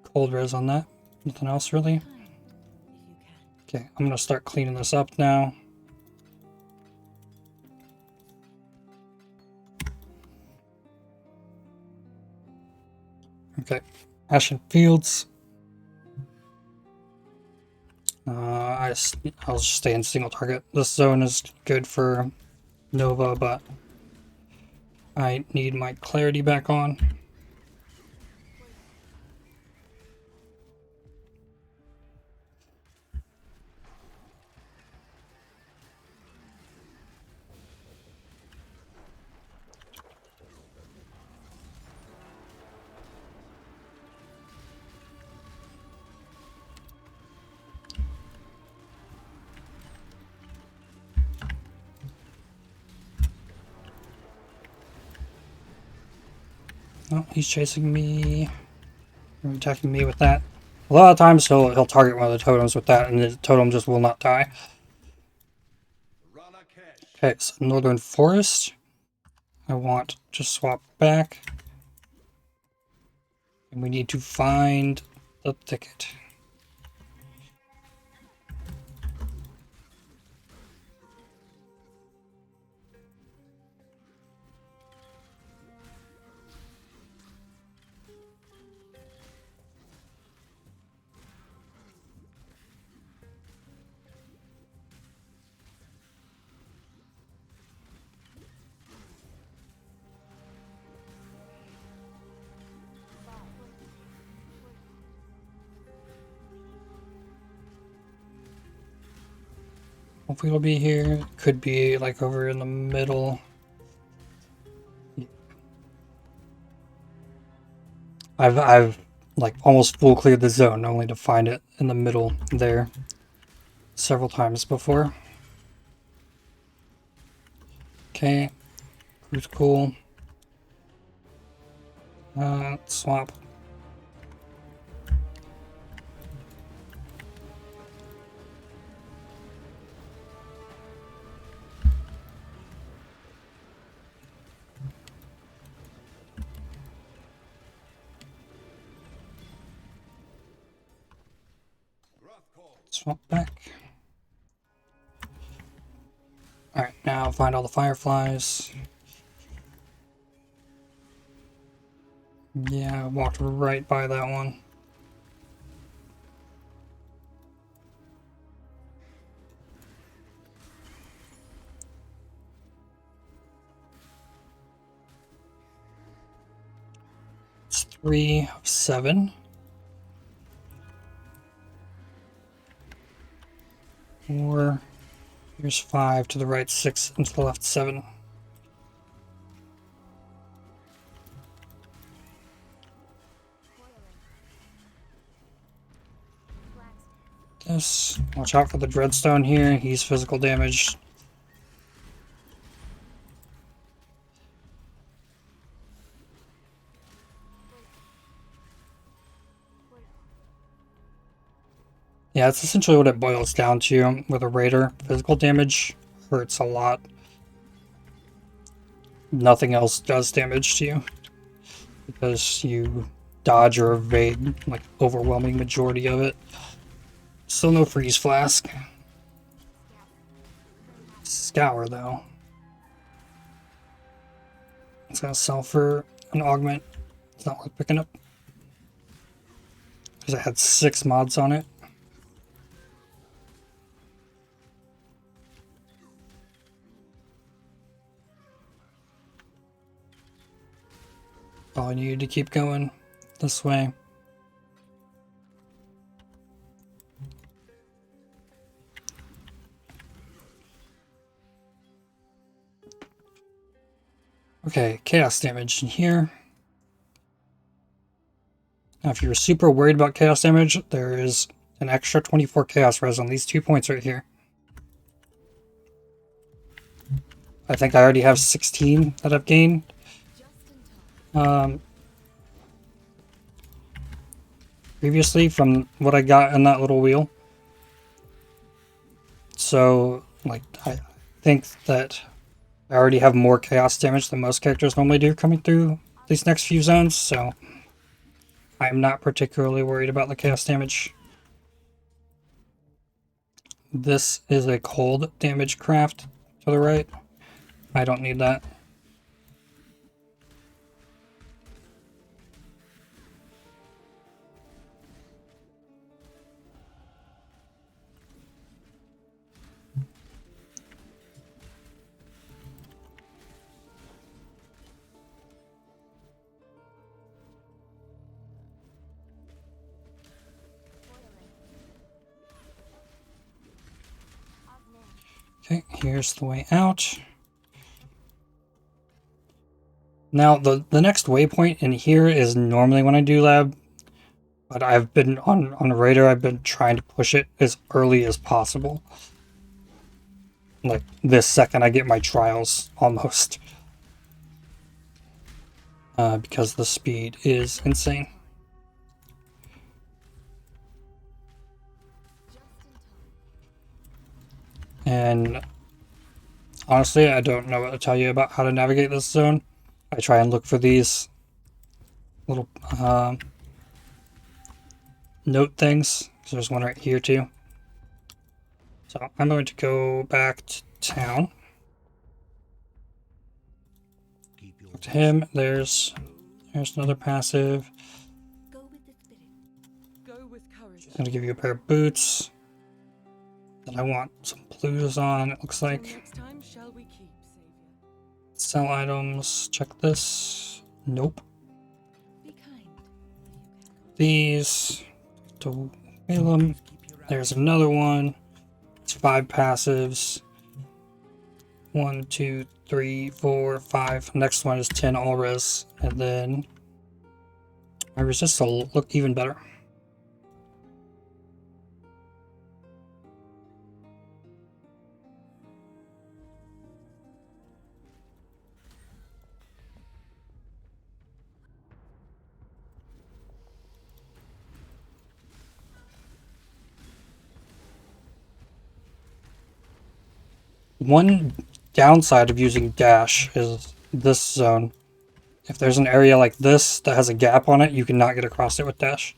Cold res on that. Nothing else really. Okay, I'm gonna start cleaning this up now. Okay, Ashen Fields. I'll just stay in single target. This zone is good for Nova, but I need my clarity back on. Oh, he's chasing me. Attacking me with that. A lot of times he'll target one of the totems with that, and the totem just will not die. Okay, so Northern Forest. I want to swap back. And we need to find the thicket. Hopefully it'll be here. Could be like over in the middle. I've like almost full cleared the zone only to find it in the middle there several times before. Okay, cruise cool. Swap. Swap back. Alright, now find all the fireflies. Yeah, I walked right by that one. It's 3 of 7. Or here's 5 to the right, 6 and to the left, 7. This. Watch out for the dreadstone here. He's physical damage. Yeah, that's essentially what it boils down to with a raider. Physical damage hurts a lot. Nothing else does damage to you because you dodge or evade like overwhelming majority of it. Still no freeze flask. Scour though. It's gonna sell for an augment. It's not worth picking up because I had 6 mods on it. All I needed to keep going this way. Okay, chaos damage in here. Now, if you're super worried about chaos damage, there is an extra 24 chaos res on these 2 points right here. I think I already have 16 that I've gained. Previously from what I got in that little wheel. So, like, I think that I already have more chaos damage than most characters normally do coming through these next few zones, so I'm not particularly worried about the chaos damage. This is a cold damage craft to the right. I don't need that. Okay, here's the way out. Now, the next waypoint in here is normally when I do lab, but I've been on Raider, I've been trying to push it as early as possible. Like, this second I get my trials, almost. because the speed is insane. And honestly, I don't know what to tell you about how to navigate this zone. I try and look for these little note things. There's one right here too. So I'm going to go back to town. Keep your Look to him. There's another passive. Go with the spirit. Go with courage. I'm gonna give you a pair of boots. Then I want some blues on, it looks Till like. next time shall we keep, Savior. Sell items. Check this. Nope. Be kind. These. To Balaam. There's another one. It's 5 passives. 1, 2, 3, 4, 5. Next one is 10 all res. And then my resist will look even better. One downside of using dash is this zone. If there's an area like this that has a gap on it, you cannot get across it with dash.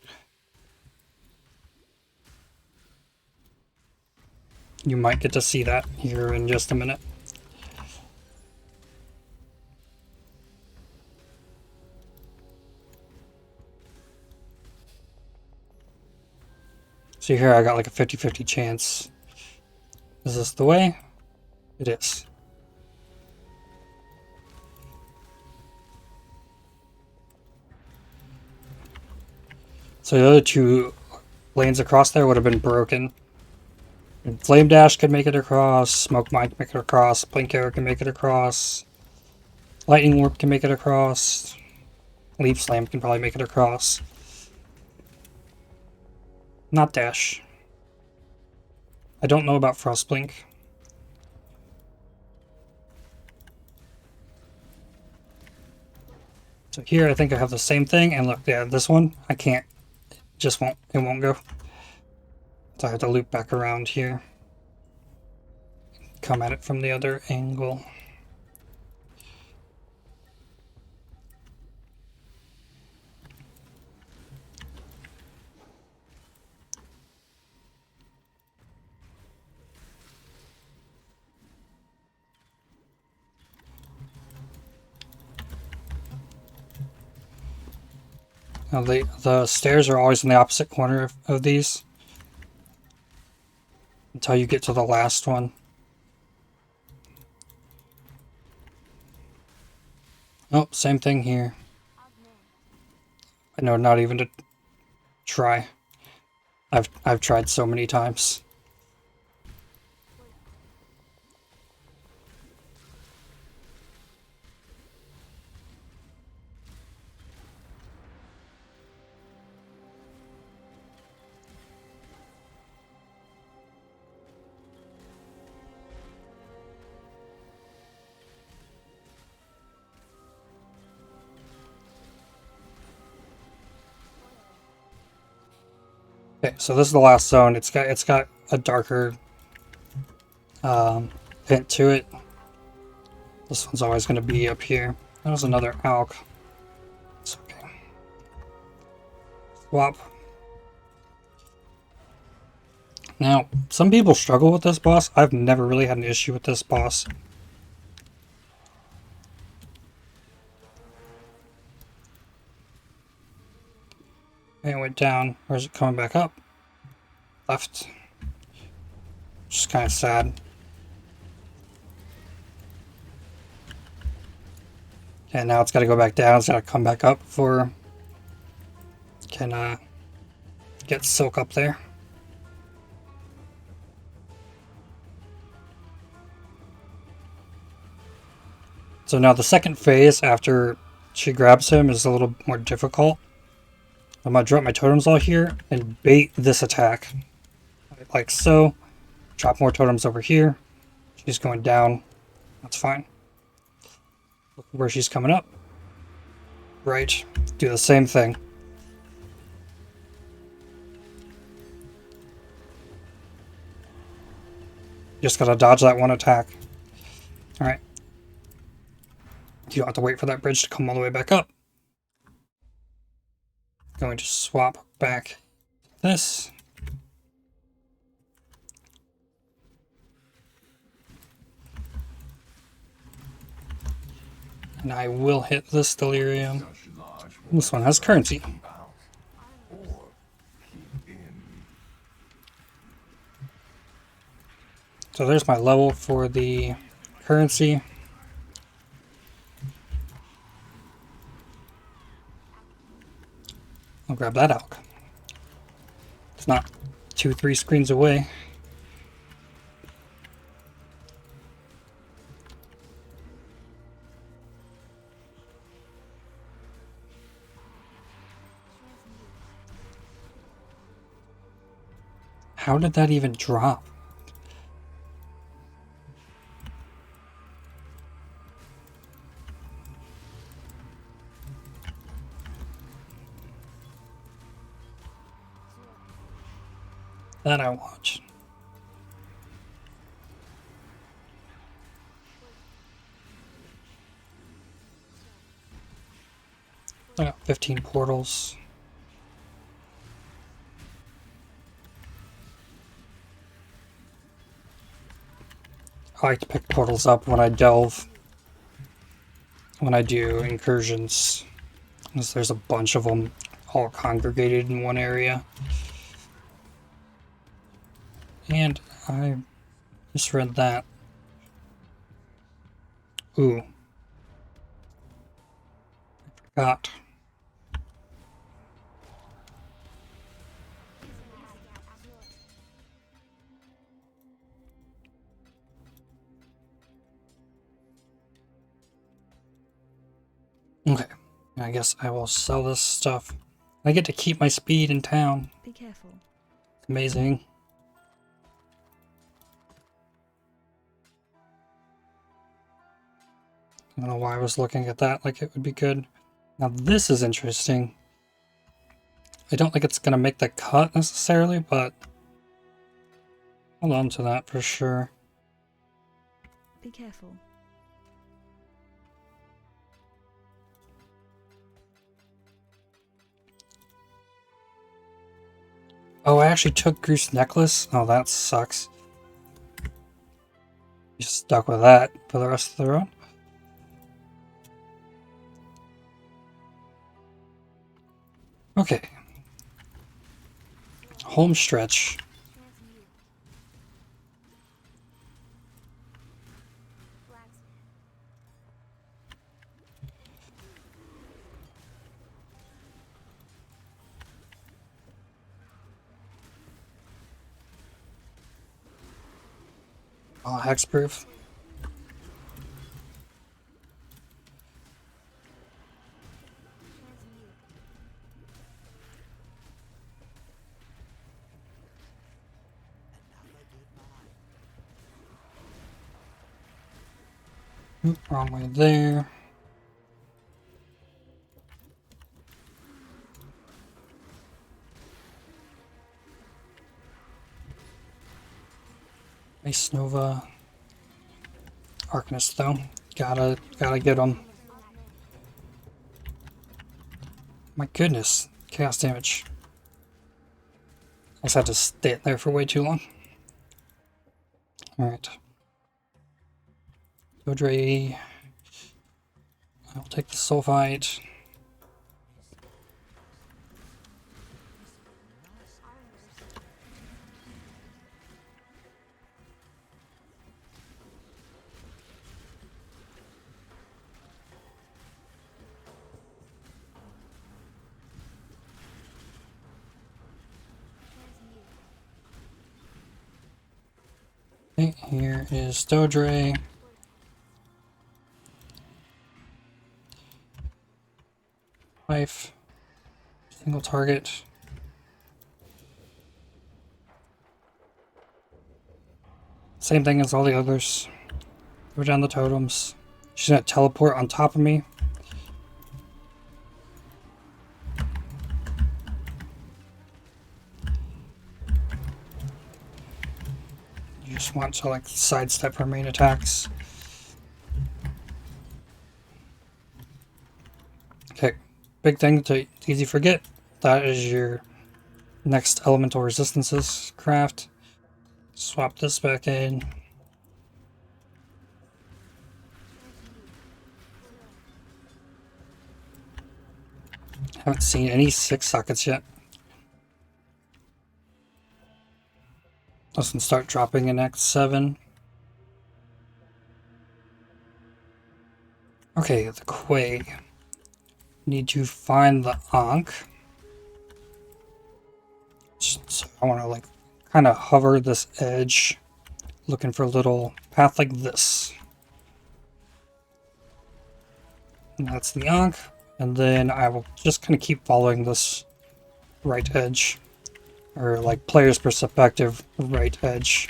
You might get to see that here in just a minute. See here, I got like a 50-50 chance. Is this the way? It is. So the other 2 lanes across there would have been broken. And Flame Dash could make it across, Smoke Mine can make it across, Blink Arrow can make it across, Lightning Warp can make it across, Leaf Slam can probably make it across. Not Dash. I don't know about Frostblink. So here I think I have the same thing, and look, yeah, this one, I can't, it won't go. So I have to loop back around here. Come at it from the other angle. Now the stairs are always in the opposite corner of these. Until you get to the last one. Oh, same thing here. I know, not even to try. I've tried so many times. Okay, so this is the last zone. It's got a darker hint to it. This one's always going to be up here. That was another alk. It's okay. Swap. Now, some people struggle with this boss. I've never really had an issue with this boss. And it went down. Where's it coming back up? Left. Just kind of sad. And now it's got to go back down. It's got to come back up before it can get Silk up there. So now the second phase after she grabs him is a little more difficult. I'm going to drop my totems all here and bait this attack. Like so. Drop more totems over here. She's going down. That's fine. Look where she's coming up. Right. Do the same thing. Just gotta dodge that one attack. Alright. You don't have to wait for that bridge to come all the way back up. Going to swap back this. And I will hit this delirium. Such large This one has currency. out or keep in. So there's my level for the currency. I'll grab that out. It's not 2-3 screens away. How did that even drop? That I watched. I got 15 portals. I like to pick portals up when I delve. When I do incursions. Because there's a bunch of them all congregated in one area. And I just read that. Ooh. I forgot. Okay. I guess I will sell this stuff. I get to keep my speed in town. Be careful. It's amazing. I don't know why I was looking at that like it would be good. Now this is interesting. I don't think it's going to make the cut necessarily, but hold on to that for sure. Be careful. Oh, I actually took Goose Necklace? Oh, that sucks. You stuck with that for the rest of the run? Okay. Home stretch. Oh, hexproof. Oop, wrong way there. Ice Nova. Arcanist though. Gotta get them. My goodness. Chaos damage. I just had to stay there for way too long. Alright. Dodre. I'll take the sulfite. Okay, here is Dodre. Life. Single target. Same thing as all the others. Go down the totems. She's gonna teleport on top of me. Just want to like sidestep her main attacks. Okay, big thing to easy forget. That is your next elemental resistances craft. Swap this back in. Haven't seen any 6 sockets yet. Doesn't start dropping in Act 7. Okay, the Quay. Need to find the Ankh. So I want to like kind of hover this edge, looking for a little path like this. And that's the Ankh. And then I will just kind of keep following this right edge. Or like player's perspective, right edge.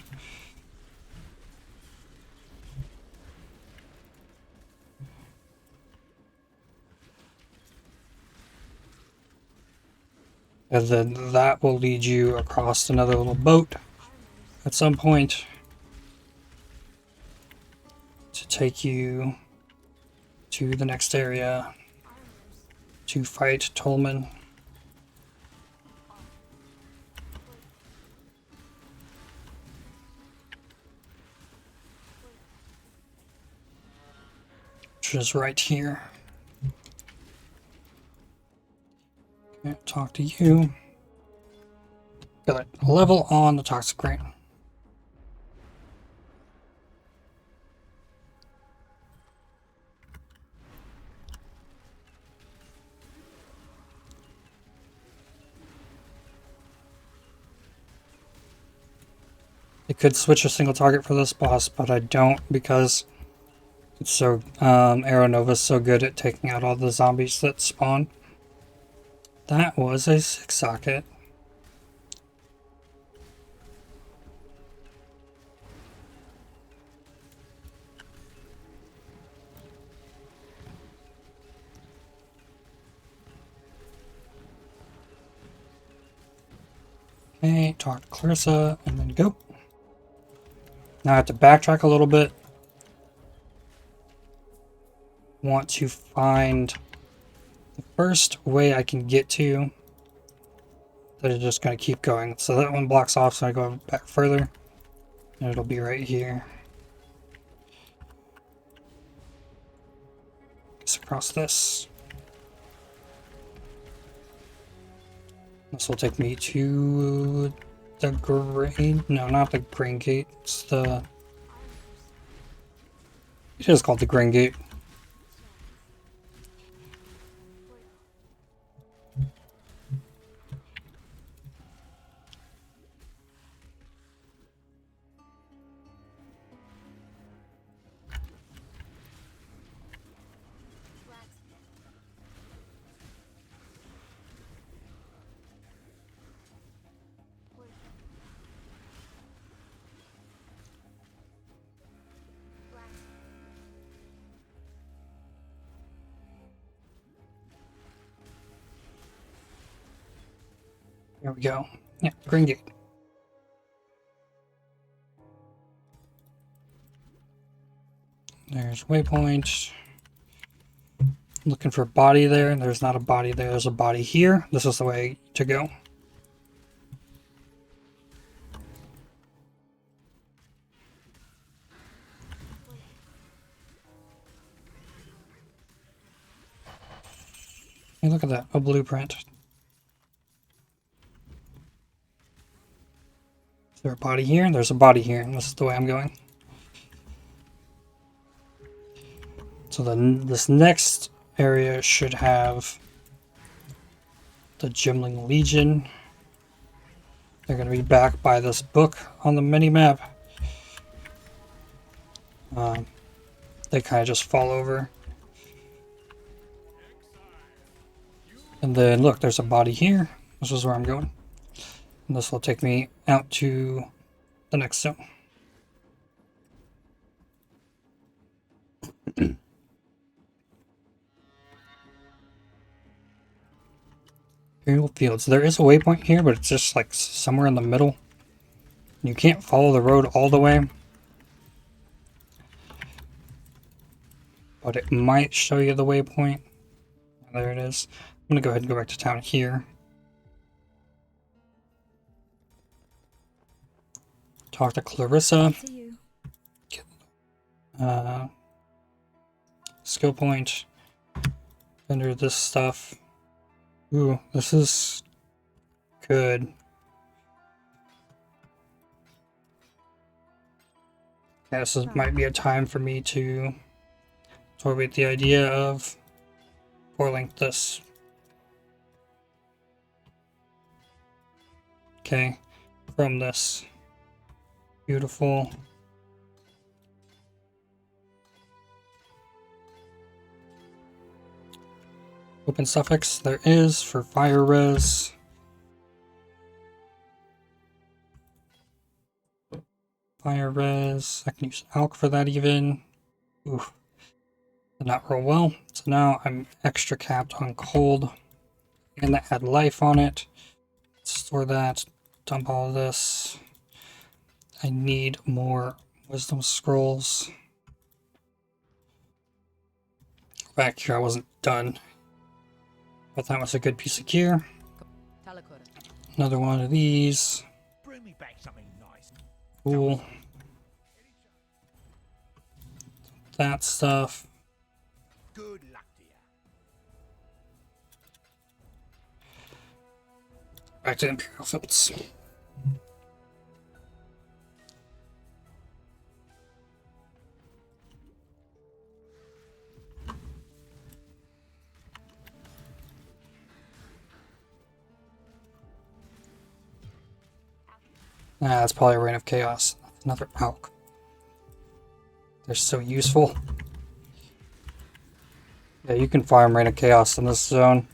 And then that will lead you across another little boat at some point to take you to the next area to fight Tolman. Which is right here. Okay, talk to you. Got a level on the toxic rain. I could switch a single target for this boss, but I don't because it's so Arrow Nova's so good at taking out all the zombies that spawn. That was a 6 socket. Okay, talk to Clarissa and then go. Now I have to backtrack a little bit. Want to find the first way I can get to that is just going to keep going. So that one blocks off, so I go back further. And it'll be right here. Just across this. This will take me to the grain. No, not the grain gate. It's the. It is called the grain gate. There we go. Yeah, grain gate. There's waypoint. Looking for a body there. There's not a body there. There's a body here. This is the way to go. Hey, look at that. A blueprint. Is there a body here? There's a body here. And this is the way I'm going. So then this next area should have the Gimling Legion. They're going to be back by this book on the mini-map. They kind of just fall over. And then look, there's a body here. This is where I'm going. And this will take me out to the next zone. Imperial Fields. There is a waypoint here, but it's just like somewhere in the middle. You can't follow the road all the way, but it might show you the waypoint. There it is. I'm gonna go ahead and go back to town here. Talk to Clarissa. See you. Skill point. Vendor this stuff. Ooh, this is good. Yeah, this might be a time for me to tolerate the idea of foiling this. Okay, from this. Beautiful. Open suffix there is for fire res. Fire res. I can use alk for that even. Oof. Did not roll well. So now I'm extra capped on cold. And that had life on it. Store that. Dump all of this. I need more wisdom scrolls. Back here, I wasn't done. But that was a good piece of gear. Another one of these. Bring me back something nice. Cool. That stuff. Good luck to you. Back to Imperial Fields. That's probably a Reign of Chaos. Another Alk. They're so useful. Yeah, you can farm Reign of Chaos in this zone.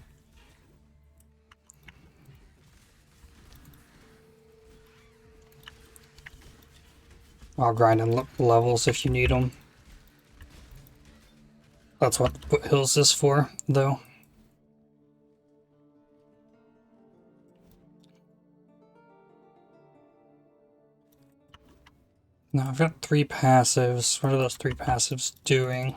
I'll grind in levels if you need them. That's what the foothills is for, though. Now I've got 3 passives. What are those 3 passives doing?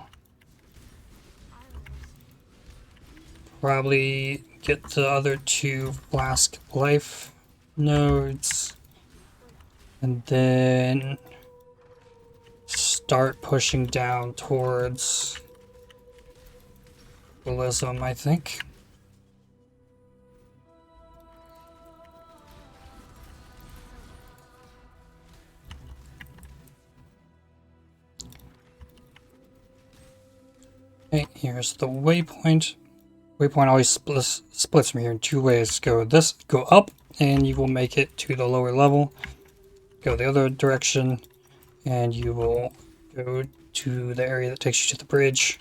Probably get the other 2 flask life nodes. And then start pushing down towards Realism, I think. Okay, here's the waypoint. Waypoint always splits from here in 2 ways. Go up, and you will make it to the lower level. Go the other direction, and you will go to the area that takes you to the bridge.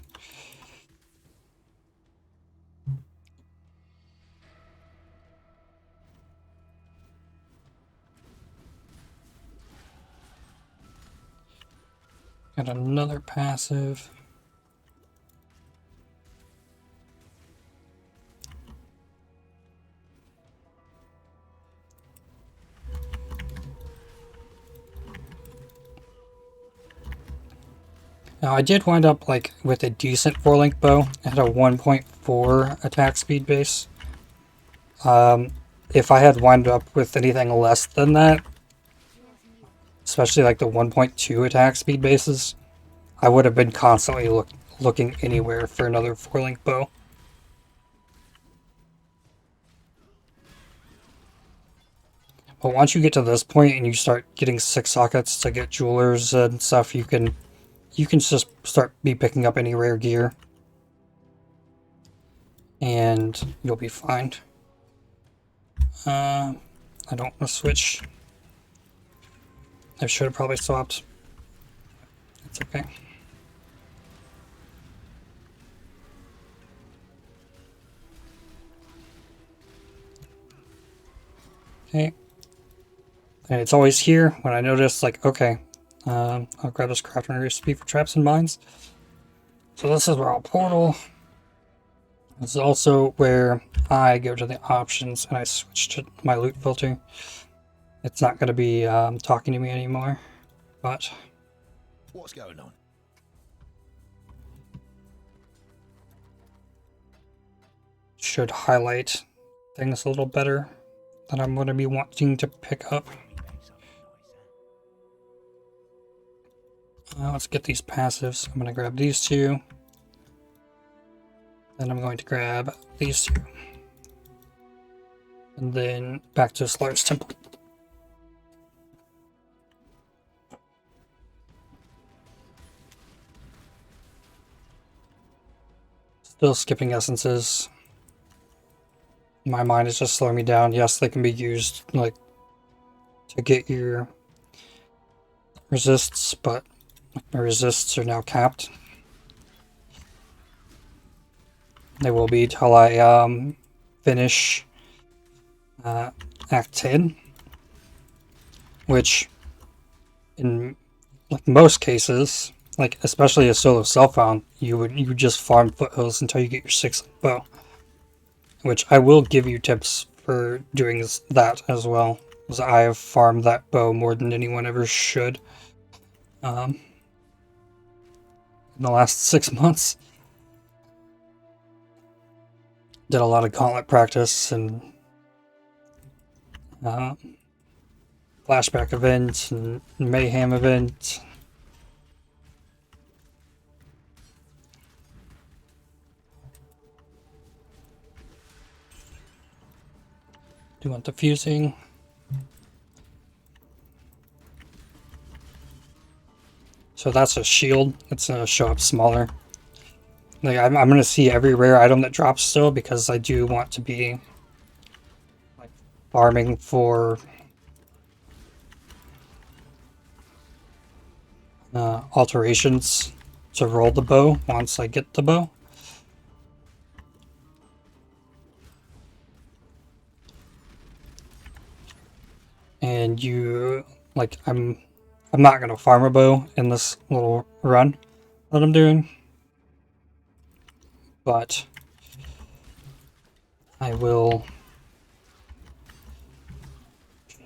Got another passive. Now I did wind up like with a decent 4-link bow. It had a 1.4 attack speed base. If I had wound up with anything less than that, especially like the 1.2 attack speed bases, I would have been constantly looking anywhere for another 4-link bow. But once you get to this point and you start getting 6 sockets to get jewelers and stuff, you can just start picking up any rare gear. And you'll be fine. I don't want to switch. I should have probably swapped. It's okay. Okay. And it's always here when I notice, like, okay, I'll grab this crafting recipe for traps and mines. So this is where I'll portal. This is also where I go to the options and I switch to my loot filter. it's not going to be talking to me anymore, but What's going on? should highlight things a little better that I'm going to be wanting to pick up. Let's get these passives. I'm going to grab these two. Then I'm going to grab these two. And then back to this large temple. Still skipping essences. My mind is just slowing me down. Yes, they can be used like to get your resists, but my resists are now capped. They will be till I finish Act 10, which in like most cases, like especially a solo self-found, you would just farm foothills until you get your 6th bow, which I will give you tips for doing that as well, because I have farmed that bow more than anyone ever should in the last 6 months. Did a lot of gauntlet practice and flashback events and mayhem events. Do you want diffusing? So that's a shield. It's going to show up smaller. Like I'm going to see every rare item that drops still, because I do want to be like farming for alterations to roll the bow once I get the bow. And you like I'm not going to farm a bow in this little run that I'm doing, but I will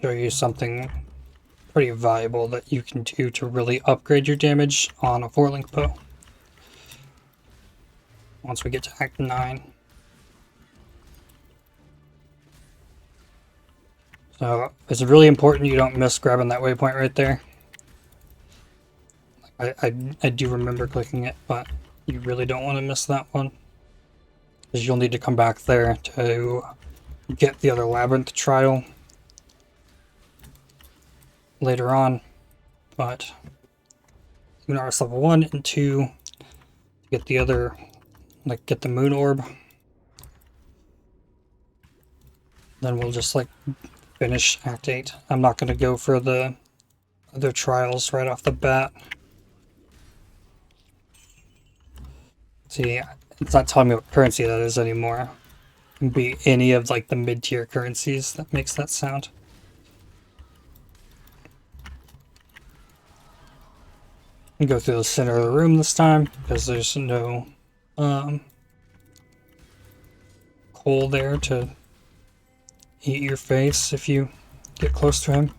show you something pretty valuable that you can do to really upgrade your damage on a 4-link bow once we get to Act 9. So it's really important you don't miss grabbing that waypoint right there. I do remember clicking it, but you really don't want to miss that one, because you'll need to come back there to get the other labyrinth trial later on. But Lunaris level 1 and 2 to get the other, like get the moon orb. Then we'll just like finish Act 8. I'm not going to go for the other trials right off the bat. See, it's not telling me what currency that is anymore. It can be any of like the mid-tier currencies that makes that sound. And go through the center of the room this time, because there's no coal there to eat your face if you get close to him.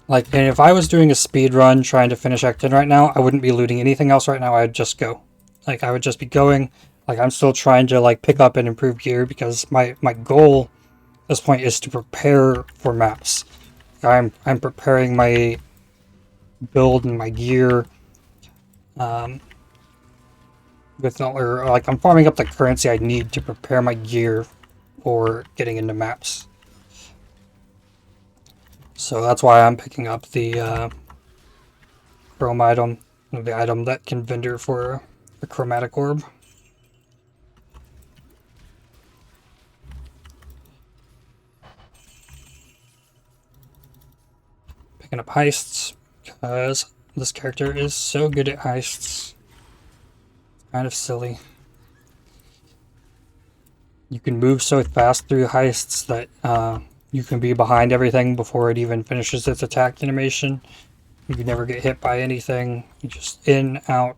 Like, and if I was doing a speed run trying to finish Act 10 right now, I wouldn't be looting anything else right now. I'd just go. Like, I would just be going. Like, I'm still trying to like pick up and improve gear, because my goal at this point is to prepare for maps. I'm preparing my build and my gear with or like I'm farming up the currency I need to prepare my gear for getting into maps. So that's why I'm picking up the chrome item, the item that can vendor for a chromatic orb. Picking up heists, because this character is so good at heists. It's kind of silly. You can move so fast through heists that you can be behind everything before it even finishes its attack animation. You never get hit by anything. You just in, out,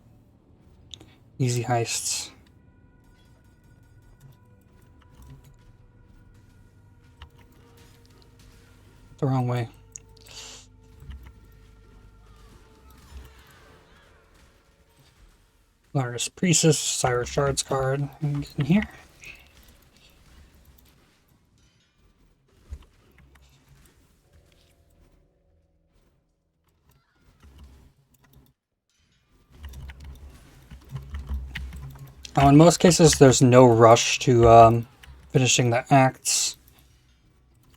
easy heists. The wrong way. Largest Priestess, Cyrus Shards card. Get in here. Now, in most cases, there's no rush to finishing the acts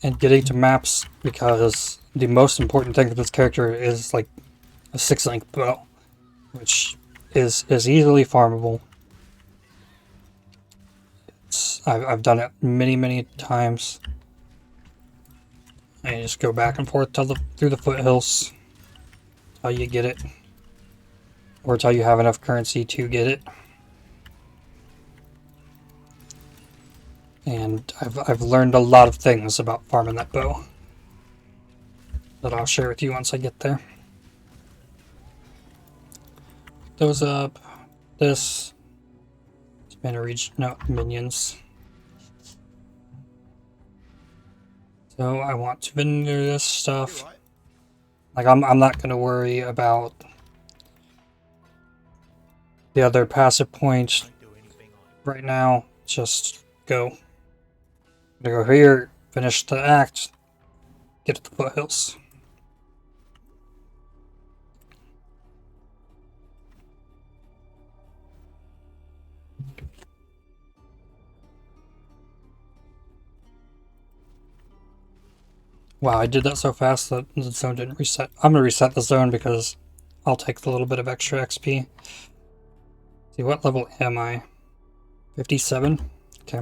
and getting to maps because the most important thing for this character is like a 6-link bow, which is easily farmable. I've done it many times. And you just go back and forth through the foothills till you get it, or till you have enough currency to get it. And I've learned a lot of things about farming that bow that I'll share with you once I get there. Those up. This. Mana reach. No, minions. So I want to vendor this stuff. Like I'm not gonna worry about the other passive points right now. Just go. I'm gonna go here, finish the act, get to the foothills. Wow, I did that so fast that the zone didn't reset. I'm gonna reset the zone because I'll take the little bit of extra XP. See, what level am I? 57? Okay.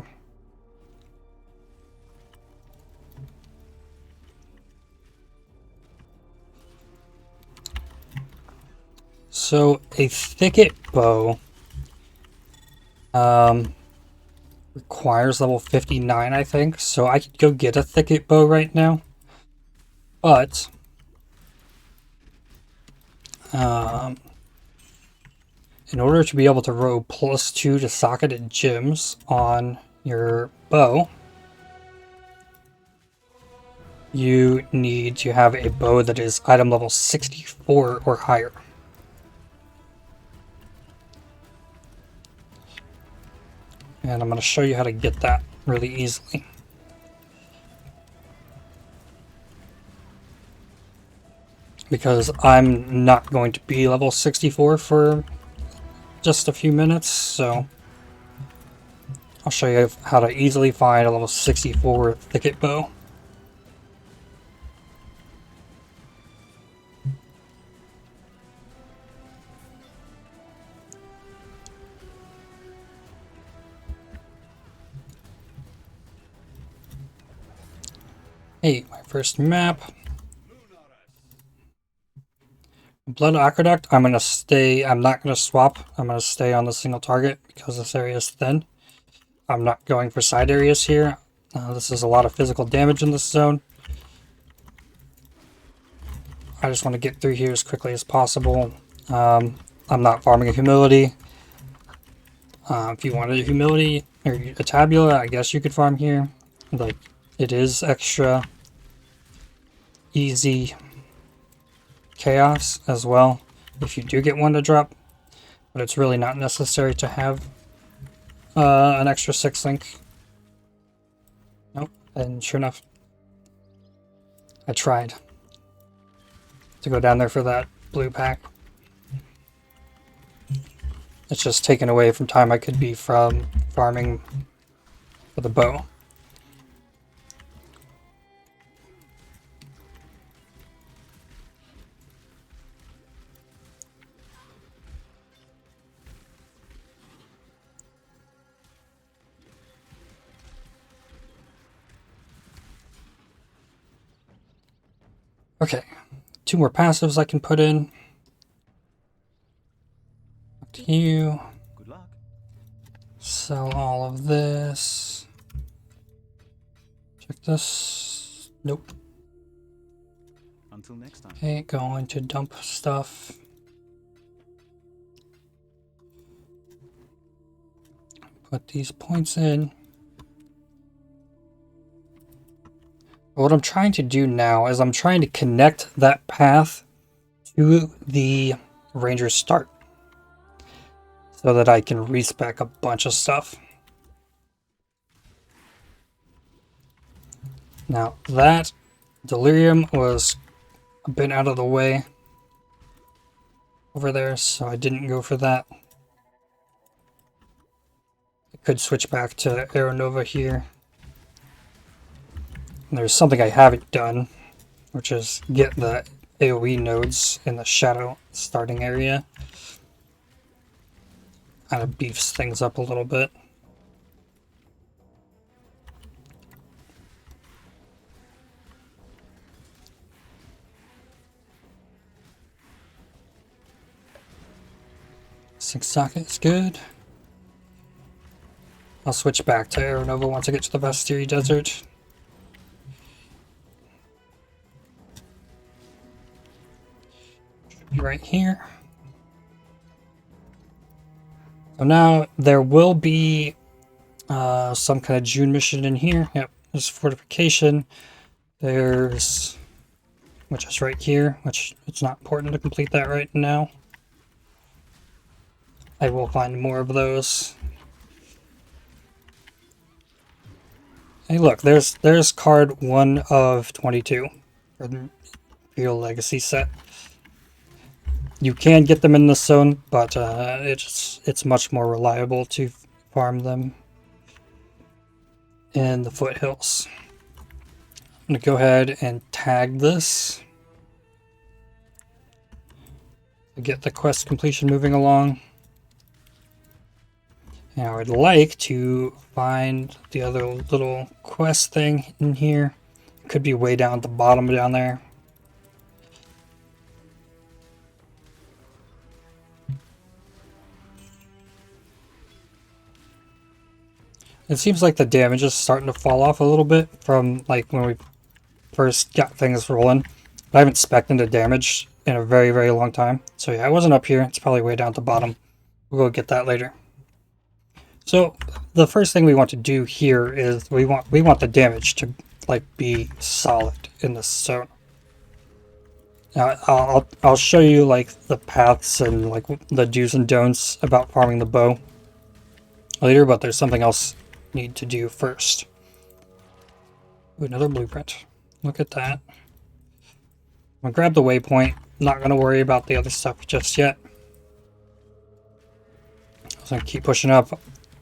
So, a Thicket Bow requires level 59, I think. So I could go get a Thicket Bow right now. But in order to be able to roll +2 to socket and gems on your bow, you need to have a bow that is item level 64 or higher. And I'm going to show you how to get that really easily. Because I'm not going to be level 64 for just a few minutes, so I'll show you how to easily find a level 64 Thicket Bow. Hey, my first map. Blood Aqueduct, I'm not gonna swap. I'm gonna stay on the single target because this area is thin. I'm not going for side areas here. This is a lot of physical damage in this zone. I just want to get through here as quickly as possible. I'm not farming a humility. If you wanted a humility or a tabula, I guess you could farm here. Like, it is extra easy chaos as well if you do get one to drop, but it's really not necessary to have an extra 6-link. Nope, and sure enough, I tried to go down there for that blue pack. It's just taken away from time I could be from farming for the bow. Okay, 2 more passives I can put in. Up to you. Good luck. Sell all of this. Check this. Nope. Until next time. Okay, going to dump stuff. Put these points in. What I'm trying to do now is I'm trying to connect that path to the Ranger's start so that I can respec a bunch of stuff. Now that Delirium was a bit out of the way over there, so I didn't go for that. I could switch back to Aeronova here. And there's something I haven't done, which is get the AoE nodes in the shadow starting area. Kind of beefs things up a little bit. Six socket is good. I'll switch back to Aeronova once I get to the Vastiri Desert. Should be right here. So now there will be some kind of June mission in here. Yep, there's fortification. There's, which is right here, which it's not important to complete that right now. I will find more of those. Hey, look, there's card 1 of 22 for the Imperial Legacy set. You can get them in this zone, but it's much more reliable to farm them in the foothills. I'm going to go ahead and tag this to get the quest completion moving along. And I would like to find the other little quest thing in here. It could be way down at the bottom down there. It seems like the damage is starting to fall off a little bit from like when we first got things rolling. But I haven't spec'd into damage in a very, very long time. So yeah, I wasn't up here. It's probably way down at the bottom. We'll go get that later. So the first thing we want to do here is we want the damage to like be solid in this zone. Now I'll show you like the paths and like the do's and don'ts about farming the bow later, but there's something else I need to do first. Ooh, another blueprint. Look at that. I'm gonna grab the waypoint. Not gonna worry about the other stuff just yet. I'm gonna keep pushing up.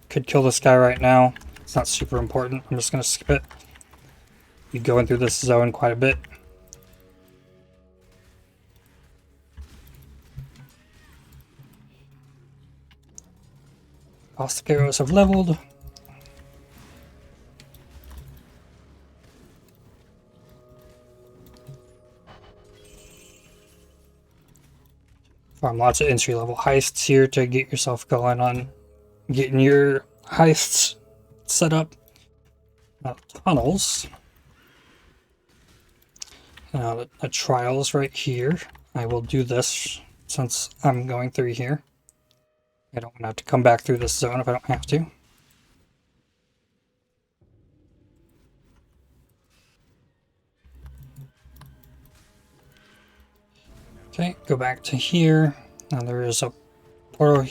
Could kill this guy right now. It's not super important. I'm just gonna skip it. Be going through this zone quite a bit. Caustic arrows have leveled. Farm lots of entry level heists here to get yourself going on getting your heists set up. Now tunnels. Now the trials right here. I will do this since I'm going through here. I don't want to have to come back through this zone if I don't have to. Okay, go back to here. Now there is a portal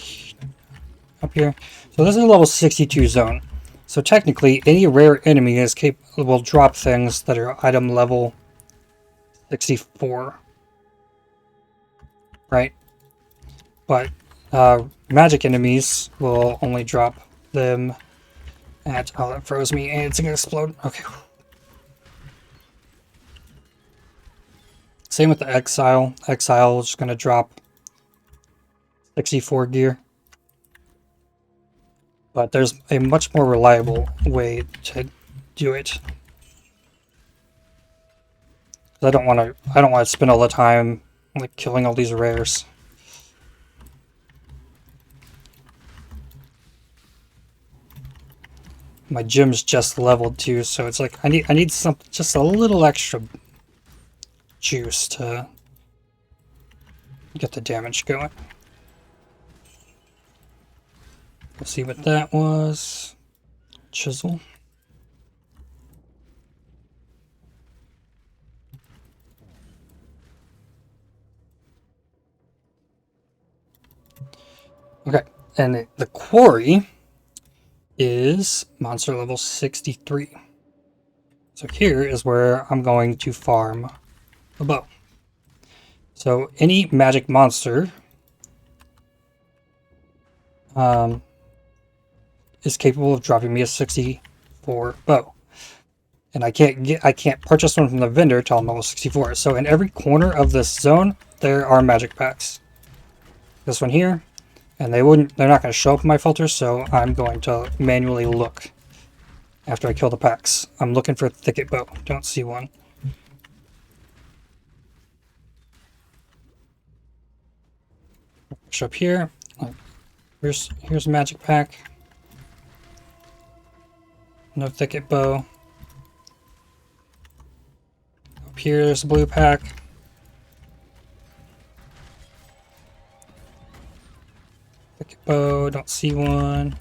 up here. So this is a level 62 zone. So technically, any rare enemy is capable will drop things that are item level 64. Right? But magic enemies will only drop them at... Oh, that froze me and it's gonna explode. Okay. Same with the Exile. Exile is gonna drop 64 gear. But there's a much more reliable way to do it. I don't want to spend all the time like killing all these rares. My gym's just leveled too, so it's like I need something just a little extra juice to get the damage going. Let's see what that was. Chisel. Okay, and the quarry is monster level 63. So here is where I'm going to farm a bow. So any magic monster is capable of dropping me a 64 bow. And I can't purchase one from the vendor till I'm level 64. So in every corner of this zone, there are magic packs. This one here, and they're not going to show up in my filter, so I'm going to manually look after I kill the packs. I'm looking for Thicket Bow. Don't see one. Push up here. Here's a magic pack. No Thicket Bow. Up here, there's a blue pack. Thicket Bow, don't see one.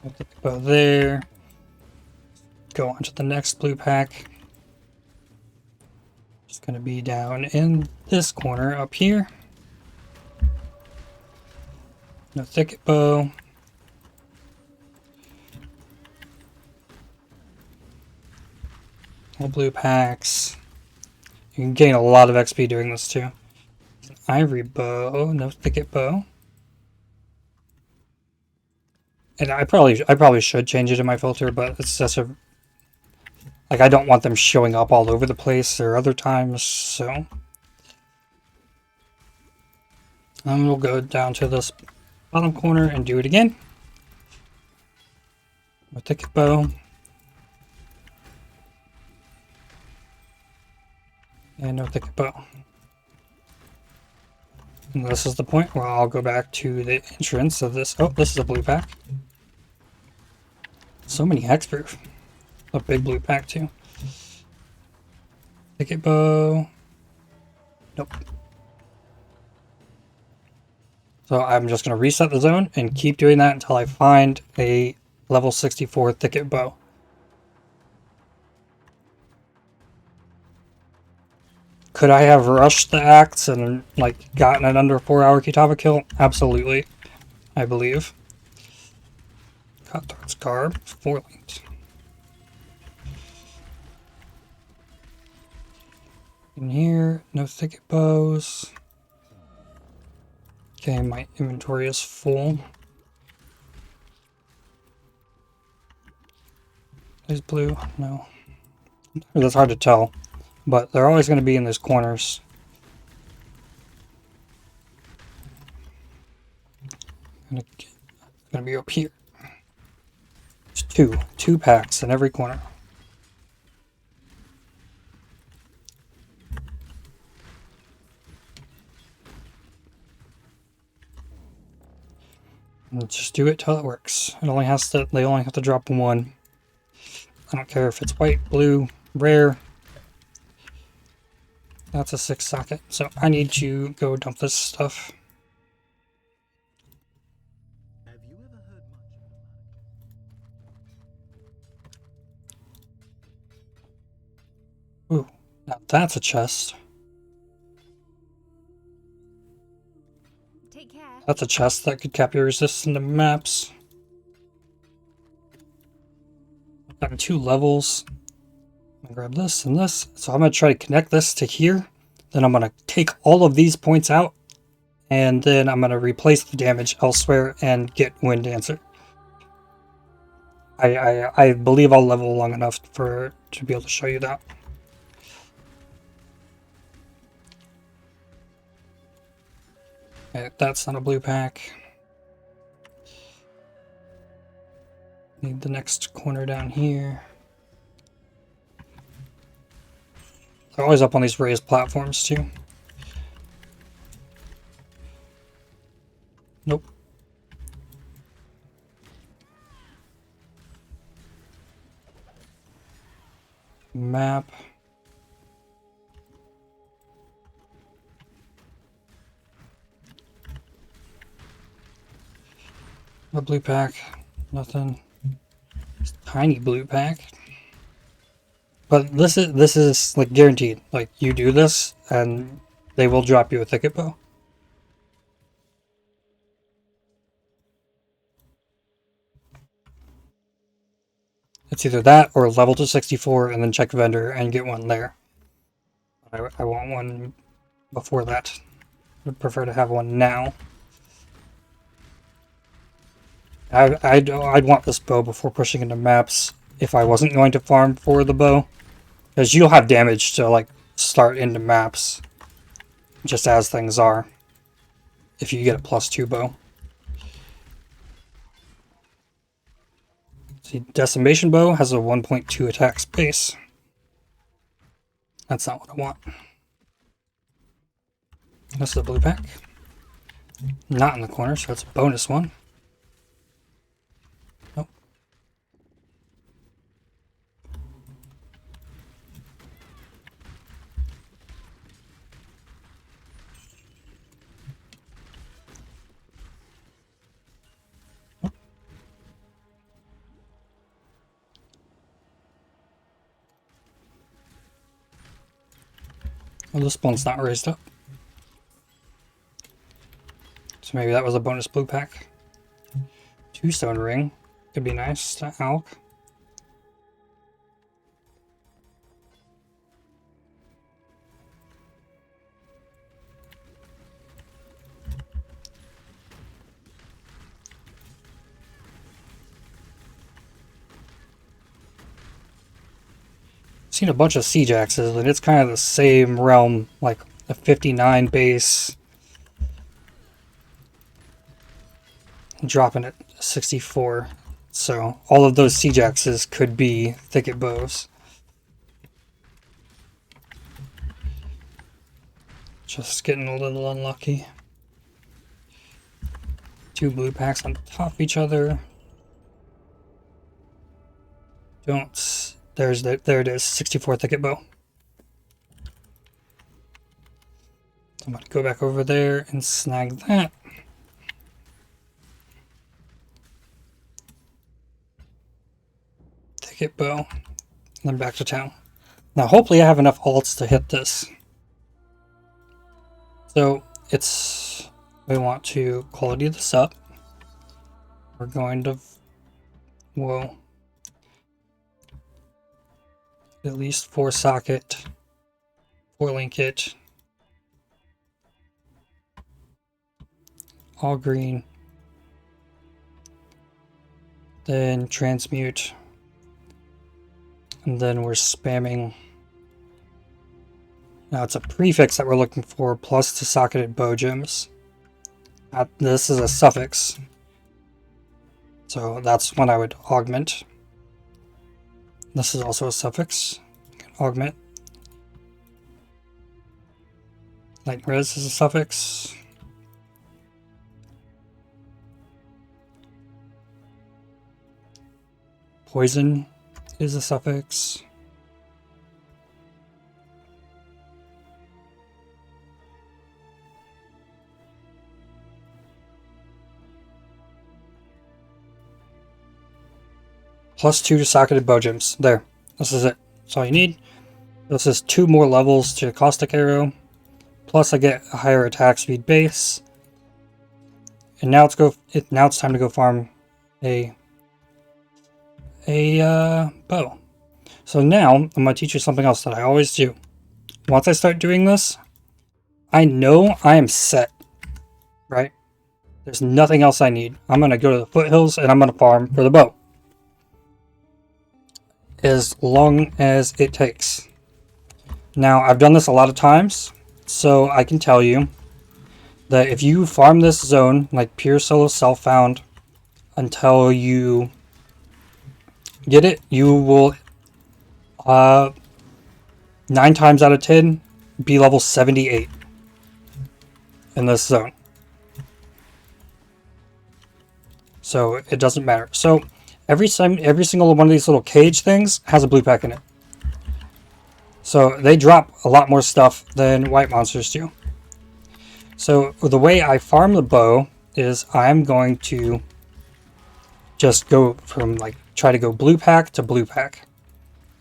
No Thicket Bow there. Go on to the next blue pack. Just gonna be down in this corner up here. No Thicket Bow. No blue packs. You can gain a lot of XP doing this too. Ivory Bow, no Thicket Bow. And I probably should change it in my filter, but it's just a like I don't want them showing up all over the place or other times, so we'll go down to this bottom corner and do it again. No Thicket Bow. And no Thicket Bow. And this is the point where I'll go back to the entrance of this. Oh, this is a blue pack. So many hexproof. A big blue pack too. Thicket Bow. Nope. So I'm just going to reset the zone and keep doing that until I find a level 64 Thicket Bow. Could I have rushed the acts and like gotten an under 4-hour Kitava kill? Absolutely. I believe. Cutthroat's Garb, 4 linked. In here, no Thicket Bows. Okay, my inventory is full. Is blue? No. That's hard to tell, but they're always going to be in these corners. Going to be up here. There's two packs in every corner. And just do it till it works. They only have to drop one. I don't care if it's white, blue, rare. That's a 6 socket. So I need to go dump this stuff. Have you ever heard much Ooh, now that's a chest. Take care. That's a chest that could cap your resistance to maps. I've gotten 2 levels. I'm gonna grab this and this. So I'm gonna try to connect this to here. Then I'm gonna take all of these points out, and then I'm gonna replace the damage elsewhere and get Wind Dancer. I believe I'll level long enough to be able to show you that. Okay, that's not a blue pack. Need the next corner down here. They're always up on these raised platforms too. Nope. Map. A blue pack. Nothing. It's a tiny blue pack. But this is like guaranteed. Like you do this and they will drop you a Thicket Bow. It's either that or level to 64 and then check vendor and get one there. I want one before that. I'd prefer to have one now. I'd want this bow before pushing into maps if I wasn't going to farm for the bow. Because you'll have damage to like start into maps just as things are if you get a +2 bow. See, Decimation Bow has a 1.2 attack space. That's not what I want. This is a blue pack. Not in the corner, so it's a bonus one. Nope. Well, this one's not raised up. So maybe that was a bonus blue pack. 2 stone ring. Could be nice to Alk. Seen a bunch of siege axes, and it's kind of the same realm, like a 59 base, dropping at 64. So all of those siege axes could be Thicket Bows. Just getting a little unlucky. 2 blue packs on top of each other. Don't. There it is. 64 Thicket Bow. I'm going to go back over there and snag that. Thicket Bow. And then back to town. Now hopefully I have enough alts to hit this. So we want to quality this up. We're going to, whoa. At least 4 socket, 4 link it, all green, then transmute, and then we're spamming. Now it's a prefix that we're looking for, plus 2 socketed bow gems. This is a suffix, so that's when I would augment. This is also a suffix. You can augment. Light res is a suffix. Poison is a suffix. +2 to socketed bow gems. There. This is it. That's all you need. This is 2 more levels to Caustic Arrow. Plus I get a higher attack speed base. And now it's time to go farm a bow. So now I'm going to teach you something else that I always do. Once I start doing this, I know I am set. Right? There's nothing else I need. I'm going to go to the foothills and I'm going to farm for the bow. As long as it takes. Now, I've done this a lot of times, so I can tell you that if you farm this zone, like pure solo self-found, until you get it, you will 9 times out of 10 be level 78 in this zone. So it doesn't matter. So every single one of these little cage things has a blue pack in it. So they drop a lot more stuff than white monsters do. So the way I farm the bow is I'm going to just go from like try to go blue pack to blue pack.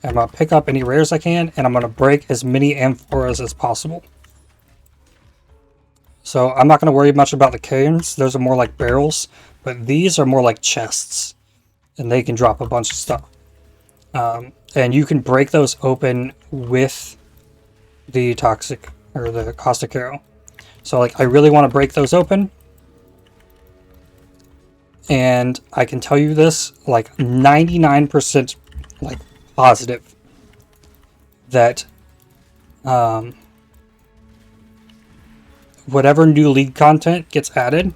I'm going to pick up any rares I can, and I'm going to break as many amphoras as possible. So I'm not going to worry much about the cairns. Those are more like barrels, but these are more like chests, and they can drop a bunch of stuff. And you can break those open with the toxic or the caustic arrow. So like I really want to break those open, and I can tell you this like 99% like positive that whatever new league content gets added,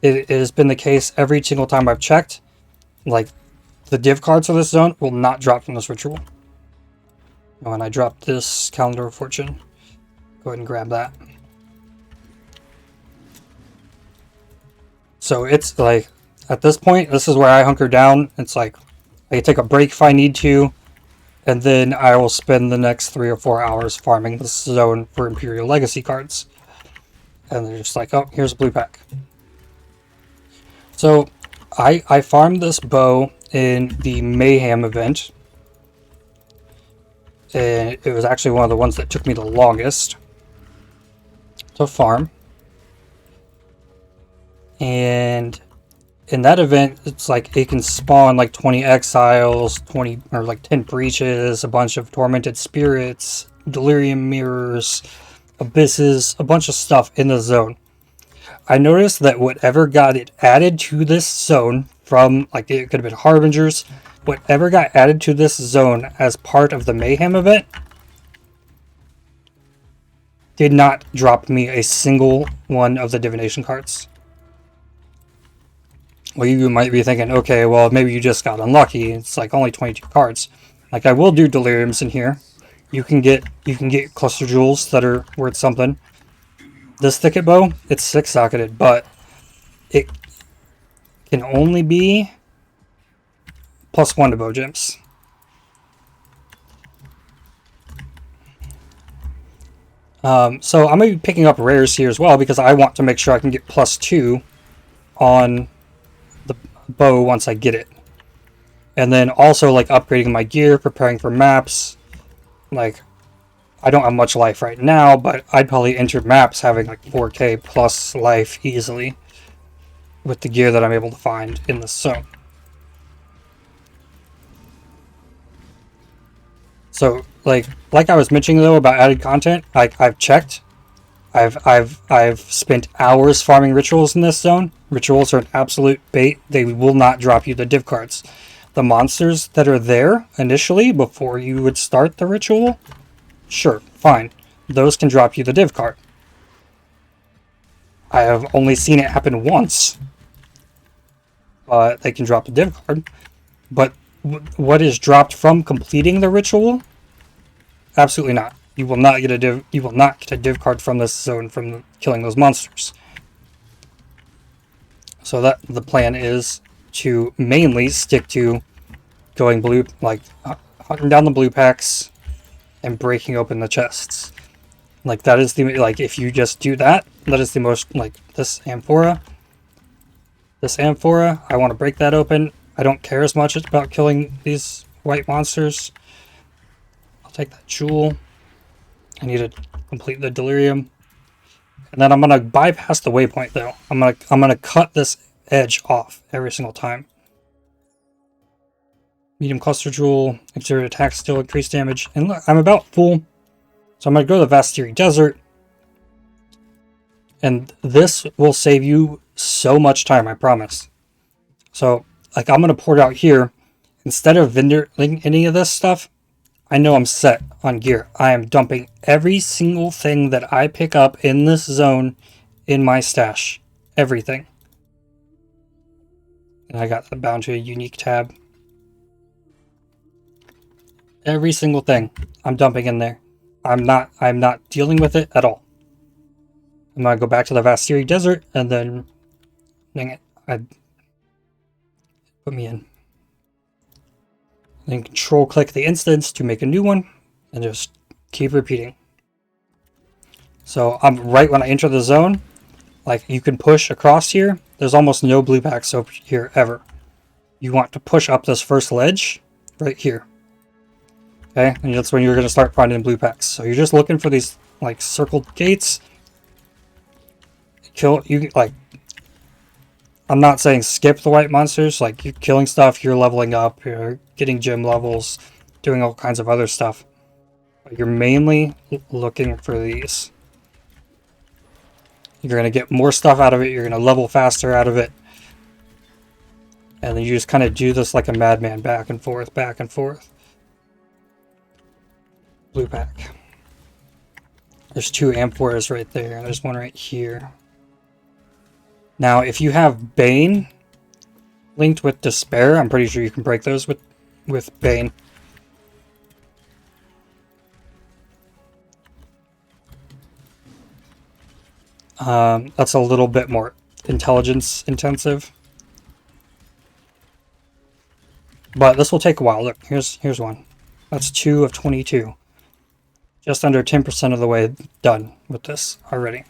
it has been the case every single time I've checked. Like the div cards for this zone will not drop from this ritual. When I drop this Calendar of Fortune, go ahead and grab that. So it's like, at this point, this is where I hunker down. It's like, I can take a break if I need to, and then I will spend the next 3 or 4 hours farming this zone for Imperial Legacy cards. And they're just like, oh, here's a blue pack. So, I farmed this bow in the Mayhem event. And it was actually one of the ones that took me the longest to farm. And in that event, it's like it can spawn like 20 exiles, 20 or like 10 breaches, a bunch of tormented spirits, delirium mirrors, abysses, a bunch of stuff in the zone. I noticed that whatever got it added to this zone from, like, it could have been harbingers, whatever got added to this zone as part of the Mayhem event did not drop me a single one of the divination cards. Well, you might be thinking, okay, well, maybe you just got unlucky. It's like only 22 cards. Like, I will do deliriums in here. You can get cluster jewels that are worth something. This Thicket Bow, it's 6-socketed, but it can only be +1 to bow gems. So I'm going to be picking up rares here as well because I want to make sure I can get +2 on the bow once I get it. And then also like upgrading my gear, preparing for maps. Like, I don't have much life right now, but I'd probably enter maps having like 4k plus life easily with the gear that I'm able to find in this zone. So like I was mentioning though about added content, I've checked. I've spent hours farming rituals in this zone. Rituals are an absolute bait. They will not drop you the div cards. The monsters that are there initially before you would start the ritual, sure, fine. Those can drop you the div card. I have only seen it happen once. They can drop the div card. But what is dropped from completing the ritual? Absolutely not. You will not get a div. You will not get a div card from this zone from killing those monsters. So that the plan is to mainly stick to going blue, like hunting down the blue packs and breaking open the chests. Like that is the if you just do that, that is the most like this amphora. This amphora, I want to break that open. I don't care as much about killing these white monsters. I'll take that jewel. I need to complete the delirium. And then I'm gonna bypass the waypoint though. I'm gonna cut this edge off every single time. Medium cluster jewel, exterior attack still increased damage. And look, I'm about full. So I'm gonna go to the Vastiri Desert. And this will save you so much time, I promise. So like I'm gonna port out here. Instead of vendorling any of this stuff, I know I'm set on gear. I am dumping every single thing that I pick up in this zone in my stash. Everything. And I got the bound to a unique tab. Every single thing I'm dumping in there. I'm not dealing with it at all. I'm gonna go back to the Vastiri Desert and then dang it, put me in. Then control click the instance to make a new one. and just keep repeating. So right when I enter the zone, like you can push across here. There's almost no blue packs over here ever. You want to push up this first ledge right here. Okay, and that's when you're going to start finding blue packs. So you're just looking for these like circled gates. Kill you like. I'm not saying skip the white monsters. Like you're killing stuff, you're leveling up, you're getting gym levels, doing all kinds of other stuff. But you're mainly looking for these. You're going to get more stuff out of it. You're going to level faster out of it. And then you just kind of do this like a madman, back and forth, back and forth. Blue pack. There's 2 amphoras right there, and there's one right here. Now, if you have Bane linked with Despair, I'm pretty sure you can break those with Bane. That's a little bit more intelligence intensive. But this will take a while. Look, here's one. That's 2 of 22. Just under 10% of the way done with this already.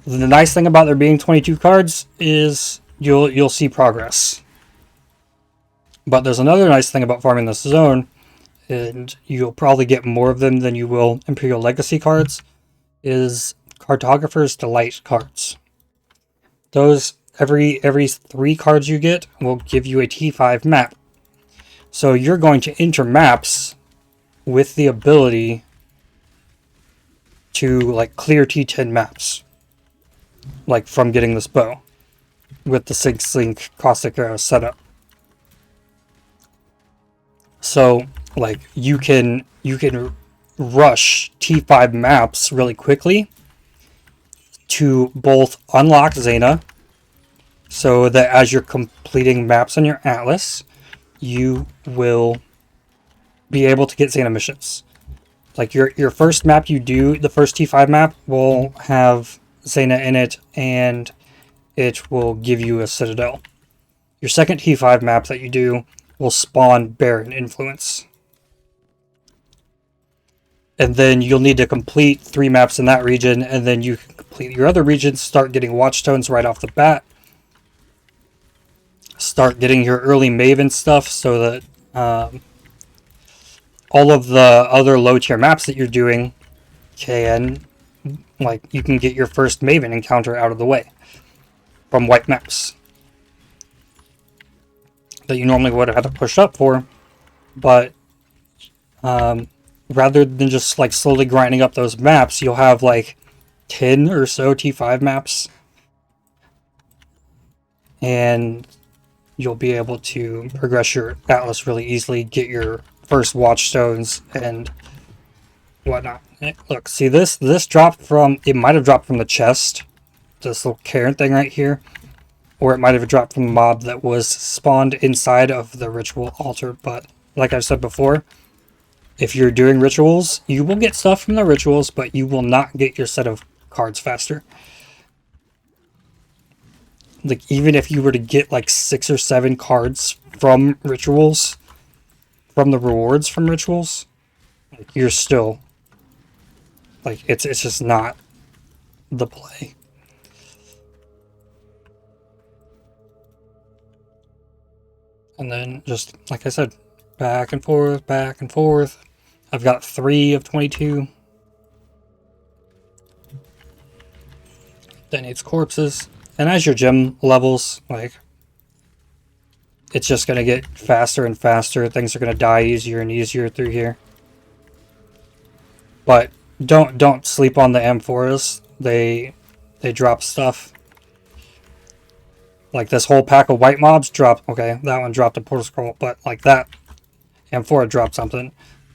The nice thing about there being 22 cards is you'll see progress. But there's another nice thing about farming this zone, and you'll probably get more of them than you will Imperial Legacy cards, is Cartographer's Delight cards. Those every 3 cards you get will give you a T5 map. So you're going to enter maps with the ability to like clear T10 maps, like from getting this bow with the Sync Caustic arrow setup. So like you can rush T5 maps really quickly to both unlock Xena, so that as you're completing maps on your atlas, you will be able to get Xena missions. Like your first map you do, the first T5 map will have Xena in it, and it will give you a citadel. Your second T5 map that you do will spawn Baron influence. And then you'll need to complete 3 maps in that region, and then you can complete your other regions, start getting Watchstones right off the bat. Start getting your early Maven stuff so that all of the other low tier maps that you're doing can, like, you can get your first Maven encounter out of the way from white maps that you normally would have had to push up for. But rather than just like slowly grinding up those maps, you'll have like 10 or so T5 maps, and you'll be able to progress your atlas really easily, get your first Watchstones and whatnot. Look, see this dropped from, it might have dropped from the chest, this little Karen thing right here, or it might have dropped from a mob that was spawned inside of the ritual altar. But like I've said before, if you're doing rituals, you will get stuff from the rituals, but you will not get your set of cards faster. Like, even if you were to get like 6 or 7 cards from rituals, from the rewards from rituals, like, you're still, like, it's just not the play. And then just, like I said, back and forth, back and forth. I've got 3 of 22. Then it's corpses. And as your gem levels, like, it's just going to get faster and faster. Things are going to die easier and easier through here. But don't sleep on the amphoras. They drop stuff. Like this whole pack of white mobs dropped. Okay, that one dropped a portal scroll, but like that amphora dropped something.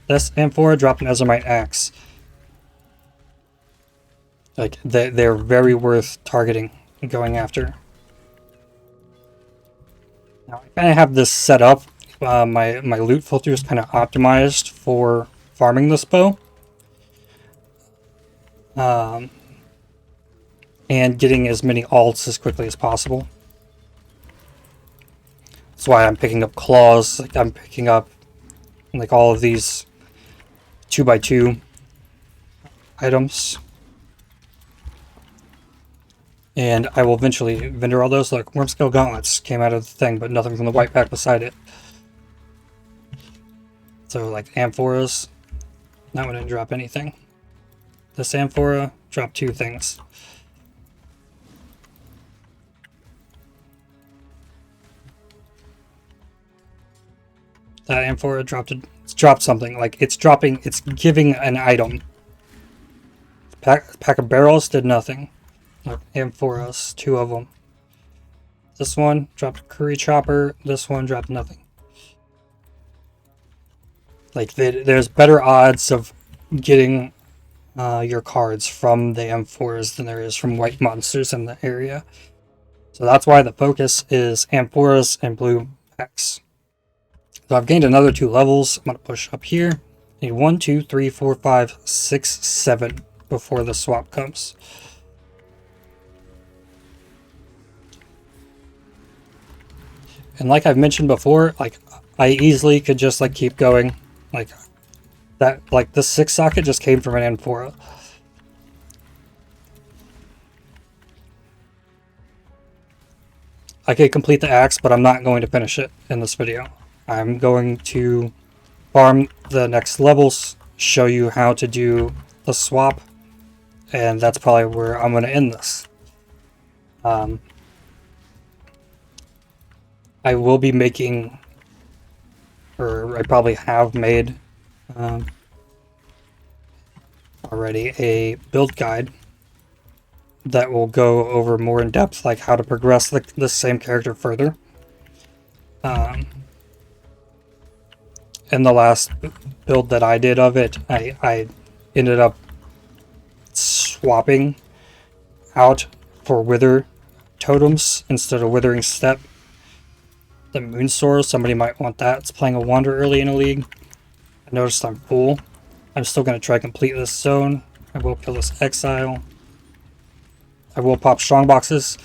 This amphora dropped an Ezramite axe. Like they're very worth targeting and going after. Now I kind of have this set up. My loot filter is kind of optimized for farming this bow. And getting as many alts as quickly as possible. That's why I'm picking up claws. Like I'm picking up like all of these 2x2 items. And I will eventually vendor all those. Look, Wormscale Gauntlets came out of the thing, but nothing from the white pack beside it. So, like, Amphoras, that one didn't drop anything. This Amphora dropped 2 things. That Amphora dropped something. Like, it's giving an item. Pack of barrels did nothing. Look, Amphoras, 2 of them. This one dropped a curry chopper. This one dropped nothing. Like, there's better odds of getting your cards from the Amphoras than there is from white monsters in the area. So that's why the focus is Amphoras and blue packs. So I've gained another 2 levels. I'm going to push up here. I need 1, 2, 3, 4, 5, 6, 7 before the swap comes. And like I've mentioned before, like, I easily could just like keep going. Like that, like the 6 socket just came from an Amphora. I could complete the axe, but I'm not going to finish it in this video. I'm going to farm the next levels, show you how to do the swap, and that's probably where I'm going to end this. I will be making, or I probably have made already, a build guide that will go over more in depth, like how to progress the same character further. In the last build that I did of it, I ended up swapping out for wither totems instead of withering step. The moon sword, somebody might want that. It's playing a wander early in a league. I noticed I'm full. I'm still going to try to complete this zone. I will kill this exile. I will pop strong boxes.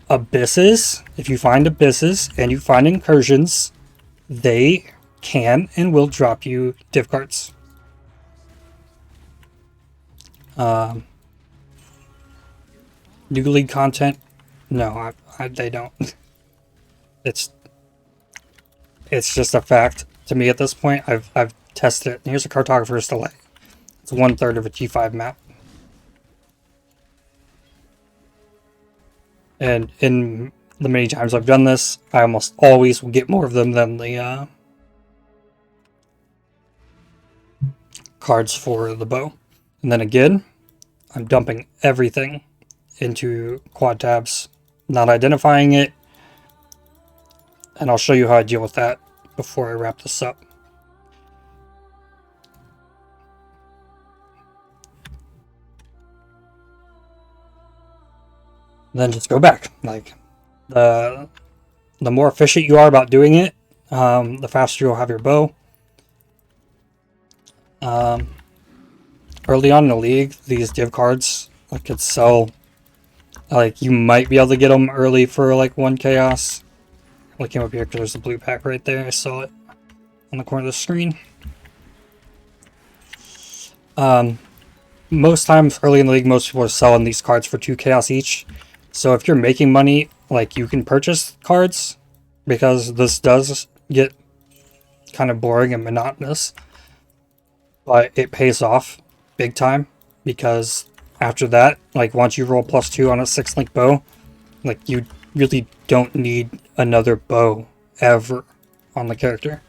Abysses, if you find abysses and you find incursions, they can and will drop you div cards. New league content, no, they don't. It's just a fact to me at this point. I've tested it. Here's a cartographer's delay. It's 1/3 of a G5 map. And in the many times I've done this, I almost always will get more of them than the cards for the bow. And then again, I'm dumping everything into quad tabs, not identifying it, and I'll show you how I deal with that before I wrap this up. Then just go back. Like, the more efficient you are about doing it, the faster you'll have your bow. Early on in the league, these div cards could sell. Like, you might be able to get them early for like 1 chaos. Looking up here because there's a blue pack right there. I saw it on the corner of the screen. Most times early in the league, most people are selling these cards for 2 chaos each. So if you're making money, like, you can purchase cards, because this does get kind of boring and monotonous. But it pays off big time, because after that, like, once you roll +2 on a 6-link bow, like, you really don't need another bow ever on the character.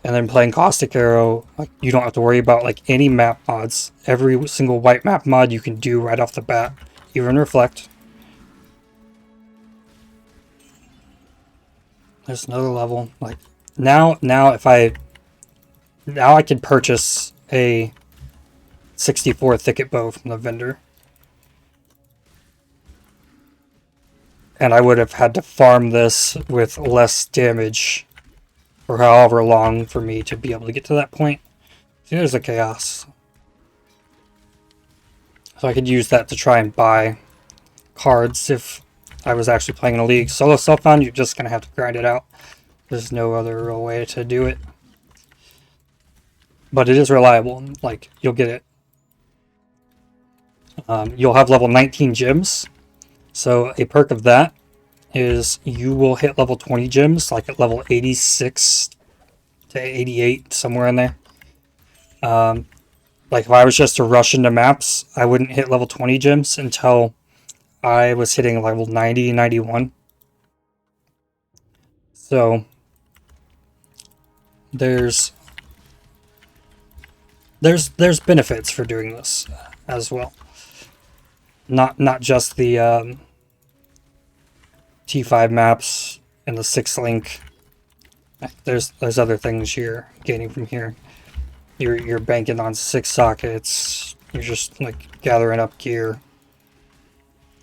And then playing Caustic Arrow, like, you don't have to worry about like any map mods. Every single white map mod you can do right off the bat, even Reflect. There's another level. Like, now I could purchase a 64 Thicket Bow from the vendor. And I would have had to farm this with less damage for however long for me to be able to get to that point. See, there's a chaos. So I could use that to try and buy cards if I was actually playing in a league. Solo self-found, you're just going to have to grind it out. There's no other real way to do it. but it is reliable. Like, you'll get it. You'll have level 19 gems. So a perk of that is you will hit level 20 gems, like at level 86 to 88, somewhere in there. Like if I was just to rush into maps, I wouldn't hit level 20 gems until I was hitting level 90, 91. So there's benefits for doing this as well. Not just the T5 maps and the 6 link. There's other things you're gaining from here. You're banking on 6 sockets. You're just like gathering up gear.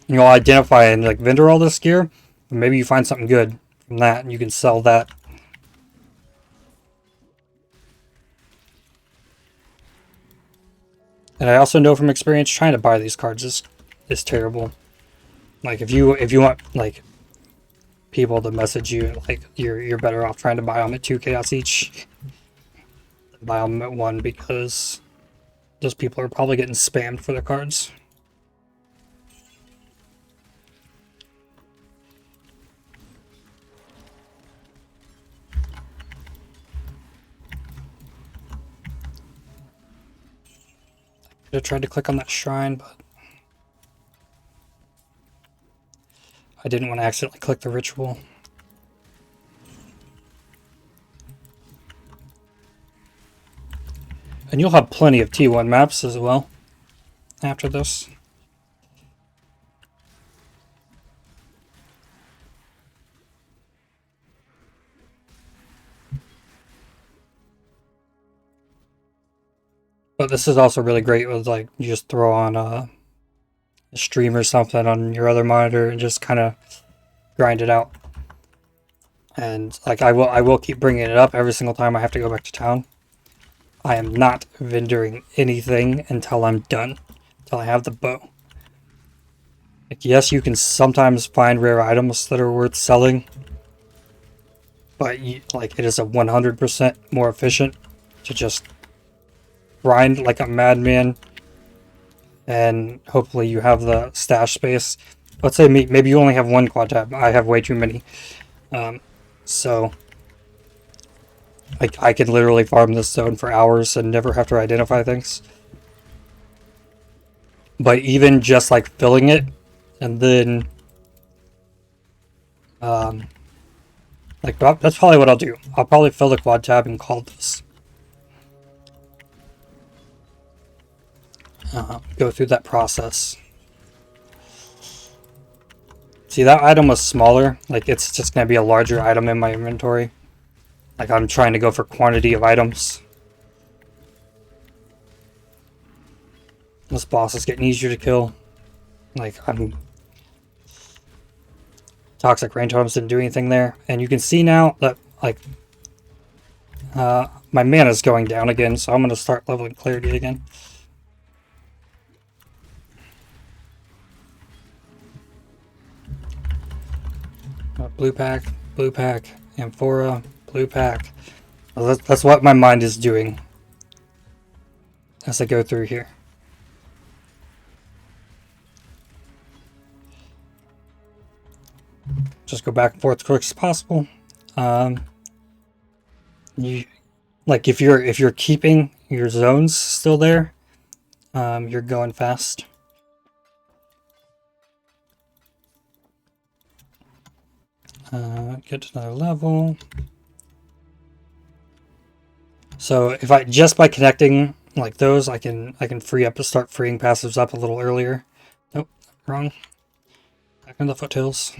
You'll identify and like vendor all this gear. Maybe you find something good from that and you can sell that. And I also know from experience trying to buy these cards is terrible. Like if you want like people to message you, like you're better off trying to buy them at 2 chaos each than buy them at 1, because those people are probably getting spammed for their cards. I tried to click on that shrine, but I didn't want to accidentally click the ritual. And you'll have plenty of T1 maps as well after this. But this is also really great with like you just throw on a stream or something on your other monitor and just kind of grind it out. And like I will keep bringing it up every single time I have to go back to town. I am not vendoring anything until I'm done, until I have the bow. Like, yes, you can sometimes find rare items that are worth selling, but like it is a 100% more efficient to just grind like a madman, and hopefully you have the stash space. Let's say maybe you only have 1 quad tab. I have way too many. So like I could literally farm this zone for hours and never have to identify things. But even just like filling it and then like that's probably what I'll do. I'll probably fill the quad tab and call this. Go through that process. See, that item was smaller. Like, it's just going to be a larger item in my inventory. Like, I'm trying to go for quantity of items. This boss is getting easier to kill. Like, Toxic Rain Totems didn't do anything there. And you can see now that, like, my mana's going down again, so I'm going to start leveling Clarity again. Blue pack, Amphora, blue pack. Well, that's what my mind is doing as I go through here. Just go back and forth as quick as possible. You like if you're keeping your zones still there, you're going fast. Get to another level. So if I just by connecting like those, I can free up to start freeing passives up a little earlier. Nope, wrong. Back in the foothills.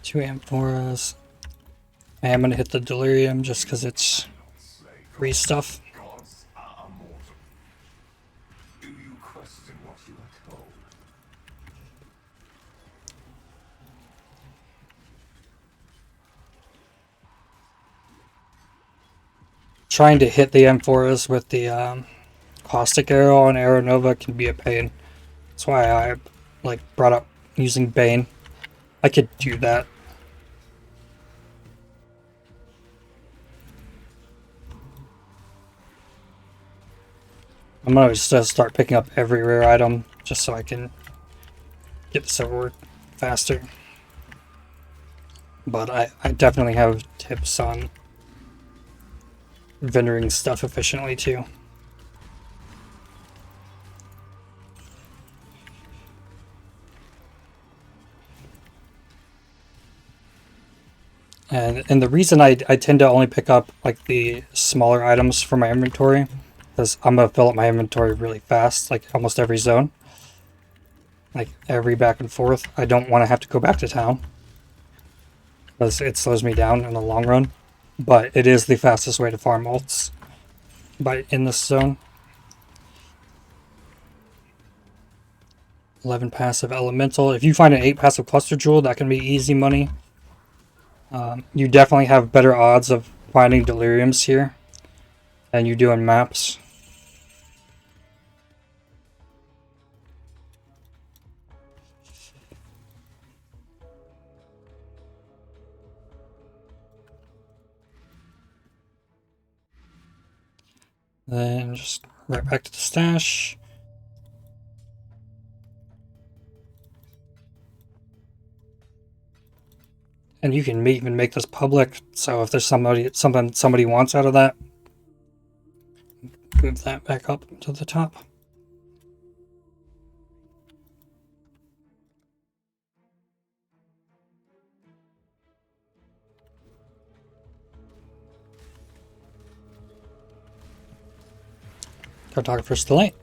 Two amphoras. I am gonna hit the delirium just because it's free stuff. Gods are immortal. Do you question what you are told? Trying to hit the amphoras with the caustic arrow on Arrow Nova can be a pain. That's why I like brought up using Bane. I could do that. I'm gonna just start picking up every rare item just so I can get this over with faster. But I definitely have tips on vendoring stuff efficiently too. And the reason I tend to only pick up like the smaller items for my inventory is I'm gonna fill up my inventory really fast, like almost every zone. Like every back and forth. I don't want to have to go back to town, because it slows me down in the long run. But it is the fastest way to farm ults in this zone. 11 passive elemental. If you find an 8 passive cluster jewel, that can be easy money. You definitely have better odds of finding deliriums here than you do in maps. Then just right back to the stash. And you can even make this public, so if there's something somebody wants out of that, move that back up to the top. Cartographer's Delight.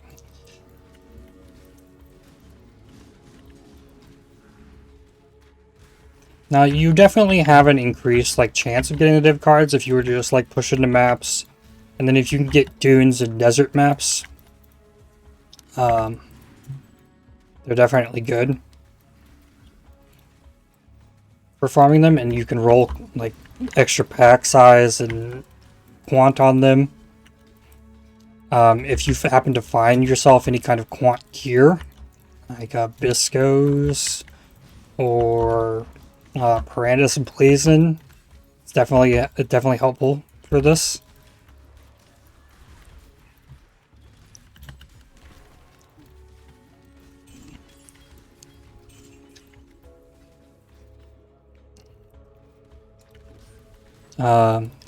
Now you definitely have an increased like chance of getting the div cards if you were to just like push into maps, and then if you can get dunes and desert maps, they're definitely good for farming them, and you can roll like extra pack size and quant on them. If you happen to find yourself any kind of quant gear, like Biscos or Parandus and Blazon, it's definitely helpful for this.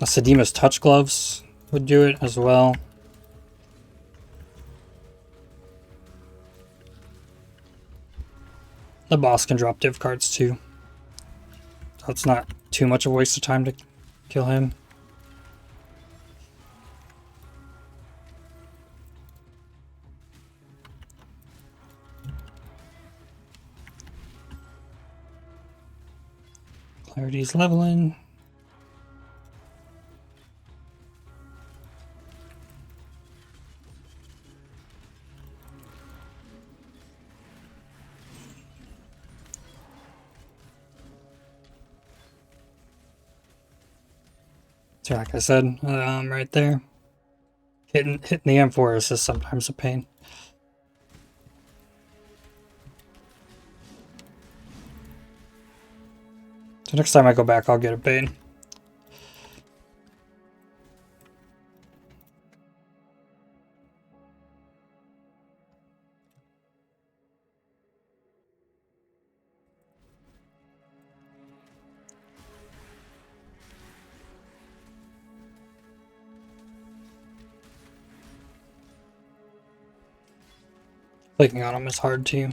Sedima's Touch Gloves would do it as well. The boss can drop div cards too, so it's not too much of a waste of time to kill him. Clarity's leveling. So like I said, right there, hitting the M4 is just sometimes a pain. So next time I go back, I'll get a Bane. Clicking on them is hard too.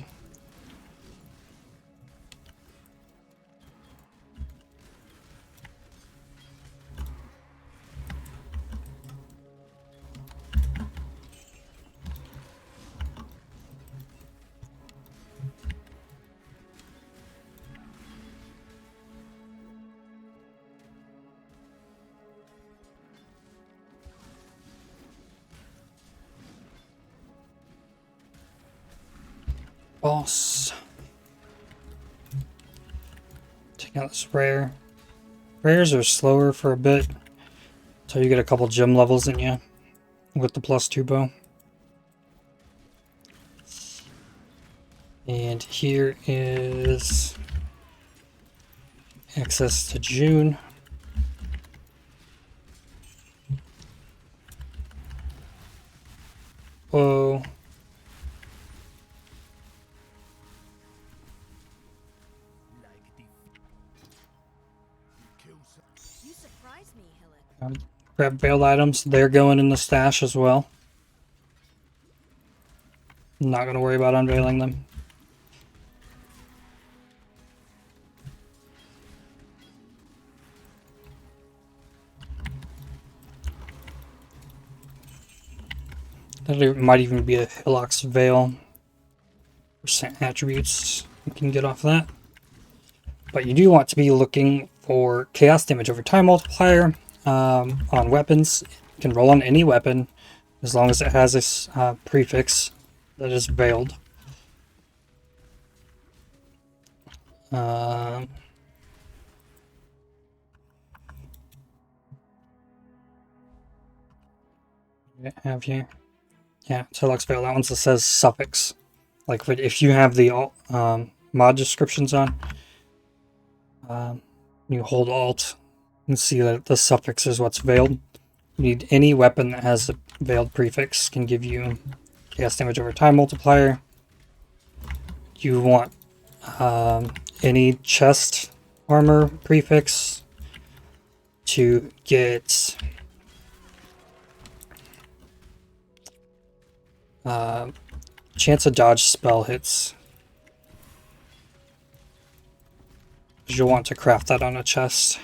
Boss. Take out this rare. Rares are slower for a bit, so you get a couple gem levels in you with the +2 bow. And here is access to June. Whoa. You surprise me, Hillock. Grab veiled items. They're going in the stash as well. Not going to worry about unveiling them. That might even be a Hillock's Veil. Percent attributes you can get off that. But you do want to be looking for chaos damage over time multiplier on weapons. You can roll on any weapon as long as it has this prefix that is veiled. What do I have here? Yeah, Hillock's Veil. That one says suffix. Like if you have the mod descriptions on, you hold Alt and see that the suffix is what's veiled. You need any weapon that has a veiled prefix can give you chaos damage over time multiplier. You want any chest armor prefix to get chance of dodge spell hits. You'll want to craft that on a chest.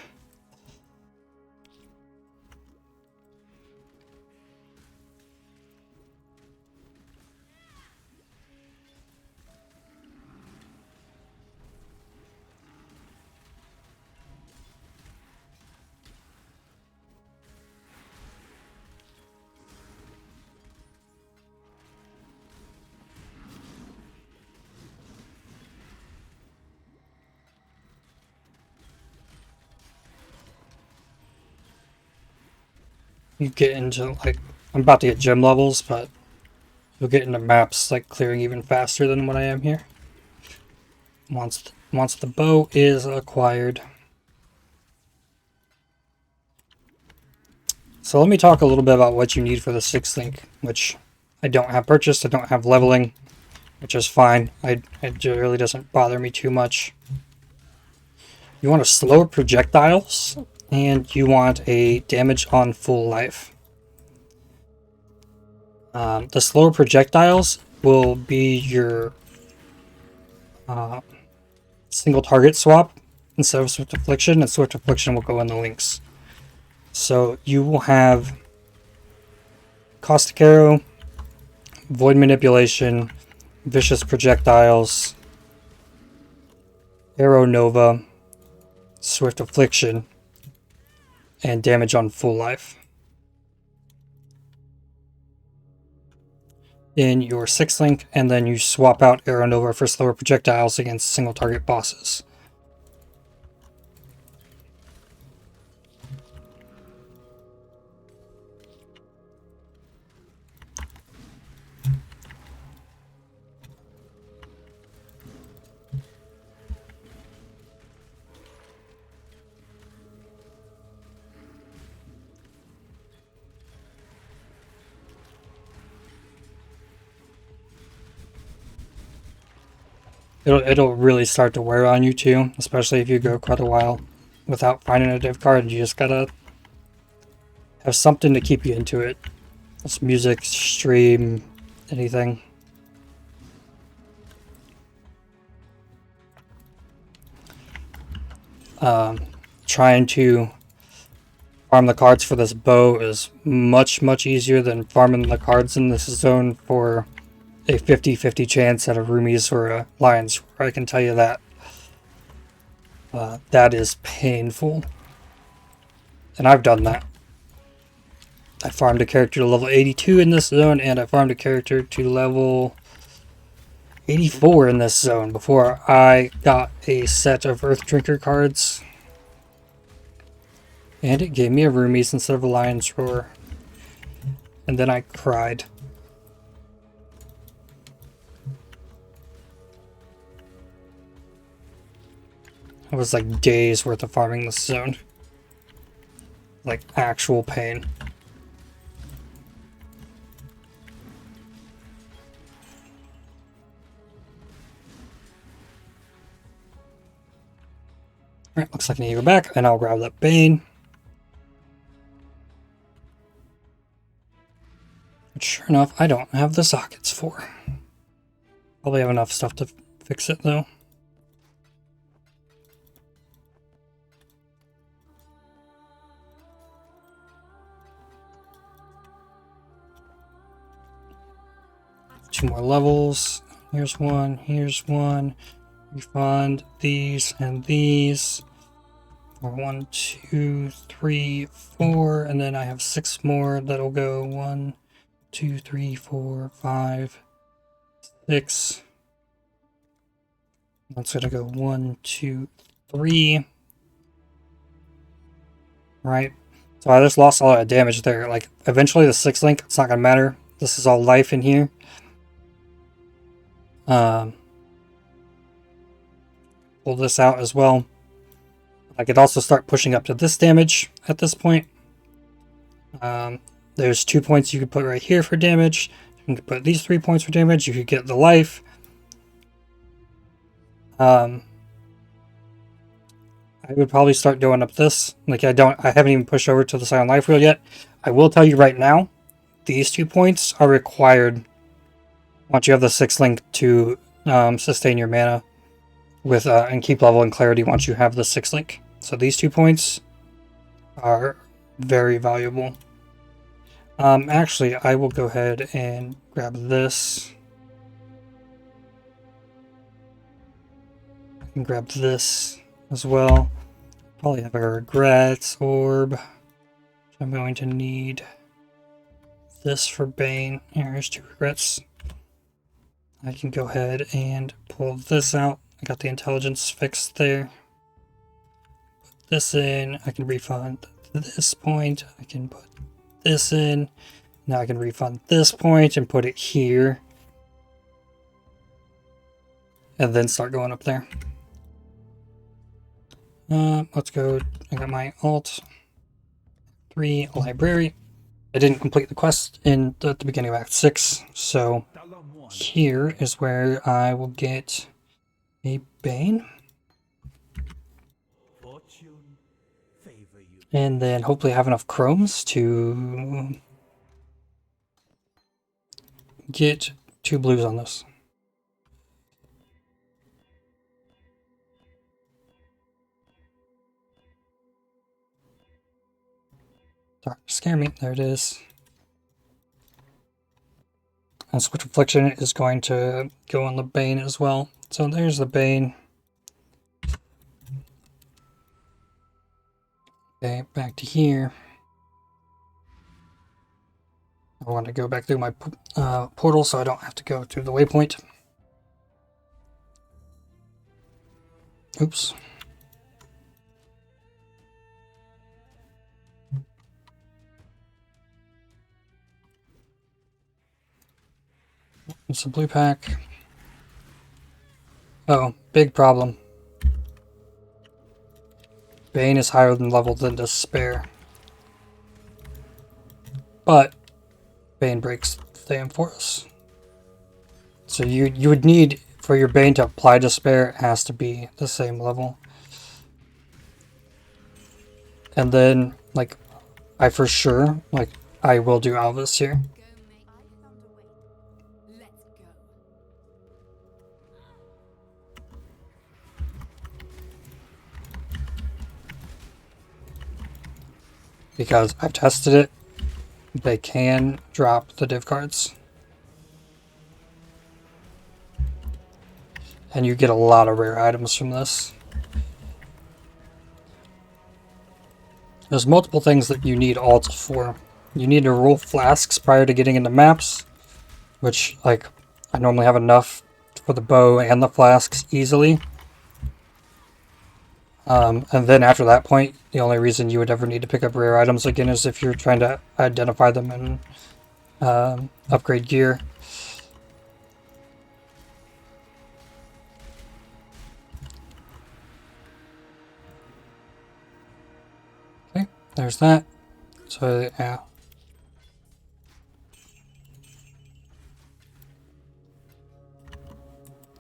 You get into, like, I'm about to get gym levels, but you'll get into maps, like, clearing even faster than what I am here. Once the bow is acquired. So let me talk a little bit about what you need for the 6th link, which I don't have purchased, I don't have leveling, which is fine. It really doesn't bother me too much. You want to slower projectiles, and you want a damage on full life. The slower projectiles will be your single target swap instead of Swift Affliction, and Swift Affliction will go in the links. So you will have Caustic Arrow, Void Manipulation, Vicious Projectiles, Arrow Nova, Swift Affliction, and damage on full life. In your 6th link, and then you swap out Arrow Nova for slower projectiles against single target bosses. It'll really start to wear on you too, especially if you go quite a while without finding a div card. You just gotta have something to keep you into it. It's music, stream, anything. Trying to farm the cards for this bow is much easier than farming the cards in this zone for a 50-50 chance at a Roomies or a Lions. I can tell you that. That is painful. And I've done that. I farmed a character to level 82 in this zone, and I farmed a character to level 84 in this zone before I got a set of Earth Drinker cards. And it gave me a Roomies instead of a Lion's Roar. And then I cried. It was like days worth of farming this zone. Like actual pain. Alright, looks like I need to go back, and I'll grab that Bane. But sure enough, I don't have the sockets for. Probably have enough stuff to fix it though. Two more levels. Here's one, here's one. Refund these and these. Or 1, 2, 3, 4, and then I have 6 more that'll go 1, 2, 3, 4, 5, 6. That's gonna go 1, 2, 3. Right. So I just lost a lot of damage there. Like eventually the 6 link, it's not gonna matter. This is all life in here. Pull this out as well. I could also start pushing up to this damage at this point. There's 2 points you could put right here for damage. You could put these 3 points for damage. You could get the life. I would probably start doing up this. Like I haven't even pushed over to the Silent Life Wheel yet. I will tell you right now, these 2 points are required once you have the 6 link to sustain your mana with and keep level and clarity once you have the 6 link. So these 2 points are very valuable. Actually, I will go ahead and grab this. I can grab this as well. Probably have a Regrets Orb. I'm going to need this for Bane. Here's 2 Regrets. I can go ahead and pull this out. I got the intelligence fixed there. Put this in. I can refund this point. I can put this in. Now I can refund this point and put it here. And then start going up there. Let's go. I got my alt 3 library. I didn't complete the quest in the beginning of Act 6, so here is where I will get a Bane. And then hopefully have enough chromes to get 2 blues on this. Sorry, scare me. There it is. And Switch Reflection is going to go on the Bane as well. So there's the Bane. Okay, back to here. I want to go back through my portal so I don't have to go through the waypoint. Oops. It's a blue pack. Oh, big problem. Bane is higher than level than Despair. But Bane breaks Theon for us. So you would need, for your Bane to apply Despair, it has to be the same level. And then, like, I for sure, like, I will do Alvis here. Because I've tested it, they can drop the div cards. And you get a lot of rare items from this. There's multiple things that you need alt for. You need to roll flasks prior to getting into maps, which, like, I normally have enough for the bow and the flasks easily. And then after that point, the only reason you would ever need to pick up rare items again is if you're trying to identify them and upgrade gear. There's that. So, yeah.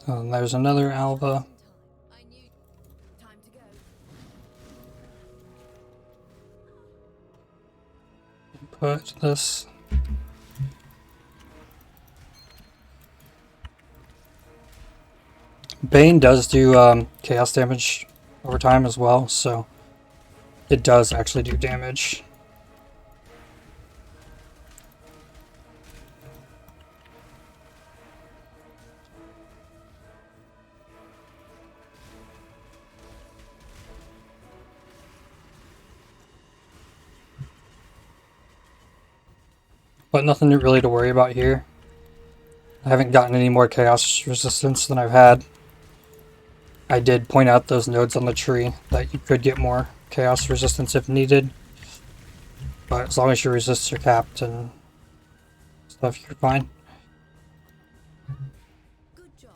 There's another Alva. I knew. Time to go. Put this. Bane does do chaos damage over time as well, so it does actually do damage. But nothing really to worry about here. I haven't gotten any more chaos resistance than I've had. I did point out those nodes on the tree that you could get more chaos resistance if needed. But as long as your resists are capped and stuff, you're fine. Good job.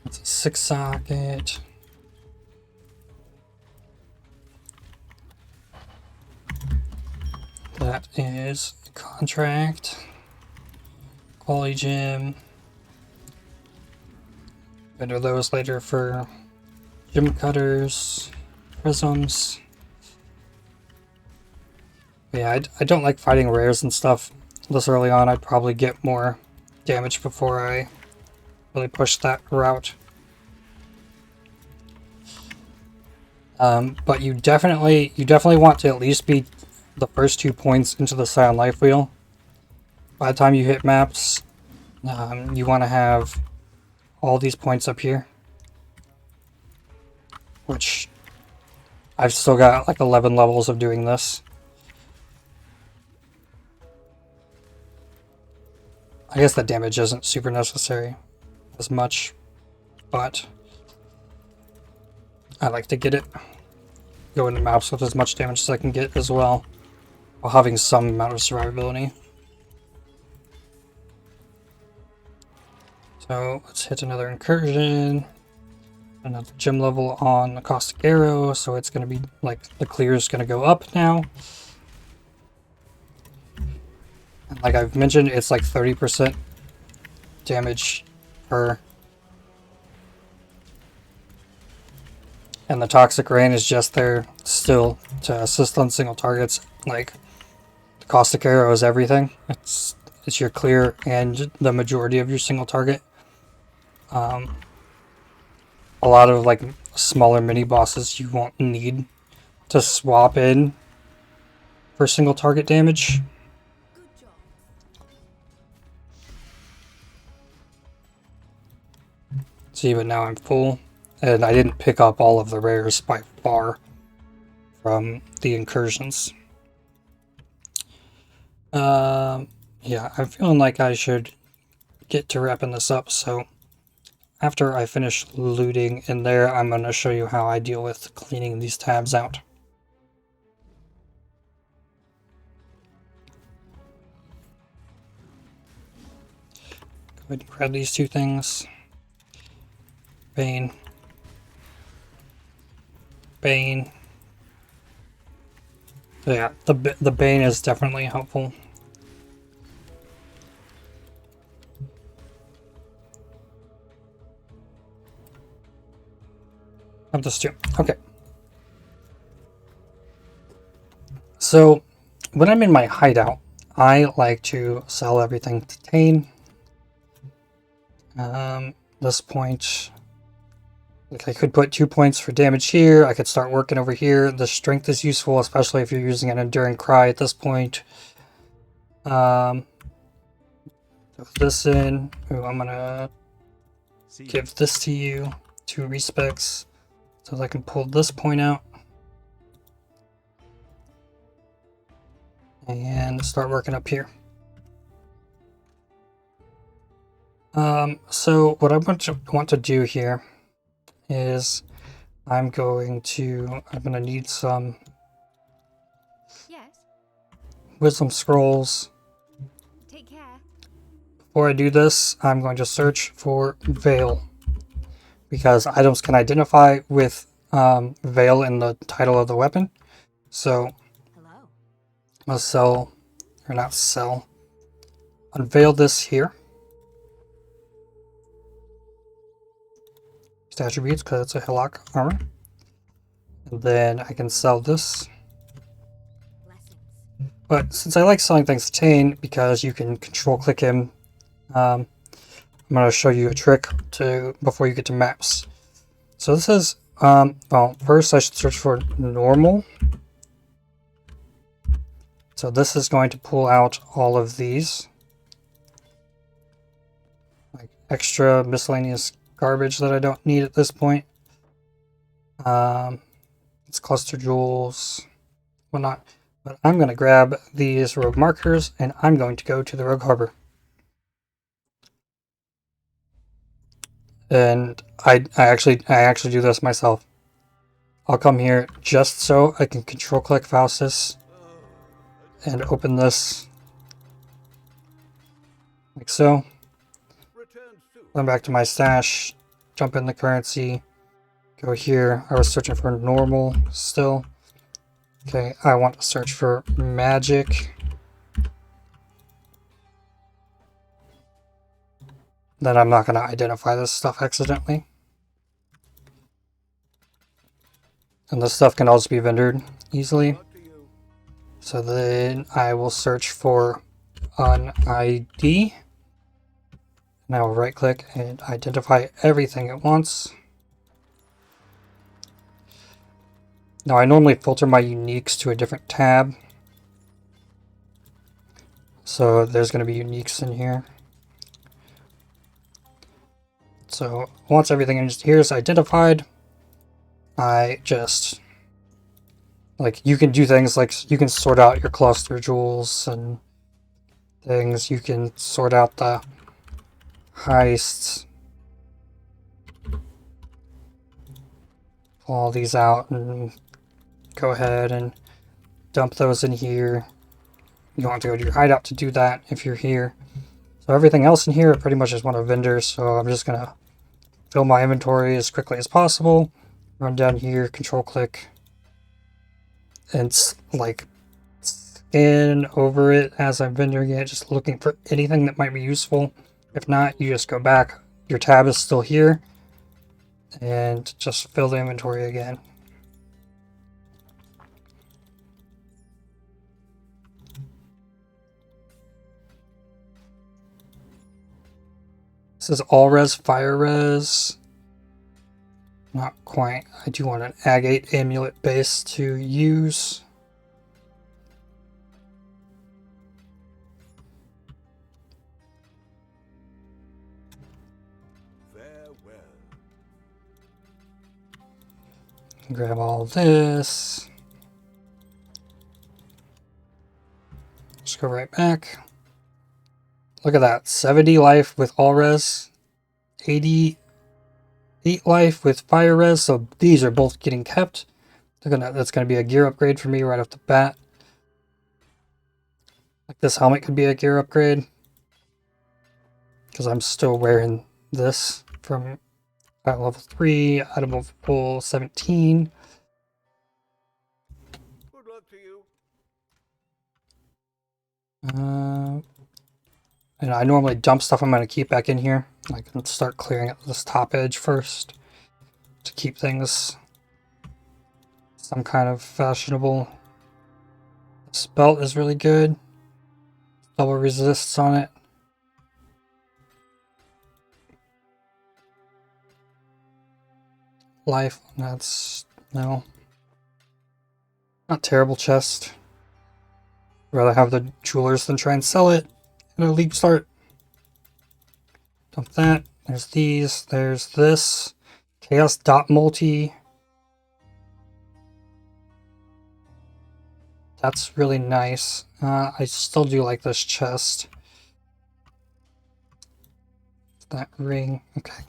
It's a 6-socket. That is contract. Quality gem. Better those later for gem cutters, prisms. Yeah, I don't like fighting rares and stuff this early on. I'd probably get more damage before I really push that route. But you definitely want to at least be the first 2 points into the Scion Life Wheel. By the time you hit maps, you want to have all these points up here, which I've still got like 11 levels of doing this. I guess the damage isn't super necessary as much, but I like to get it. Go into maps with as much damage as I can get as well, while having some amount of survivability. So let's hit another incursion. Another gem level on the Caustic Arrow, so it's going to be like the clear is going to go up now. And like I've mentioned, it's like 30% damage per. And the Toxic Rain is just there still to assist on single targets. Like the Caustic Arrow is everything. It's your clear and the majority of your single target. A lot of like smaller mini bosses you won't need to swap in for single target damage. Good job. See, but now I'm full, and I didn't pick up all of the rares by far from the incursions. Yeah, I'm feeling like I should get to wrapping this up, so after I finish looting in there, I'm going to show you how I deal with cleaning these tabs out. Go ahead and grab these 2 things. Bane. Bane. So yeah, the Bane is definitely helpful. Of this 2. Okay. So, when I'm in my hideout, I like to sell everything to Tane. This point, like I could put 2 points for damage here. I could start working over here. The strength is useful, especially if you're using an enduring cry at this point. Throw this in. Ooh, I'm gonna give this to you. 2 respecs. So I can pull this point out. And start working up here. So what I want to do here is I'm gonna need some Yes. wisdom scrolls. Take care. Before I do this, I'm going to search for Veil, because items can identify with Veil in the title of the weapon. So Hello. I'm going to sell, or not sell, unveil this here. Its attributes, because it's a Hillock armor. And then I can sell this. Blessings. But since I like selling things to Tane, because you can control click him, I'm going to show you a trick to before you get to maps. So this is, well, first I should search for normal. So this is going to pull out all of these, like extra miscellaneous garbage that I don't need at this point. It's cluster jewels, whatnot. But I'm going to grab these rogue markers and I'm going to go to the rogue harbor. And I actually do this myself. I'll come here just so I can control click Faustus and open this like so. Then back to my stash, jump in the currency, go here. I was searching for normal still. Okay, I want to search for magic. Then I'm not going to identify this stuff accidentally. And this stuff can also be vendored easily. So then I will search for an ID. And I will right click and identify everything at once. Now I normally filter my uniques to a different tab. So there's going to be uniques in here. So once everything in here is identified, I just, like, you can do things like you can sort out your cluster jewels and things. You can sort out the heists. Pull all these out and go ahead and dump those in here. You don't have to go to your hideout to do that if you're here. So everything else in here, I pretty much just want a vendor, so I'm just going to fill my inventory as quickly as possible. Run down here, control click, and like scan over it as I'm vendoring it, just looking for anything that might be useful. If not, you just go back. Your tab is still here, and just fill the inventory again. This is all res, fire res. Not quite. I do want an agate amulet base to use. Farewell. Grab all this. Just go right back. Look at that. 70 life with all res. 88 life with fire res. So these are both getting kept. That's gonna be a gear upgrade for me right off the bat. Like this helmet could be a gear upgrade, because I'm still wearing this from level 3 out of level 17. Good luck to you. And I normally dump stuff I'm going to keep back in here. I can start clearing up this top edge first to keep things some kind of fashionable. This belt is really good. Double resists on it. Life, that's, no. Not terrible chest. Rather have the jewelers than try and sell it in a league start. Dump that. There's these. There's this. Chaos dot multi. That's really nice. I still do like this chest. That ring. Okay.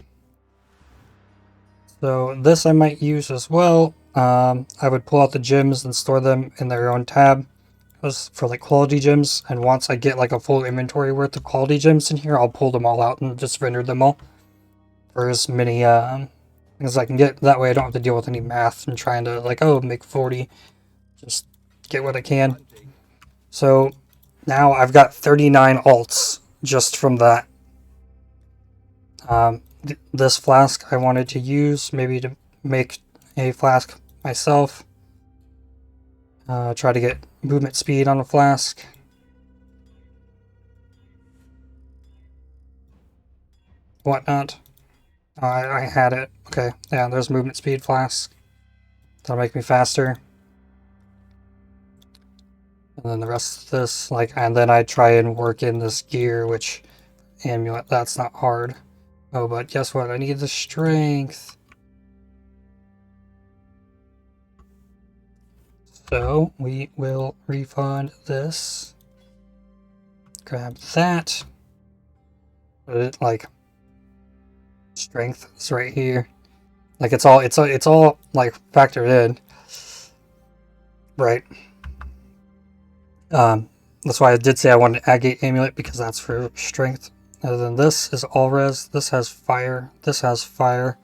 So this I might use as well. I would pull out the gems and store them in their own tab. this for like quality gems, and once I get like a full inventory worth of quality gems in here, I'll pull them all out and just render them all for as many as I can get. That way I don't have to deal with any math and trying to like, oh, make 40. Just get what I can. So now I've got 39 alts just from that. This flask I wanted to use maybe to make a flask myself. Try to get movement speed on a flask. Whatnot. I had it. Okay, yeah, there's movement speed flask. That'll make me faster. And then the rest of this, like, and then I try and work in this gear, which amulet, that's not hard. Oh, but guess what? I need the strength. So we will refund this. Grab that. Put it like strength is right here. Like it's all like factored in. Right. That's why I did say I wanted Agate Amulet, because that's for strength. And then this is all res. This has fire. This has fire.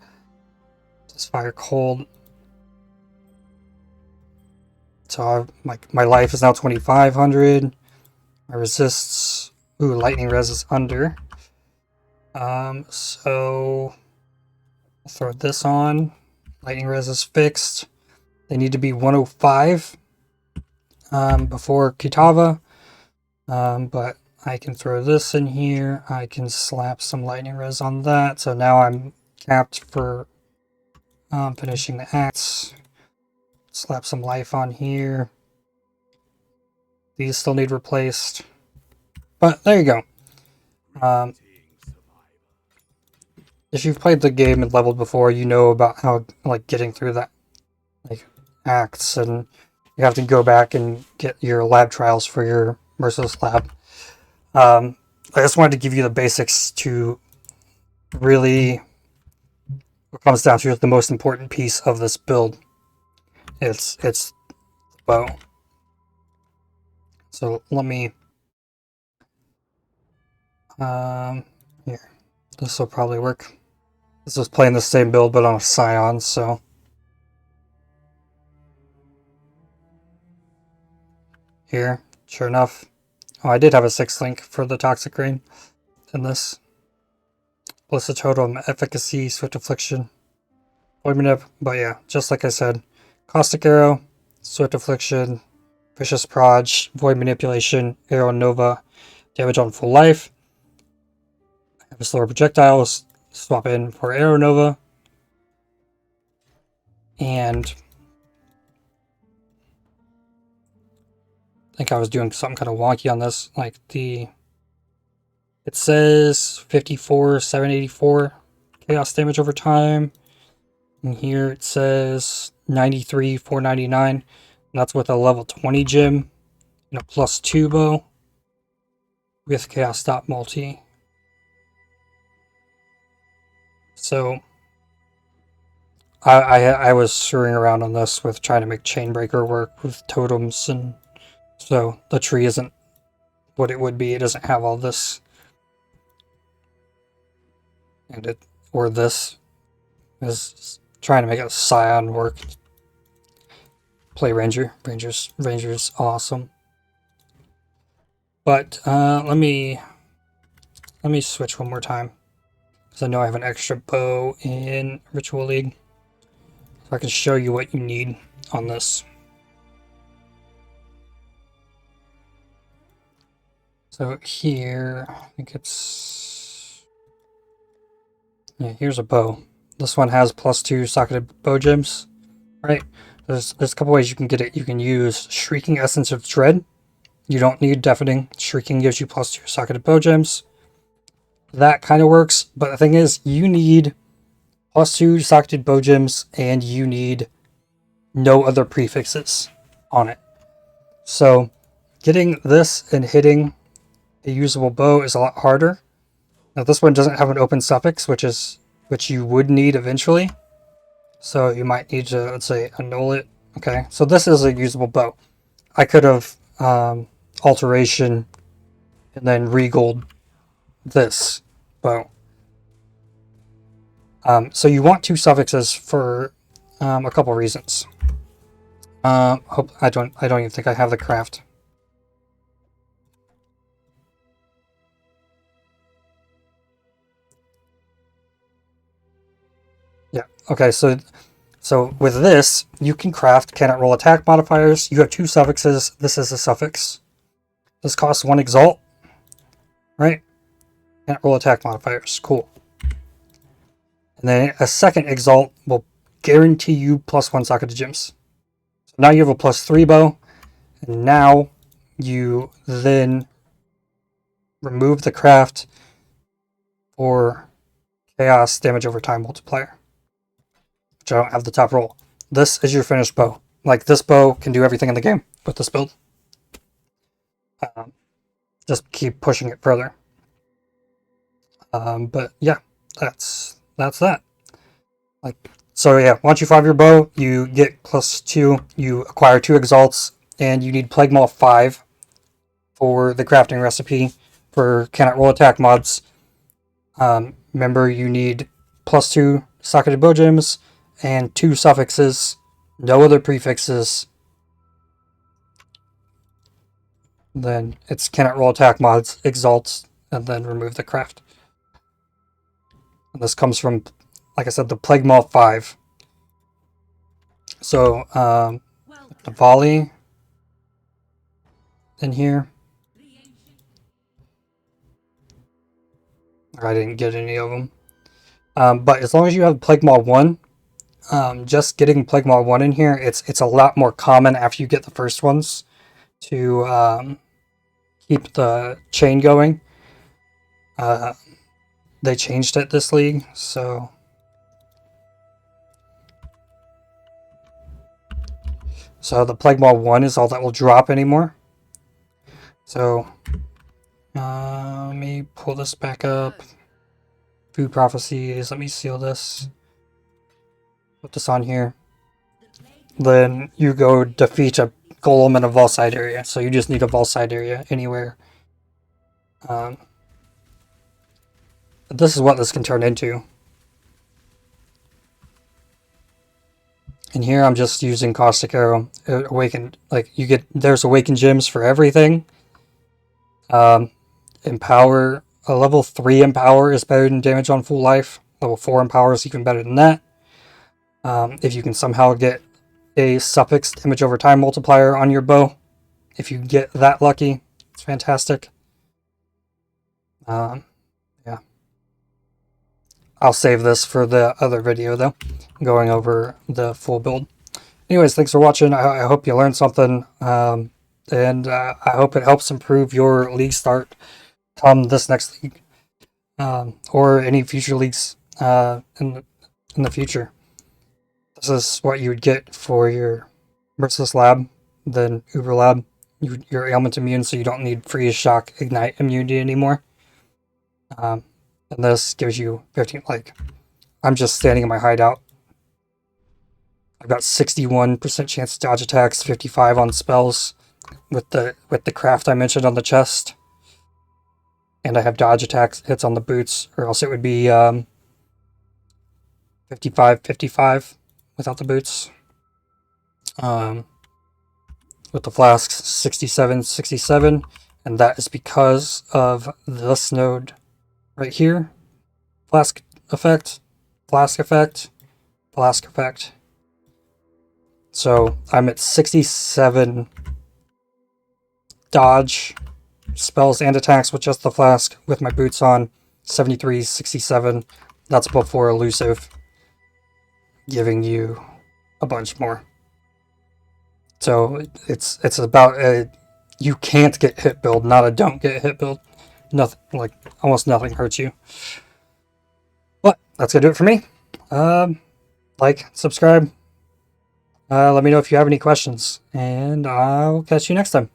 This fire cold. So my life is now 2,500. My resists. Ooh, lightning res is under. So I'll throw this on. Lightning res is fixed. They need to be 105 before Kitava. But I can throw this in here. I can slap some lightning res on that. So now I'm capped for finishing the axe. Slap some life on here. These still need replaced. But there you go. If you've played the game and leveled before, you know about how, like, getting through that, like, acts, and you have to go back and get your lab trials for your Merciless Lab. I just wanted to give you the basics to really what comes down to the most important piece of this build. It's the bow. So let me here. This will probably work. This was playing the same build but on a Scion, so here, sure enough. Oh, I did have a 6th link for the Toxic Rain in this. Blessed Totem, Efficacy, Swift Affliction, Void Manip, but yeah, just like I said, Caustic Arrow, Swift Affliction, Vicious Proj, Void Manipulation, Arrow Nova, damage on full life. Have a slower projectile, swap in for Arrow Nova. And I think I was doing something kind of wonky on this, like it says 54,784 chaos damage over time. And here it says 93,499. And that's with a level 20 gem and a +2 bow with chaos stop multi. So I was screwing around on this with trying to make Chainbreaker work with totems, and so the tree isn't what it would be. It doesn't have all this. And this is trying to make a Scion work. Play Ranger. Ranger's awesome. But let me switch one more time, because I know I have an extra bow in Ritual League, so I can show you what you need on this. So here, I think it's, yeah, here's a bow. This one has +2 socketed bow gems, right? There's a couple ways you can get it. You can use Shrieking Essence of Dread. You don't need Deafening. Shrieking gives you +2 socketed bow gems. That kind of works, but the thing is, you need +2 socketed bow gems, and you need no other prefixes on it. So getting this and hitting a usable bow is a lot harder. Now this one doesn't have an open suffix, which you would need eventually. So you might need to, let's say, annul it. Okay, so this is a usable bow. I could have alteration, and then regold this bow. So you want 2 suffixes for a couple reasons. Hope I don't even think I have the craft. Yeah. Okay. So with this, you can craft cannot roll attack modifiers. You have 2 suffixes. This is a suffix. This costs 1 exalt. Right? Cannot roll attack modifiers. Cool. And then a second exalt will guarantee you +1 socket to gems. So now you have a +3 bow. And now you then remove the craft for chaos damage over time multiplier, which I don't have the top roll. This is your finished bow. Like, this bow can do everything in the game with this build. Just keep pushing it further. But yeah, that's that. Like, so yeah, once you 5 your bow, you get +2. You acquire 2 exalts, and you need Plague Maul 5 for the crafting recipe for cannot roll attack mods. Remember, you need +2 socketed bow gems and 2 suffixes, no other prefixes. Then it's cannot roll attack mods, exalts, and then remove the craft. And this comes from, like I said, the Plague Maul 5. So, the volley in here. I didn't get any of them. But as long as you have Plague Maul 1, just getting Plague Maul 1 in here, it's a lot more common after you get the first ones to keep the chain going. They changed it this league, so the Plague Maul 1 is all that will drop anymore. So let me pull this back up. Food prophecies, let me seal this. Put this on here. Then you go defeat a golem in a vault side area. So you just need a vault side area anywhere. But this is what this can turn into. And here I'm just using Caustic Arrow. Awakened, like, you get, there's awakened gems for everything. Empower, a level 3 empower is better than damage on full life. Level 4 empower is even better than that. If you can somehow get a suffix damage over time multiplier on your bow, if you get that lucky, it's fantastic. Yeah. I'll save this for the other video though, going over the full build. Anyways, thanks for watching. I hope you learned something, and I hope it helps improve your league start come this next league, or any future leagues in the future. This is what you would get for your Merciless Lab, then Uber Lab. You're ailment immune, so you don't need Freeze, Shock, Ignite immunity anymore. And this gives you 15, like, I'm just standing in my hideout. I've got 61% chance to dodge attacks, 55 on spells with the craft I mentioned on the chest. And I have dodge attacks hits on the boots, or else it would be 55 without the boots. With the flasks, 67, and that is because of this node right here. Flask effect, flask effect, flask effect. So I'm at 67 dodge, spells and attacks with just the flask with my boots on. 73, 67. That's before elusive, giving you a bunch more. So it's about a you can't get hit build, not a don't get hit build. Nothing, like, almost nothing hurts you. But that's gonna do it for me. Like, subscribe. Let me know if you have any questions, and I'll catch you next time.